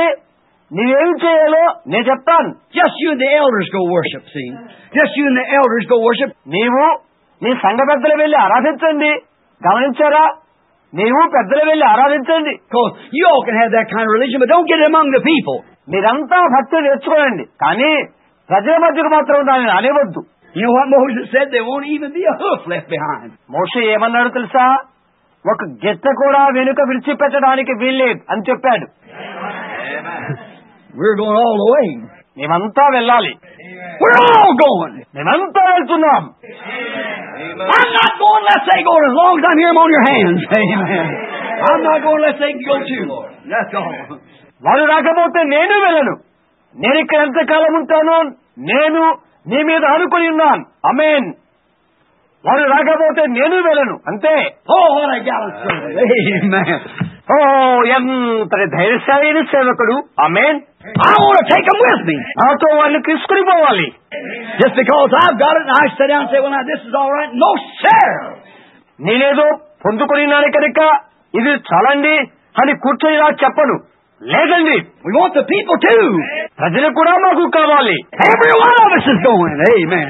నీవేం చేయాలో నేను చెప్తాను. Just you and the elders go worship, see. Just you and the elders go worship. నీవు నీ సంఘ పెద్దలు వెళ్లి ఆరాధించండి. గమనించారా? నీవు పెద్దలు వెళ్లి ఆరాధించండి. Because you all can have that kind of religion, but don't get it among the people. మీరంతా భక్తి నేర్చుకోండి, కానీ ప్రజల మధ్యకు మాత్రం దానిని అనేవద్దు. You know what Moses said? There won't even be a hoof left behind. మోషే ఏమన్నాడు తెలుసా? ఒక గిట్ట కూడా వెనుక విడిచిపెట్టడానికి వీల్లేదు అని చెప్పాడు. We're going all the way. మేమంతా వెళ్ళాలి. We're all going. మేమంతా వెళ్తున్నాం. I'm not going unless they go, as long as I'm here, I'm on your hands. Amen. I'm not going unless they can go too. That's all. వారు రాకపోతే నేను వెళ్ళను. నేను ఇక్కడ ఎంతకాలం ఉంటాను, నేను నీ మీద ఆనుకుని ఉన్నాను. ఆమేన్. వారు రాకపోతే నేను వెళ్ళను, అంతే. Oh, what a gallant servant. Amen. ఎంతటి ధైర్యశాలి సేవకుడు. ఆమేన్. I want to take them with me. నాతో వాళ్ళని తీసుకుని పోవాలి. Just because I've got it and I sit down and say, well, now this is all right. No, sir. నేనేదో పొందుకున్నాను కనుక ఇది చాలండి అని కూర్చొని ఇలా చెప్పను. లేదండి, We want the people too. ప్రజలు కూడా మాకు కావాలి. Every one of us is going. Amen.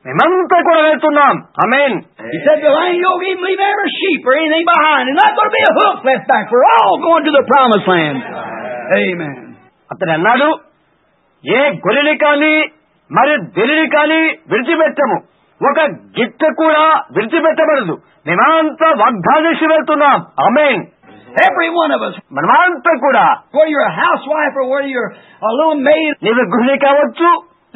మేమంతా కూడా వెళ్తున్నాం. ఆమేన్. He said, well, I ain't going to even leave every sheep or anything behind. There's not going to be a hoof left back. We're all going to the promised land. Amen. అతను అన్నాడు, ఏ గొర్రెని కానీ మరి దెరిని కానీ విడిచిపెట్టము, ఒక గిట్ట కూడా విడిచిపెట్టబడదు. మేమంతా వాగ్దానం వెళ్తున్నాం. ఆమేన్. Every one of us. మనమంతా కూడా, Whether you're a housewife or whether you're a little maid, నీవు గృహిణి కావచ్చు,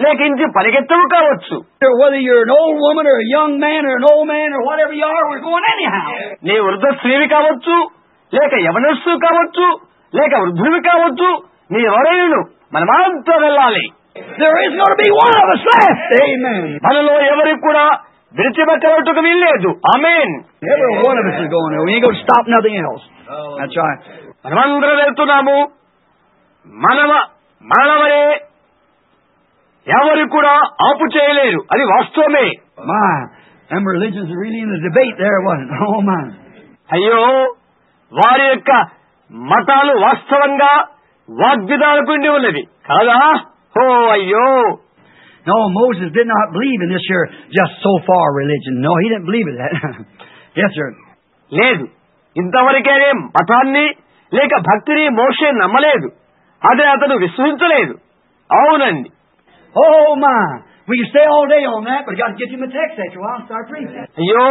లేక ఇంటి పరిగెత్తవు కావచ్చు, or whether you're an old woman or a young man or an old man or whatever you are, we're going anyhow. నీ వృద్ధ స్త్రీవి కావచ్చు, లేక యవనస్సు కావచ్చు, లేక వృద్ధుడివి కావచ్చు, నీ ఎవరైనా మనమంతా వెళ్ళాలి. There is going to be one of us left. Amen. మనలో ఎవరికి కూడా విడిచిపెట్టవట్టుకు వీల్లేదు. ఆమేన్. Every one of us is going there. We ain't going to stop nothing else. That's right. మనమందరం వెళ్తున్నాము. మనమనే ఎవరు కూడా ఆపు చేయలేరు. అది వాస్తవమే. My, them religions are really in the debate there, wasn't it? Oh, my. అయ్యో, వారి యొక్క మతాలు వాస్తవంగా వాగ్విధాలకు ఉండి ఉన్నది కాదా? ఓ అయ్యో. No, Moses did not believe in this here just so far religion. No, he didn't believe in that. Yes, sir. లేదు, ఇంతవరకేనే మతాన్ని లేక భక్తిని మోషే నమ్మలేదు. అదే అతను విశ్వసించలేదు. అవునండి. Oh, my. We can stay all day on that, but we got to get him a text after a while and start preaching. అయ్యో,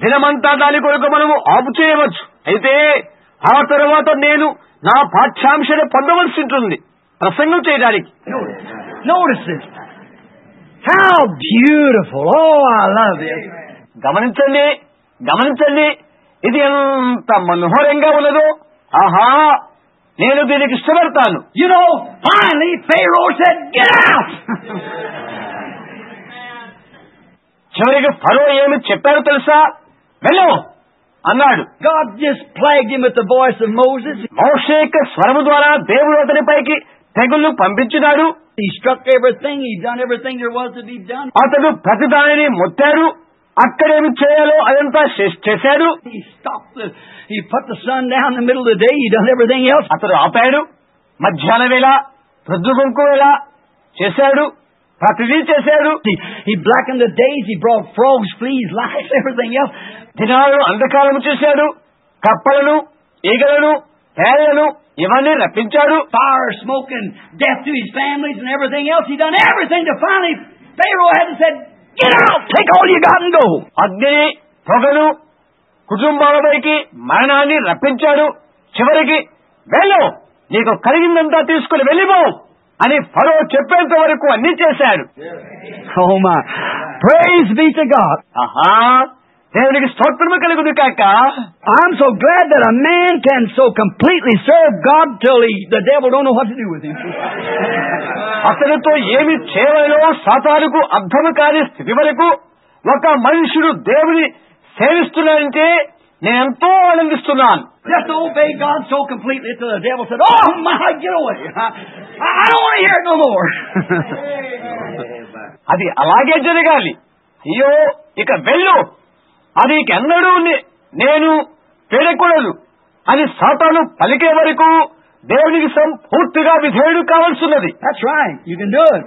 దినమంతా దాని కొరకు మనము ఆపు చేయవచ్చు. అయితే ఆ తర్వాత నేను నా పాఠ్యాంశాన్ని పొందవలసి ఉంటుంది ప్రసంగం చేయడానికి. Notice this. How beautiful. Oh, I love this. గమనించండి, గమనించండి. ఇది ఎంత మనోహరంగా ఉన్నదో. ఆహా, నేను దీనికి ఇష్టపడతాను. You know, finally Pharaoh said, "Get out." చివరికి ఫరో ఏమి చెప్పారో తెలుసా? వెళ్ళు అన్నాడు. God just plagued him with the voice of Moses. మోషే యొక్క స్వరము ద్వారా దేవుడు అతనిపైకి తెగుళ్లు పంపించినాడు. He struck everything. He done everything there was to be done. అతడు ప్రతి దానిని మొత్తాడు. అక్కడేమి చేయాలో అదంతా చేశాడు. He put the sun down in the middle of the day. He done everything else. అతడు ఆపాడు. మధ్యాహ్న వేళ ప్రొద్దుగుంకు వేళ చేశాడు. ప్రతిదీ చేశాడు. He blackened the days. He brought frogs, fleas, lice, everything else. దినాలు అంధకారము చేశాడు. కప్పలను, ఈగలను, తేళ్లను ఇవన్నీ రప్పించాడు. Fire, smoke, and death to his families and everything else. He done everything to finally Pharaoh had to say, "Get out! Take all you got and go." అగ్ని, పొగను, కుటుంబాలపైకి మరణాన్ని రప్పించాడు. చివరికి వెళ్ళు, నీకు కలిగిందంతా తీసుకుని వెళ్ళిపో అని ఫరో చెప్పేంత వరకు అన్ని చేశాడు. Oh my! Praise be to God. ఆహా, దేవునికి స్తోత్రము కలుగును కాక. I'm so glad that a man can so completely serve God till the devil don't know what to do with him. అతనితో ఏమి చేయలేదో సాతానుకు అర్థము కాని స్థితి వరకు ఒక మనుషుడు దేవుని సేవిస్తున్నాడంటే నేనెంతో ఆనందిస్తున్నాను. Just to obey God so completely till the devil said, "Oh my, get away. I don't want to hear it no more." అది అలాగే జరగాలి. అయ్యో, ఇక వెళ్ళు, అది ఎన్నడూ నేను పేడకూడదు అని సాతాను పలికే వరకు దేవునికి సంపూర్తిగా విధేయుడు కావాల్సిన్నది. That's right. You can do it.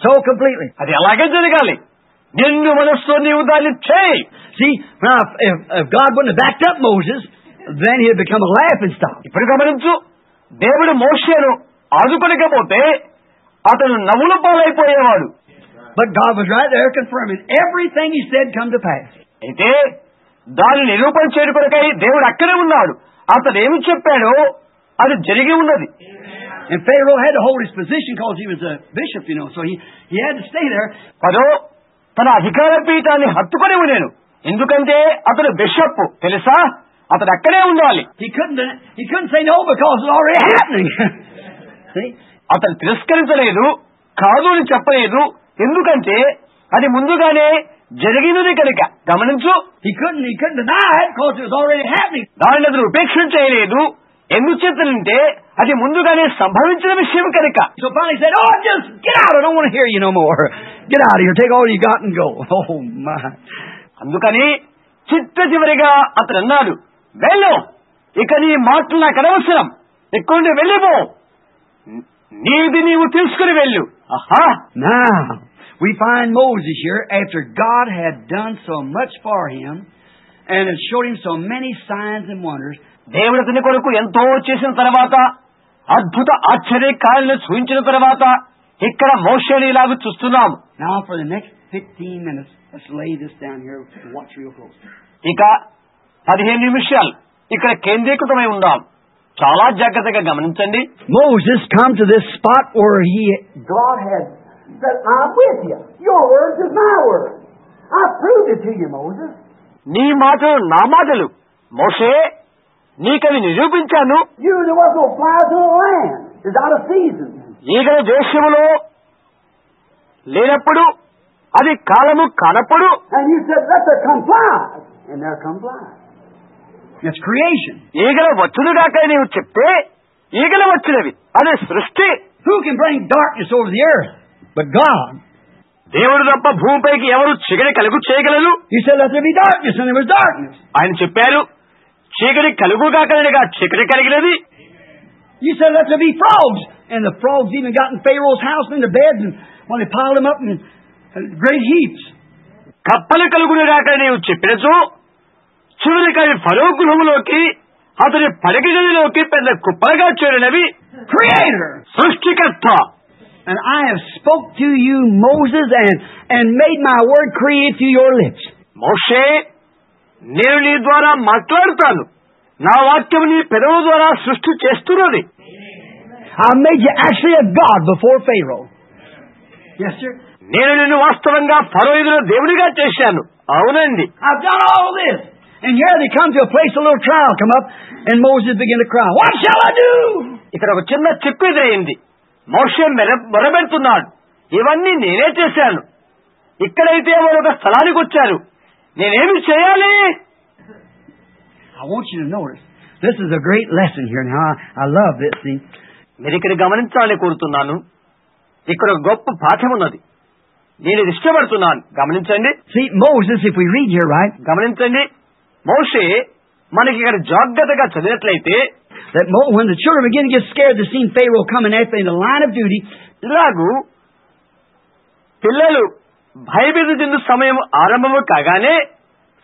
So completely. అది అలాగే జరగాలి. నిన్ను మనస్సు నీవు దాన్ని చేయి. See, now if God wouldn't have backed up Moses, then he'd become a laughing stock. ఇప్పుడు గమనించు, దేవుడు మోషేను ఆదుకొనకపోతే అతను నవ్వుల పాలైపోయేవాడు. But God was right there confirming everything he said come to pass. అయితే దాన్ని నిరూపణ చేయడం కొరకై దేవుడు అక్కడే ఉన్నాడు. అతను ఏమి చెప్పాడో అది జరిగి ఉన్నది. And Pharaoh had to hold his position because he was a bishop, you know, so he had to stay there. ఫరో తన అధికార పీఠాన్ని హత్తుకొని ఉండేను. ఎందుకంటే అతను బిషప్ తెలుసా, అతను అక్కడే ఉండాలి. He couldn't say no because it's already happening. See? అతను తిరస్కరించలేదు, కాదు అని చెప్పలేదు. ఎందుకంటే అది ముందుగానే జరిగినది కనుక. గమనించు, he couldn't deny it because it was already happening. దానిని అతను ఉపేక్షించలేదు. ఎందుచేతనంటే అది ముందుగానే సంభవించిన విషయం కనుక. So finally he said, "Oh, just get out. I don't want to hear you no more. Get out of here. Take all you got and go." Oh my. అందుకని చిట్ట చివరిగా అతను అన్నాడు, వెళ్ళు, ఇక నీ మాటలు నాకు అనవసరం, ఎక్కువ వెళ్ళిపో, నీది నీవు తీసుకుని వెళ్ళు. ఆహా. Now we find Moses here after God had done so much for him and had showed him so many signs and wonders. దేవుడు అతని కొరకు ఎంతో చేసిన తర్వాత, అద్భుత ఆశ్చర్య కార్యాలను చూపించిన తర్వాత ఇక్కడ మోషేని ఇలాగ చూస్తున్నాము. Now for the next 15 minutes, let's lay this down here and watch real close. ఇక 15 నిమిషాలు ఇక్కడ కేంద్రీకృతమై ఉందాం. చాలా జాగ్రత్తగా గమనించండి. Moses come to this spot where God had said, "I'm with you. Your words is my words. I proved it to you, Moses." నీ మాటలు నా మాటలు మోషే, నీకవి నిరూపించాను. There was no flies in the land. It's out of season. ఈగల దేశములో లేనప్పుడు, అది కాలము కానప్పుడు. And you said, "Let there come flies." And there come flies. It's creation. ఈగల వచ్చునుగాక నీవు చెప్తే ఈగలు వచ్చినవి. అదే సృష్టి. Who can bring darkness over the earth but God? దేవుడు తప్ప భూమిపైకి ఎవరు చీకటి కలుగు చేయగలరు? He said, "Let there be darkness," and there was darkness. ఆయన చెప్పారు, చీకటి కలుగుగాకనగా చీకటి కలిగినది. You said, "Let there be frogs," and the frogs even got in Pharaoh's house and in the beds. And when they piled them up in great heaps. కప్పలు కలుగునిగాక నీవు చెప్పినచో చివరికి అవి ఫరో గృహములోకి అతని పడక గదిలోకి పెద్ద కుప్పలుగా చేరినవి. Creator, సృష్టికర్త. And I have spoke to you, Moses, and made my word create through your lips. మోషే, నేను నీ ద్వారా మాట్లాడుతాను, నా వాక్యం నీ పెదవు ద్వారా సృష్టి చేస్తున్నది. I made you actually a God before Pharaoh. Yes, sir. నేను నిన్ను వాస్తవంగా ఫరో ఎదుట దేవుడిగా చేశాను. అవునండి. I've done all this. And here they come to a place, a little trial come up, and Moses began to cry. What shall I do? ఇక్కడ ఒక చిన్న చిక్కు ఎదురైంది. మోషే మొరబెడుతున్నాడు. ఇవన్నీ నేనే చేశాను. ఇక్కడైతే మరొక స్థలానికి వచ్చారు. నేనేమి చేయాలి? I want you to notice. This is a great lesson here. Now, I love this. See? మీరు ఇక్కడ గమనించాలని కోరుతున్నాను. ఇక్కడ ఒక గొప్ప పాఠం ఉన్నది. నేను ఇది ఇష్టపడుతున్నాను. గమనించండి. See, Moses, if we read here, right? గమనించండి. మోషే మనకి ఇక్కడ జాగ్రత్తగా చదివినట్లయితే, that when the children begin to get scared, they seen Pharaoh coming after in the line of duty. ఇలాగూ పిల్లలు భయభీతి చెందు సమయం ఆరంభము కాగానే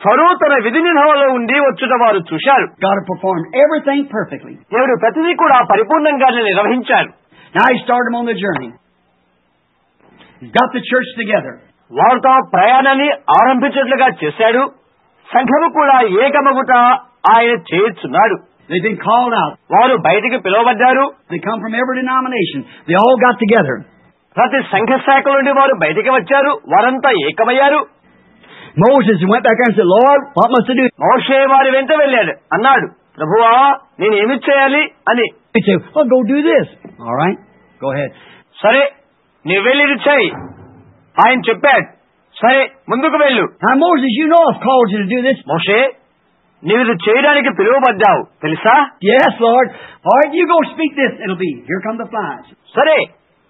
ఫరో తన విధి నిర్వహణలో ఉండి వచ్చుట వారు చూశారు. God performed everything perfectly. దేవుడు ప్రతిదీ కూడా పరిపూర్ణంగా నిర్వహించారు. Now he started them on the journey. He's got the church together. వారు తమ ప్రయాణాన్ని ఆరంభించినట్లుగా చేశాడు. సంఘము కూడా ఏకమగుట ఆయన చేస్తున్నాడు. They've been called out. వారు బయటికి పిలువబడ్డారు. They come from every denomination. They all got together. ప్రతి సంఘ శాఖ నుండి వారు బయటికి వచ్చారు. వారంతా ఏకమయ్యారు. Moses went back and said, Lord, what must I do? మోషే వారి వెంట వెళ్ళాడు. అన్నాడు, ప్రభువా నేను ఏమి చేయాలి అని. He said, well, go do this. All right, go ahead. సరే నువ్వు వెళ్ళి ఇది చేయి ఆయన చెప్పాడు. సరే ముందుకు వెళ్ళు. Now Moses, you know I've called you to do this. మోషే నీవు ఇది చేయడానికి పిలువబడ్డావు తెలుసా? Yes, Lord. All right, you go speak this. It'll be. Here come the flies. సరే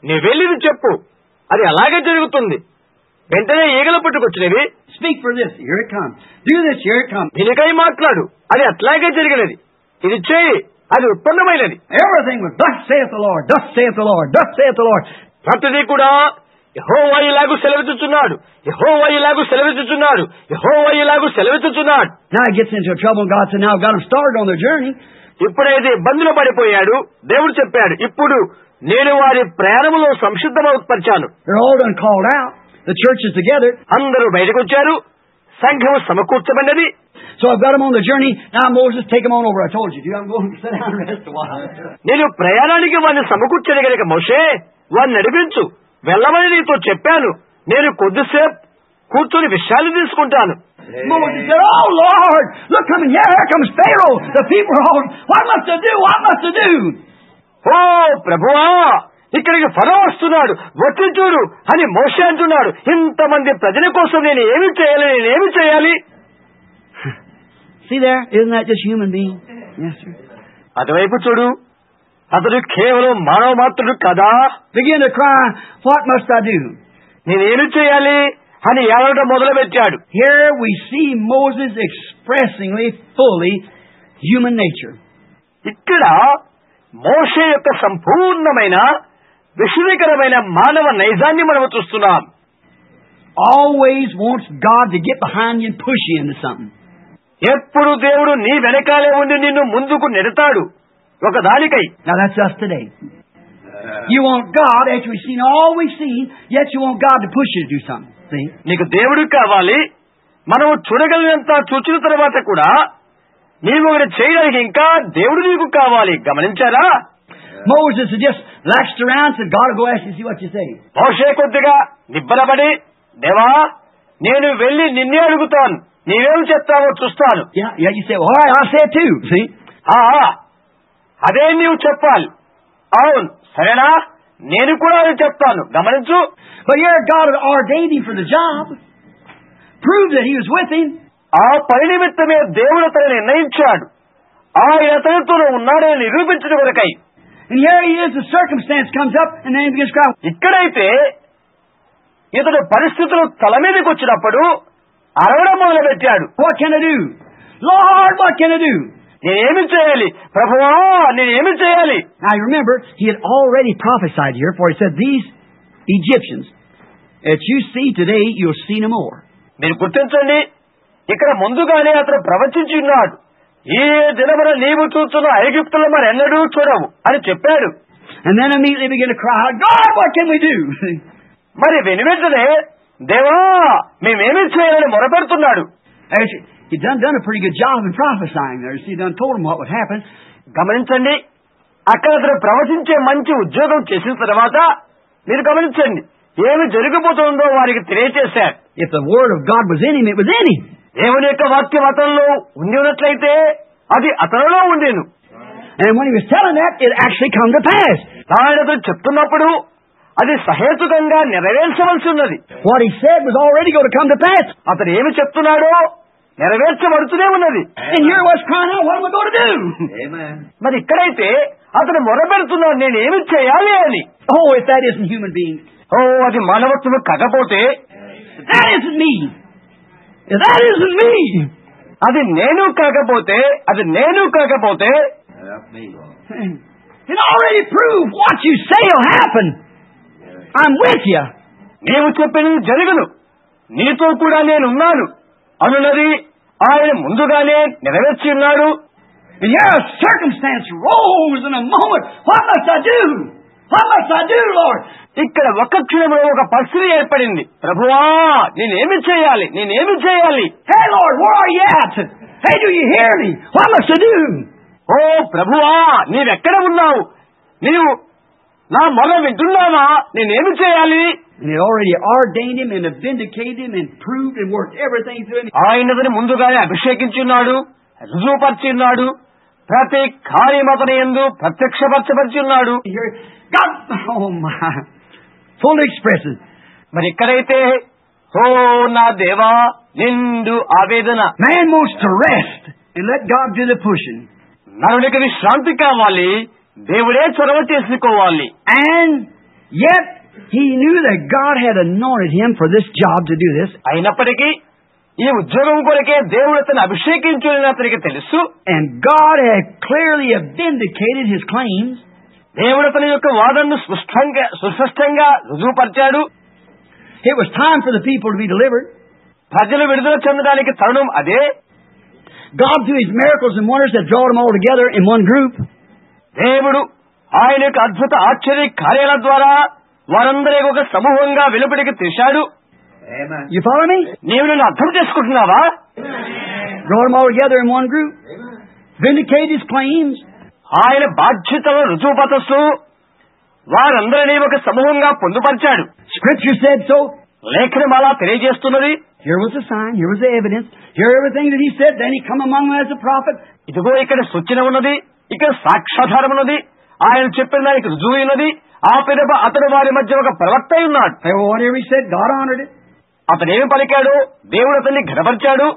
నువ్వు వెళ్ళి ఇది చెప్పు. అది అలాగే జరుగుతుంది. వెంటనే ఈగలు పుట్టుకొచ్చినవి. Speak for this. Here it comes. Do this. Here it comes. దీనికై మాట్లాడు. అది అట్లాగే జరిగినది. ఇది చేయి. అది ఉత్పన్నమైనది. Everything was thus saith the Lord. Thus saith the Lord. Thus saith the Lord. ప్రతిదీ కూడా యెహోవా ఇలాగు సెలవిచ్చుచున్నాడు. యెహోవా ఇలాగు సెలవిచ్చుచున్నాడు. యెహోవా ఇలాగు సెలవిచ్చుచున్నాడు. Now he gets into trouble and God said, now I've got them started on their journey. ఇప్పుడైతే ఇబ్బందులు పడిపోయాడు. దేవుడు చెప్పాడు, ఇప్పుడు నేను వారి ప్రయాణములో సంసిద్ధమవుపరిచాను. They're all done called out. The church is together. అందరూ బయటకు వచ్చారు. సంఘము సమకూర్చబడినది. So I've got them on the journey. Now Moses, take them on over. I told you. I'm going to sit down and rest a while. నేను ప్రయాణానికి వారిని సమకూర్చని గనుక మోషే వారిని నడిపించు. వెళ్ళమని నీతో చెప్పాను. నేను కొద్దిసేపు కూర్చొని విషయాలు తీసుకుంటాను. Moses said, oh Lord, look coming here. Here comes Pharaoh. The people are all, what must I do? What must I do? ఓ ప్రభువా ఇక్కడికి ఫరో వస్తున్నాడు వచ్చి చూడు అని మోషే అంటున్నాడు. ఇంతమంది ప్రజల కోసం నేను ఏమి చేయాలి? See there? Isn't that just human being? Yes, sir. అటువైపు చూడు, అతడు కేవలం మానవ మాత్రుడు కదా. Begin to cry, what must I do? నేనేమి చేయాలి అని ఏడవడం మొదలు పెట్టాడు. Here we see Moses expressingly, fully human nature. ఇక్కడ మోషే యొక్క సంపూర్ణమైన విషయకరమైన మానవ నైజాన్ని మనం చూస్తున్నాం. Always wants God to get behind you and push you into something. ఎప్పుడు దేవుడు నీ వెనకాలే ఉండి నిన్ను ముందుకు నెడతాడు ఒక దానికై. Now that's us today. You want God, after we've seen all we've seen, yet you want God to push you to do something. See? నీకు దేవుడు కావాలి. మనము చూడగలిగినంత చూచిన తర్వాత కూడా నీవు ఒకటి చేయడానికి ఇంకా దేవుడు నీకు కావాలి. గమనించారా? Moses just laxed around and said, God will go ask you, see what you say. మోషే కొద్దిగా నిబ్బరపడి, దేవా నేను వెళ్ళి నిన్నే అడుగుతాను, నీవేం చెప్తావో చూస్తాను. Yeah, you say, well, all right, I'll say it too. See? అదే నీవు చెప్పాలి. అవును సరేనా, నేను కూడా అది చెప్తాను. గమనించు. But here God had ordained him for the job. Proved that he was with him. ఆ పని నిమిత్తమే దేవుడు అతను నిర్ణయించాడు. ఆయన అతనితో ఉన్నాడని నిరూపించడం కొరకై. And here he is, the circumstance comes up, and then he begins crying. ఇక్కడైతే ఇతడు పరిస్థితులు తల మీదకి వచ్చినప్పుడు అరవడం మొదలు పెట్టాడు. What can I do? Lord, what can I do? నేనేమి చేయాలి ప్రభువా, నేనేమి చేయాలి? Now you remember, he had already prophesied here, for he said, these Egyptians that you see today, you'll see no more. మీరు గుర్తించండి, ఇక్కడ ముందుగానే అతను ప్రవచించి ఉన్నాడు. ఈ దినమున నీవు చూస్తున్న ఐగుప్తులు మరెన్నడూ చూడవు అని చెప్పాడు. And then immediately begin to cry, God, what can we do? మరి వెనువెంటనే దేవా మేమేమి చేయాలని మొరపెడుతున్నాడు. He done a pretty good job in prophesying there. He done told him what would happen. గమనించండి, అక్కడ అతను ప్రవచించే మంచి ఉద్యోగం చేసిన తర్వాత మీరు గమనించండి, ఏమి జరగబోతుందో వారికి తెలియచేశారు. If the word of God was in him, it was in him. దేవుని యొక్క వాక్యం అతనిలో ఉండి ఉన్నట్లయితే అది అతనిలో ఉండేను. And when he was telling that, it actually come to pass. ఆయన అతను చెప్తున్నప్పుడు అది సహేతుకంగా నెరవేర్చవలసి ఉన్నది. What he said was already going to come to pass. అతను ఏమి చెప్తున్నాడో నెరవేర్చబడుతూనే ఉన్నది. And here was crying out, what am I going to do? Amen. మరి ఇక్కడైతే అతను మొరపెడుతున్నాడు, నేను ఏమి చేయాలి అని. Oh, if that isn't human being. అది మానవత్వం కాకపోతే, that isn't me. If that isn't me. అది నేను కాకపోతే, It already proved what you say will happen. I'm with you. నీవు చెప్పినది జరగను, నీతో కూడా నేనున్నాను అనున్నది ఆయన ముందుగానే నెరవేర్చి ఉన్నాడు. And here a circumstance rose in a moment. What must I do? What must I do, Lord? ఇక్కడ ఒక్క క్షణంలో ఒక పరిస్థితి ఏర్పడింది. ప్రభువా నేనేమి చేయాలి? Hey Lord, where are you at? Hey, do you hear me? What must I do? ఓ ప్రభువా నీవెక్కడ ఉన్నావు? నీవు నా మొర వింటున్నావా? నేనేమి చేయాలి? And he already ordained him and vindicated him and proved and worked everything through him. ఆయనని ముందుగానే అభిషేకించున్నాడు, రుజువుపరిచున్నాడు, ప్రతి కార్యమతని యందు ప్రత్యక్షపరచబరిచున్నాడు. God, oh my, full expresses. మరి ఇక్కడైతే ఓ నా దేవా నిండు ఆవేదన. Man wants to rest and let God do the pushing. నరునికి విశ్రాంతి కావాలి, దేవుడే చొరవ చేసుకోవాలి. And yet he knew that God had anointed him for this job to do this. అయినప్పటికీ ఈ ఉద్యోగం కొరకే దేవుడు అతను అభిషేకించునని అతనికి తెలుసు. And God had clearly vindicated his claims. దేవుడు అతని యొక్క వాదనను సుస్పష్టంగా రుజువుపరిచాడు. It was time for the people to be delivered. ప్రజలు విడుదల చెందడానికి తరుణం అదే. God through his miracles and wonders had drawn them all together in one group. దేవుడు ఆయన యొక్క అద్భుత ఆశ్చర్య కార్యాల ద్వారా వారందరికీ ఒక సమూహంగా వెలుపడికి తీశాడు. You follow me? నీవు నన్ను అర్థం చేసుకుంటున్నావా? Draw them all together in one group. Vindicate his claims. ఆయన బాధ్యతను రుజువుపరుస్తూ వారందరినీ ఒక సమూహంగా పొందుపరిచాడు. Scripture said so. లేఖనం అలా తెలియజేస్తున్నది. Here was the sign, here was the evidence, here everything that he said, then he come among them as a prophet. ఇదిగో ఇక్కడ సూచన ఉన్నది, ఇక్కడ సాక్ష్యాధారం ఉన్నది, ఆయన చెప్పిన దానికి రుజువు ఉన్నది. ఆ పిదప అతడు వారి మధ్య ఒక ప్రవక్త ఉన్నాడు. Whatever he said, God honored it. అతనేమి పలికాడు, దేవుడు అతన్ని ఘనపరిచాడు.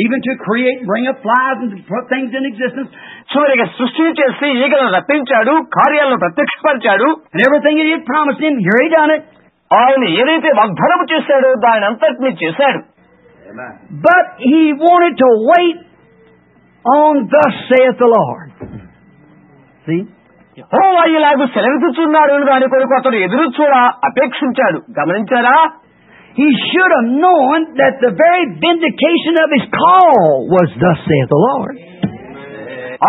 Even to create, bring up flies and put things in existence. చివరిగా సృష్టి చేసి ఈగలను రప్పించాడు, కార్యాలను ప్రత్యక్షపరిచాడు. And everything he had promised him, here he done it. ఆయన ఏదైతే వాగ్దానం చేశాడో దాని అంతటినీ చేశాడు. But he wanted to wait on thus saith the Lord. See? యెహోవా ఇలాగూ సెలవిస్తున్నాడు అని దాని కొరకు అతడు ఎదురు చూడ అపేక్షించాడు. గమనించారా? He should have known that the very vindication of his call was thus saith the Lord.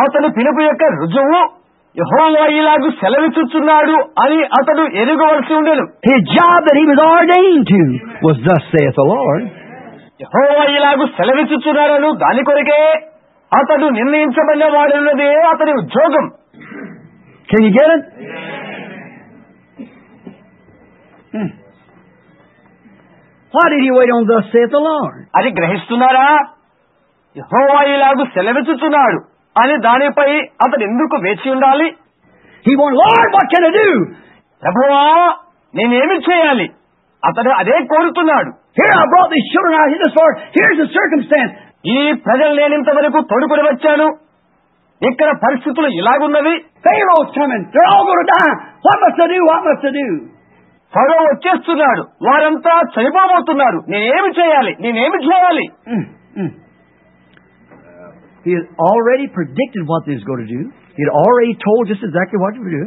అతడు పిలుపు యొక్క రుజువు యెహోవా ఇలాగూ సెలవిస్తున్నాడు అని అతడు ఎరుగవలసి ఉండేను. His job that he was ordained to was thus saith the Lord. యెహోవా ఇలాగూ సెలవిస్తున్నాడను దాని కొరకే అతడు నిర్ణయించబడిన వాడున్నదే అతని ఉద్యోగం. Can you get it? Why did he wait on thus saith the Lord? అది గ్రహిస్తున్నారా? యెహోవా ఇలాగూ సెలవిస్తున్నాడు అని దానిపై అతడు ఎందుకు వేచి ఉండాలి? He wanted, Lord, what can I do? ప్రభువా నేనేమి చేయాలి? అతడు అదే కోరుతున్నాడు. Here I brought these children out here this far. Here's the circumstance. ఈ ప్రజలు నేనింతవరకు తోడుకొని వచ్చాను. ఇక్కడ పరిస్థితులు ఇలాగున్నవి. Pharaoh's coming. They're all going to die. What must I do? What must I do? ఫరో వచ్చేస్తున్నాడు. వారంతా చనిపోబోతున్నారు. నేనేమి చేయాలి? He had already predicted what they was going to do. He had already told just exactly what they would do.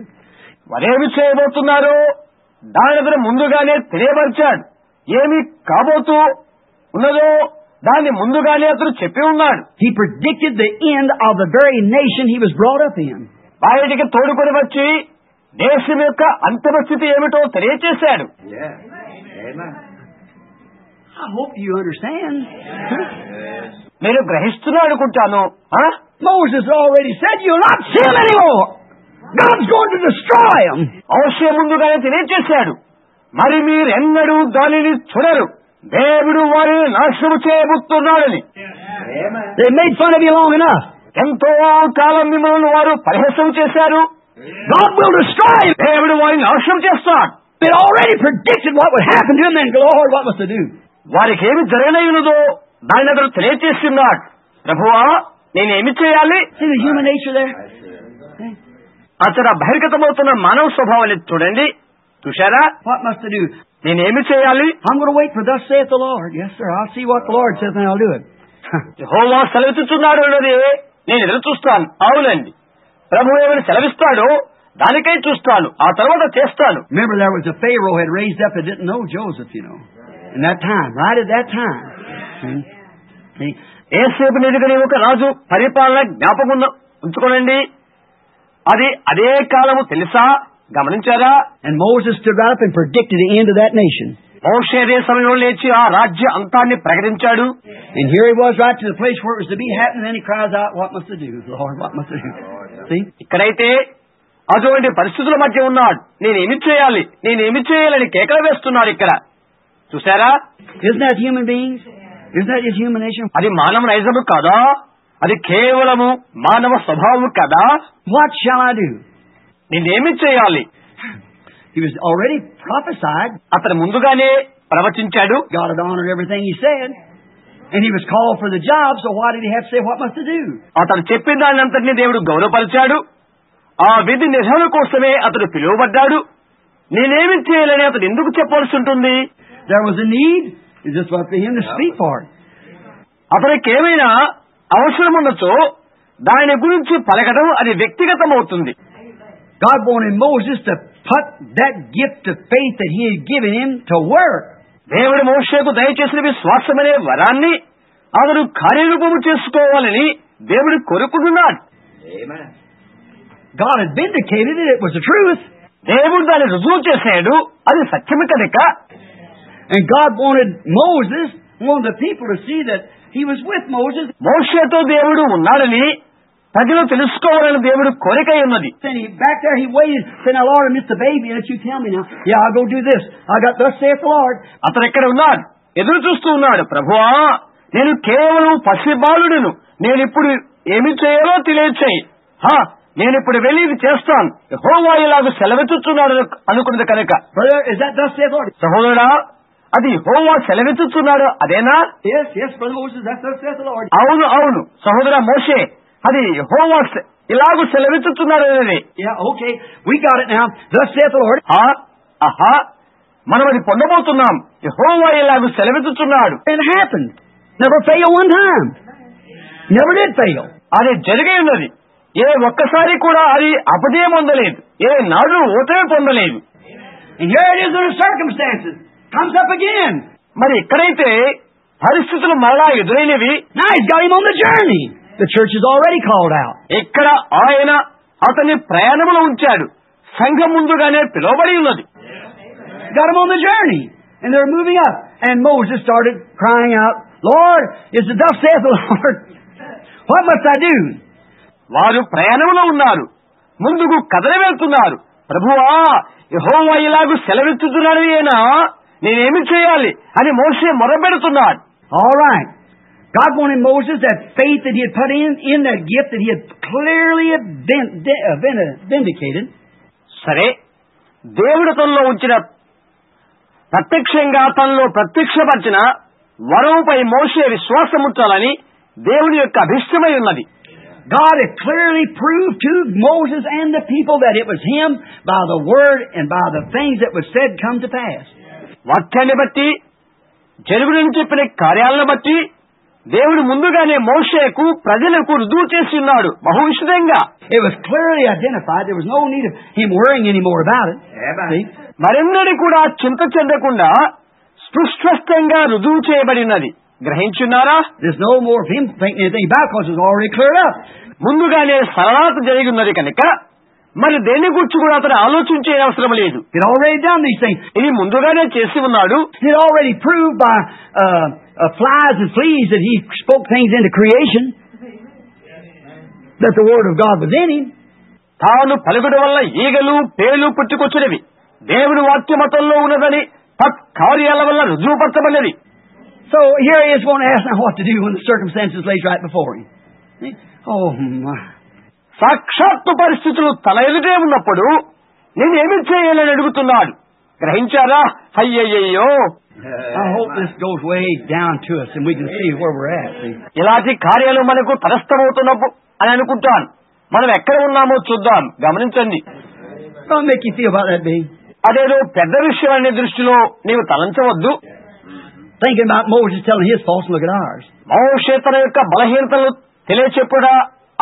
వారేమి చేయబోతున్నారో దాని ముందుగానే తెలియపరిచాడు. ఏమి కాబోతూ ఉన్నదో దాన్ని ముందుగానే అతను చెప్పి ఉన్నాడు. He predicted the end of the very nation he was brought up in. బయటికి తోడుకొని వచ్చి దేశం యొక్క అంతిమ స్థితి ఏమిటో తెలియచేశాడు. I hope you understand. మీరు గ్రహిస్తున్నా అనుకుంటాను. Moses already said, you'll not see him anymore. God's going to destroy him. మోషే ముందుగానే తెలియచేశాడు, మరి మీరెన్నడూ దానిని చూడరు, దేవుడు వారిని నాశనము చేయబోతున్నాడని. They made fun of you long enough. ఎంతో కాలం మిమ్మల్ని వారు పరిహాసం చేశారు. God will destroy him. దేవుడు వారిని నాశనం చేస్తాడు. They already predicted what would happen to him, and Lord, what must I do? వారికి ఏమి జరగనయ్యున్నదో దాన్ని అతను తెలియచేస్తున్నాడు. ప్రభువా, నేనేమి చేయాలి? See the human nature there? అతను బహిర్గతమవుతున్న మానవ స్వభావాన్ని చూడండి. చూశారా? What must I do? నేనేమి చేయాలి? I'm going to wait for thus saith the Lord. Yes, sir. I'll see what the Lord says and I'll do it. యెహోవా సెలవిస్తున్నాడు అన్నది నేను ఎదురు చూస్తాను. అవునండి, ప్రభువు ఏమని సెలవిస్తాడో దానికై చూస్తాను, ఆ తర్వాత చేస్తాను. Remember, there was a Pharaoh had raised up that didn't know Joseph, in that time, right at that time. See? ఏసేపు ఎదుగునే ఒక రాజు పరిపాలన జ్ఞాపకం ఉంచుకోనండి. అది అదే కాలము తెలుసా? గమనించారా? And Moses stood right up and predicted the end of that nation. మోషే అదే సమయంలో లేచి ఆ రాజ్య అంతాన్ని ప్రకటించాడు. And here he was right to the place where it was to be happening, and then he cries out, what must I do, Lord, what must I do? See? ఇక్కడైతే అటువంటి పరిస్థితుల మధ్య ఉన్నాడు. నేనేమి చేయాలి, నేనేమి చేయాలని కేకలు వేస్తున్నాడు. ఇక్కడ చూసారా? Isn't that human beings? Isn't that his human nature? అది మానవ నైజము కదా? అది కేవలము మానవ స్వభావం కదా? What shall I do? నేనేమి చేయాలి? He was already prophesied. అతను ముందుగానే ప్రవచించాడు. God had honored everything he said. And he was called for the job, so why did he have to say what must I do? అతను చెప్పిన దాన్ని అంతటినీ దేవుడు గౌరవపరిచాడు. ఆ విధి నిర్వహణ కోసమే అతడు పిలువబడ్డాడు. నేనేమి చేయాలని అతను ఎందుకు చెప్పాల్సి ఉంటుంది? There was a need. It's just up to him to speak for it. అతనికి ఏమైనా అవసరం ఉండొచ్చో దాని గురించి పలకడం అది వ్యక్తిగతమవుతుంది. God wanted Moses to put that gift of faith that he had given him to work. దేవుడు మోషేకు దయచేసిన విశ్వాసమనే వరాన్ని అతను కార్యరూపము చేసుకోవాలని దేవుడు కోరుకుంటున్నాడు. God had vindicated it. It was the truth. దేవుడు దాన్ని రుజువు చేశాడు. అది సత్యమే కనుక. And God wanted the people to see that he was with Moses. మోషేతో దేవుడు ఉన్నాడని ప్రజలు తెలుసుకోవాలని దేవుడు కోరిక ఉన్నది. Back there he waited. Said, now Lord, I missed the baby. Let you tell me now. Yeah, I'll go do this. I got thus saith the Lord. అతను ఎక్కడ ఉన్నాడు? ఎదురు చూస్తూ ఉన్నాడు. ప్రభువా, నేను కేవలం పసిబాలుడును. నేను ఇప్పుడు ఏమి చేయాలో తెలియచేయి. నేను ఇప్పుడు వెళ్ళి ఇది చేస్తాను. యెహోవా ఇలాగ సెలవిస్తున్నాడు అనుకున్నది కనుక. Brother, is that thus saith the Lord? సహోదరుడా, అది యెహోవా సెలవిస్తున్నాడు అదేనా? Yes, Brother Moses, that's thus saith the Lord. అవును అవును సహోదరా మోషే, అది యెహోవా ఇలాగ సెలవిస్తున్నాడు అనేది. Yeah, okay, we got it now. Thus saith the Lord. మనం అది పొందబోతున్నాం. యెహోవా ఇలాగ సెలవిస్తున్నాడు. It happened. Never failed one time. Never did fail. అది జరిగే ఉన్నది. ఏ ఒక్కసారి కూడా అది అపజయం పొందలేదు. ఏ నాడు ఓటమి పొందలేదు. And here it is in the circumstances. Comes up again. మరి ఇక్కడైతే పరిస్థితులు మరలా ఎదురైనవి. Now he's got him on the journey. The church is already called out. ఇక్కడ ఆయన అతన్ని ప్రయాణంలో ఉంచాడు. సంఘం ముందుగానే పిలువబడి ఉన్నది. Got him on the journey. And they're moving up. And Moses started crying out, Lord, is it thus saith the Lord? What must I do? వారు ప్రయాణంలో ఉన్నారు. ముందుకు కదలి వెళ్తున్నారు. ప్రభువా, యెహోవా ఇలాగూ సెలవిస్తున్నాడు ఏనా? నేనేమి చేయాలి అని మోషే మొరపెడుతున్నాడు. All right. God wanted Moses that faith that he had put in that gift that he had clearly vindicated. సరే, దేవుడు తనలో ఉంచిన ప్రత్యక్షంగా తనలో ప్రత్యక్షపరిచిన వరముపై మోషే విశ్వాసం ఉంచాలని దేవుని యొక్క అభిష్టమై ఉన్నది. God had clearly proved to Moses and the people that it was him by the word and by the things that was said come to pass. వాక్యాన్ని బట్టి, జరుగునని చెప్పిన కార్యాలను బట్టి దేవుడు ముందుగానే మోషేకు ప్రజలకు రుజువు చేసి ఉన్నాడు బహు విశదంగా. It was clearly identified. There was no need of him worrying any more about it. మరెన్నడూ కూడా చింత చెందకుండా సుస్పష్టంగా రుజువు చేయబడినది. గ్రహించున్నారా? There's no more of him thinking anything about it because it's already cleared up. ముందుగానే సరళత జరిగి ఉన్నది కనుక మరి దేని గురించి కూడా అతను ఆలోచించే అవసరం లేదు. He'd already done these things. ఇది ముందుగానే చేసి ఉన్నాడు. He'd already proved by flies and fleas that he spoke things into creation, that the word of God was in him. తాను పలుకుడు వల్ల ఈగలు పేలు పుట్టుకొచ్చినవి దేవుని వాక్యమతంలో ఉన్నదని తత్కార్యాల వల్ల రుజువుపరచబడినది. So here he is going to ask now what to do when the circumstances lays right before him. Oh my. సాక్షాత్తు పరిస్థితులు తల ఎదుటే ఉన్నప్పుడు నేనేమి చేయాలని అడుగుతున్నాడు. గ్రహించారా? అయ్యయ్యో, I hope this goes way down to us and we can see where we're at. ఇలాంటి కార్యాలు మనకు తరస్థమవుతున్నప్పుడు అని అనుకుంటాను. మనం ఎక్కడ ఉన్నామో చూద్దాం. గమనించండి. What make you feel about that being? అదేదో పెద్ద విషయం అనే దృష్టిలో నీవు తలంచవద్దు. Thinking about Moses telling his faults and look at ours. మోషే తన యొక్క బలహీనతలు తెలియచెప్పుడా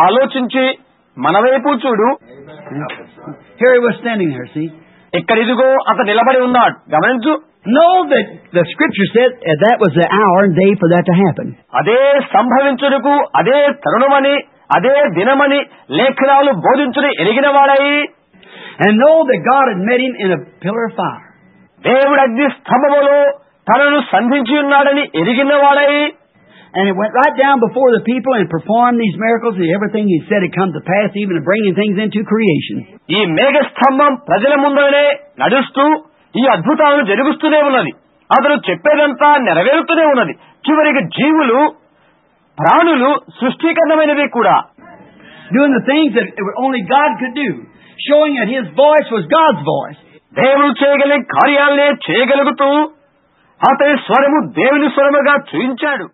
ఆలోచించి మన వైపు చూడు. Here he was standing there, see? ఇక్కడ ఇదిగో అతను నిలబడి ఉన్నాడు. గమనించు. Know that the scripture said that was the hour and day for that to happen. అదే సంభవించుటకు అదే తరుణమని అదే దినమని లేఖనాలు బోధించుని ఎరిగిన వాడయి. And know that God had met him in a pillar of fire. దేవుడు అగ్ని స్తంభములో తనను సంధించి ఉన్నాడని ఎరిగిన వాడయి. And it went right down before the people and performed these miracles and everything he said had come to pass, even bringing things into creation. ఈ మేఘ స్తంభం ప్రజల ముందరనే నడుస్తూ ఈ అద్భుతాలను జరుగుతూనే ఉన్నది. అతను చెప్పేదంతా నెరవేరుతూనే ఉన్నది. చివరికి జీవులు ప్రాణులు సృష్టీకరణమైనవి కూడా. Doing the things that only God could do, showing that his voice was God's voice. దేవుడు చేయగలిగే కార్యాలనే చేయగలుగుతూ అతని స్వరము దేవుని స్వరముగా చూయించాడు.